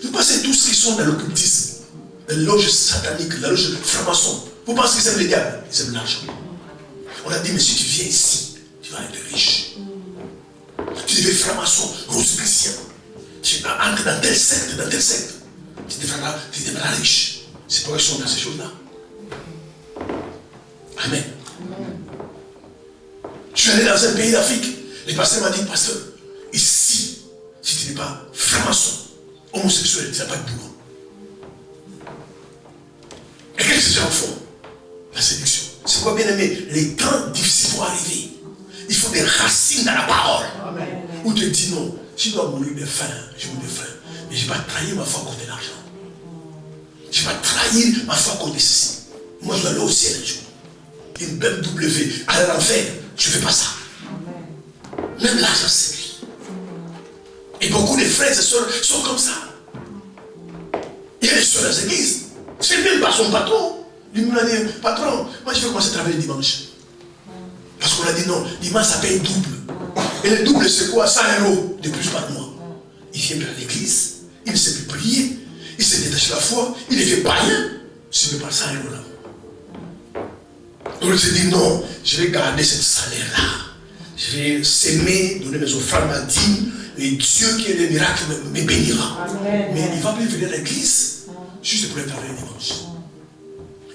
Vous pensez tous qui sont dans l'occultisme, la loge satanique, la loge franc-maçon. Vous pensez qu'ils aiment les diables? Ils aiment l'argent. On a dit, mais si tu viens ici, tu vas être riche. Tu deviens franc-maçon, rosicrucien. Tu entres dans telle secte, tu deviendras riche. C'est pourquoi ils sont dans ces choses-là. Amen. Je suis allé dans un pays d'Afrique. Le pasteur m'a dit, pasteur, ici, pas franc-maçon, homosexuel, ça n'a pas de boulot. Et qu'est-ce que ces gens font? La séduction. C'est quoi, bien aimé? Les temps difficiles vont arriver. Il faut des racines dans la parole. Amen. Où tu te dis non, je dois mourir de faim, je mourrai de faim. Mais je ne vais pas trahir ma foi contre l'argent. Je ne vais pas trahir ma foi contre ceci. Moi, je dois aller au ciel un jour. Une BMW à l'enfer, je ne fais pas ça. Amen. Même l'argent, c'est lui. Et beaucoup de frères et sœurs sont comme ça. Il y a des sœurs dans les églises. C'est même pas son patron. Lui m'a dit, patron, moi je vais commencer à travailler le dimanche. Parce qu'on a dit non, dimanche ça paye double. Et le double c'est quoi? 100 € de plus par mois. Il vient à l'église, il ne sait plus prier, il s'est détaché de la foi, il ne fait pas rien. Je ne vais pas 100 € là. Donc il s'est dit non, je vais garder ce salaire-là. Je vais s'aimer, donner mes offrandes à dîme, et Dieu qui est le miracle me bénira. Amen. Mais il ne va plus venir à l'église juste pour aller travailler le dimanche.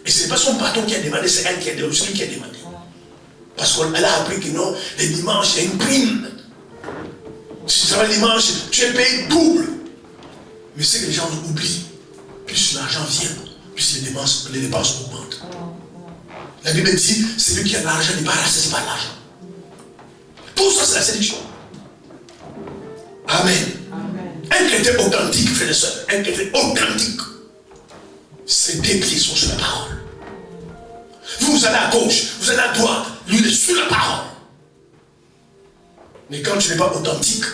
Et ce n'est pas son patron qui a demandé, c'est elle qui a demandé, c'est lui qui a demandé. Parce qu'elle a appris que non, les dimanches, il y a une prime. Si tu travailles le dimanche, tu es payé double. Mais c'est que les gens oublient. Plus l'argent vient, plus les dépenses augmentent. La Bible dit, celui qui a l'argent n'est pas rassasié par l'argent. Tout ça, c'est la séduction. Amen. Amen. Un chrétien authentique, frères et sœurs, un chrétien authentique, ses deux pieds sont sur la parole. Vous allez à gauche, vous allez à droite, lui il est sur la parole. Mais quand tu n'es pas authentique,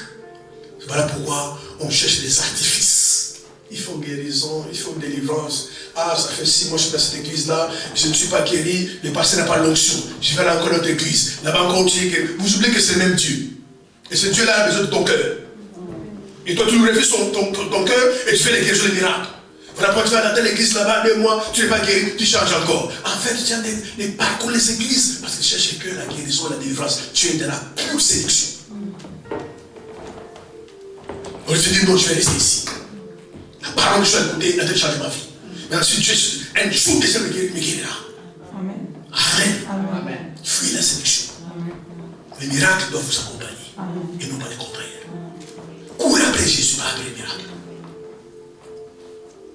voilà pourquoi on cherche des artifices. Il faut guérison, il faut délivrance. Ah, ça fait 6 mois que je suis dans cette église-là, je ne suis pas guéri, le pasteur n'a pas l'onction. Je vais aller encore dans notre église. Là-bas encore, vous oubliez que c'est le même Dieu. Et ce Dieu-là a besoin de ton cœur. Et toi, tu lui refuses ton cœur et tu fais les guérisons, les miracles. Voilà pourquoi tu vas dans l'église là-bas, 2 mois, tu n'es pas guéri, tu changes encore. En fait, tu as des parcours les églises parce que tu cherches que la guérison et la délivrance. Tu es dans la pure séduction. On te dit non, je vais rester ici. La parole que je dois écouter a peut-être changé ma vie. Mais ensuite, un jour, déjà me guérira. Amen. Amen. Amen. Fuis la séduction. Amen. Les miracles doivent vous accompagner. Amen. Et non pas les contraires. Courez après Jésus, pas après les miracles.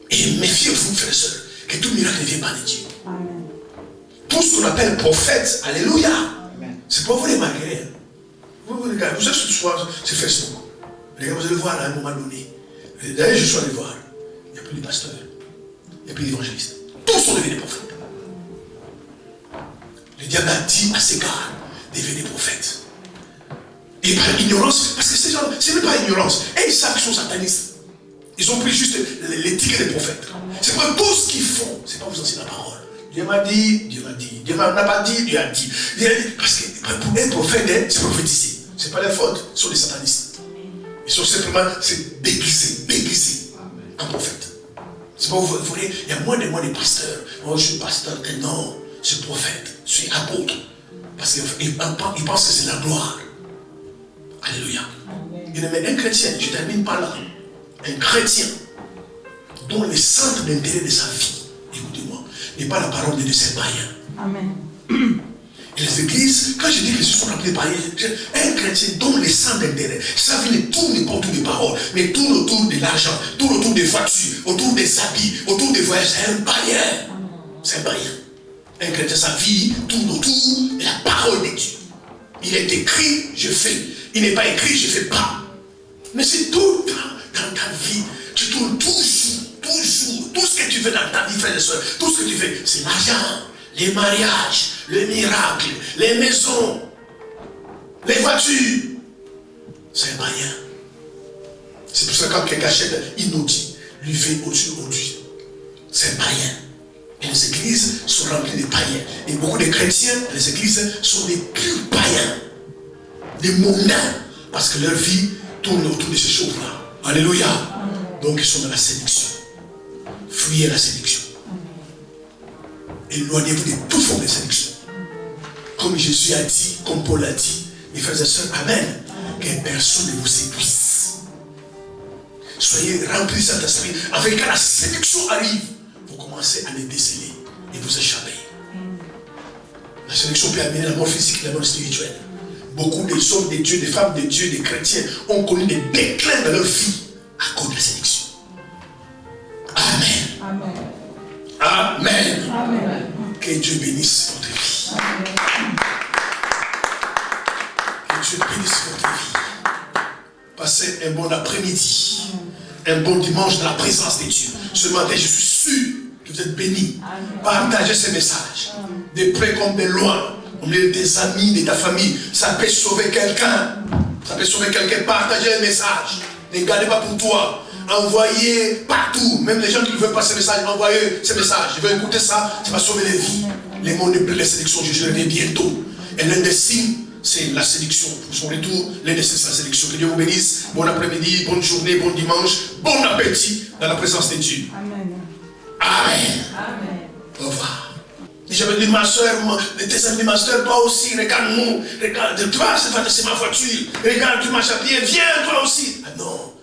Et méfiez-vous, frères et sœurs, que tout miracle ne vient pas de Dieu. Amen. Tout ce qu'on appelle prophète, alléluia, c'est pas vous les malgré. Vous regardez, vous êtes ce soir sur Facebook. Les gars, vous allez voir à un moment donné. D'ailleurs, je suis allé voir. Il n'y a plus de pasteurs. Il n'y a plus d'évangélistes. Tous sont devenus des prophètes. Le diable a dit à ses gars, devenez des prophètes. Et par ignorance, parce que ces gens, ce n'est pas ignorance. Et ils savent qu'ils sont satanistes. Ils ont pris juste l'éthique des prophètes. C'est pas tout ce qu'ils font. C'est pas vous enseigner la parole. Dieu m'a dit, Dieu m'a dit. Dieu n'a pas dit, Dieu a dit. Parce que pour être prophète, c'est prophétiser. Ce n'est pas leur faute. Ils sont des satanistes. Ils sont simplement, c'est déguisés en prophète. C'est pas vous voyez, il y a moins de pasteurs. Oh, je suis pasteur. Non, je suis prophète. Je suis apôtre. Parce qu'ils pensent que c'est la gloire. Alléluia. Mais un chrétien, je termine par là. Un chrétien dont le centre d'intérêt de sa vie, écoutez-moi, n'est pas la parole de Dieu, c'est païen. Amen. Et les églises, quand je dis que ce sont appelés païens, un chrétien dont le centre d'intérêt, sa vie ne tourne pas autour des paroles, mais tourne autour de l'argent, tourne autour des voitures, autour des habits, autour des voyages, c'est un païen. C'est un païen. Un chrétien, sa vie tourne autour de la parole de Dieu. Il est écrit, je fais. Il n'est pas écrit, je ne fais pas. Mais c'est tout le temps. Dans ta vie, tu tournes toujours, tout ce que tu fais dans ta vie, frères et sœurs, tout ce que tu fais, c'est l'argent, les mariages, les miracles, les maisons, les voitures. C'est un païen. C'est pour ça que quand quelqu'un achète inaudit, lui fait au-dessus aujourd'hui. C'est un païen. Et les églises sont remplies de païens. Et beaucoup de chrétiens, les églises sont des purs païens, des mondains, parce que leur vie tourne autour de ces choses-là. Alléluia. Donc ils sont dans la séduction. Fuyez la séduction. Éloignez-vous de toute forme de séduction. Comme Jésus a dit, comme Paul a dit, mes frères et sœurs, amen, que personne ne vous séduise. Soyez remplis de cet esprit, afin que quand la séduction arrive, vous commencez à les déceler et vous échapper. La séduction peut amener la mort physique et la mort spirituelle. Beaucoup des hommes de Dieu, des femmes de Dieu, des chrétiens ont connu des déclins dans leur vie à cause de la séduction. Amen. Amen. Amen. Amen. Que Dieu bénisse votre vie. Amen. Que Dieu bénisse votre vie. Passez un bon après-midi. Un bon dimanche dans la présence de Dieu. Ce matin, je suis sûr que vous êtes bénis. Partagez ces messages. De près comme de loin. Au milieu des amis, de ta famille. Ça peut sauver quelqu'un. Ça peut sauver quelqu'un. Partagez les messages. Ne gardez pas pour toi. Envoyez partout. Même les gens qui ne veulent pas ces messages, envoyez ces messages. Je vais écouter ça. Ça va sauver les vies. Les mondes de la sélection, je reviens bientôt. Et l'un des signes, c'est la sélection. Pour son retour, l'un des signes, c'est la sélection. Que Dieu vous bénisse. Bon après-midi, bonne journée, bon dimanche, bon appétit dans la présence de Dieu. Amen. Amen. Amen. Au revoir. J'avais dit, ma soeur, tes amis, ma soeur, toi aussi, regarde-moi. Regarde, toi, c'est ma voiture. Regarde, tu marches à pied, viens, toi aussi. Ah non,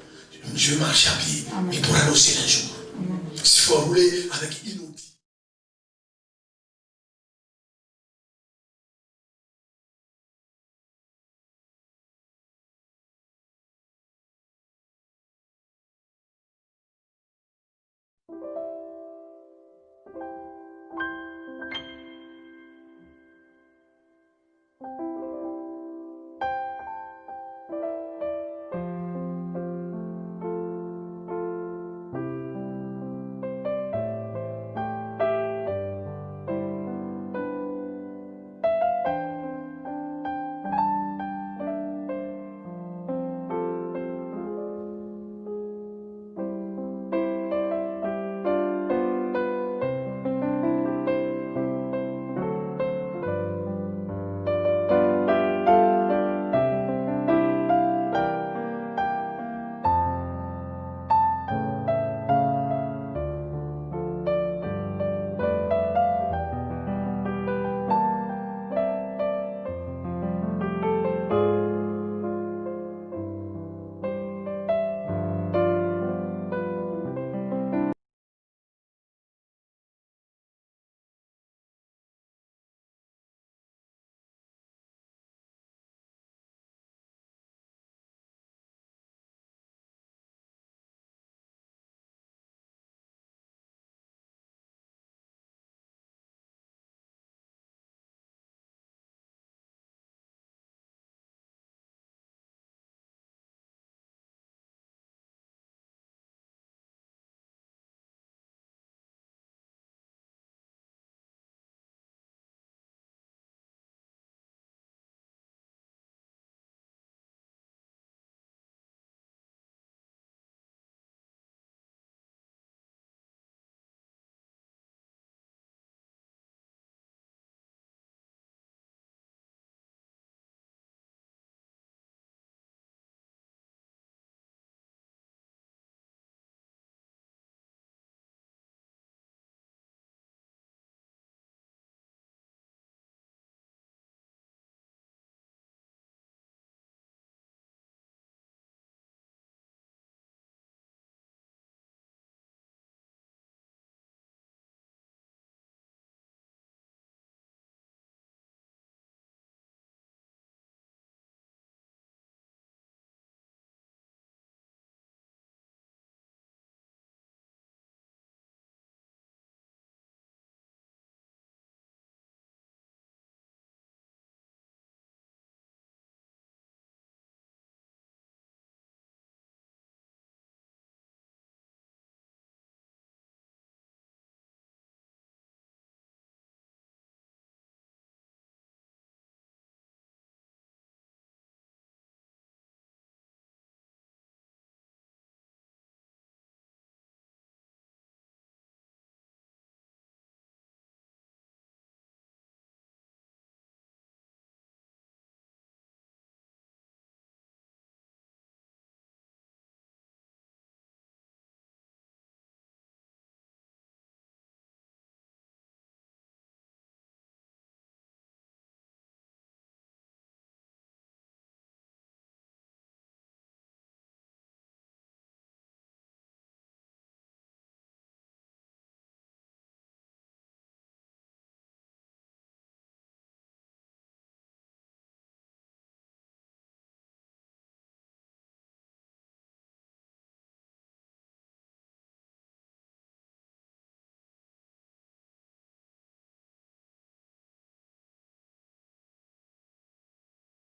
je marche à pied, mais pour aller au ciel un jour. S'il faut rouler avec une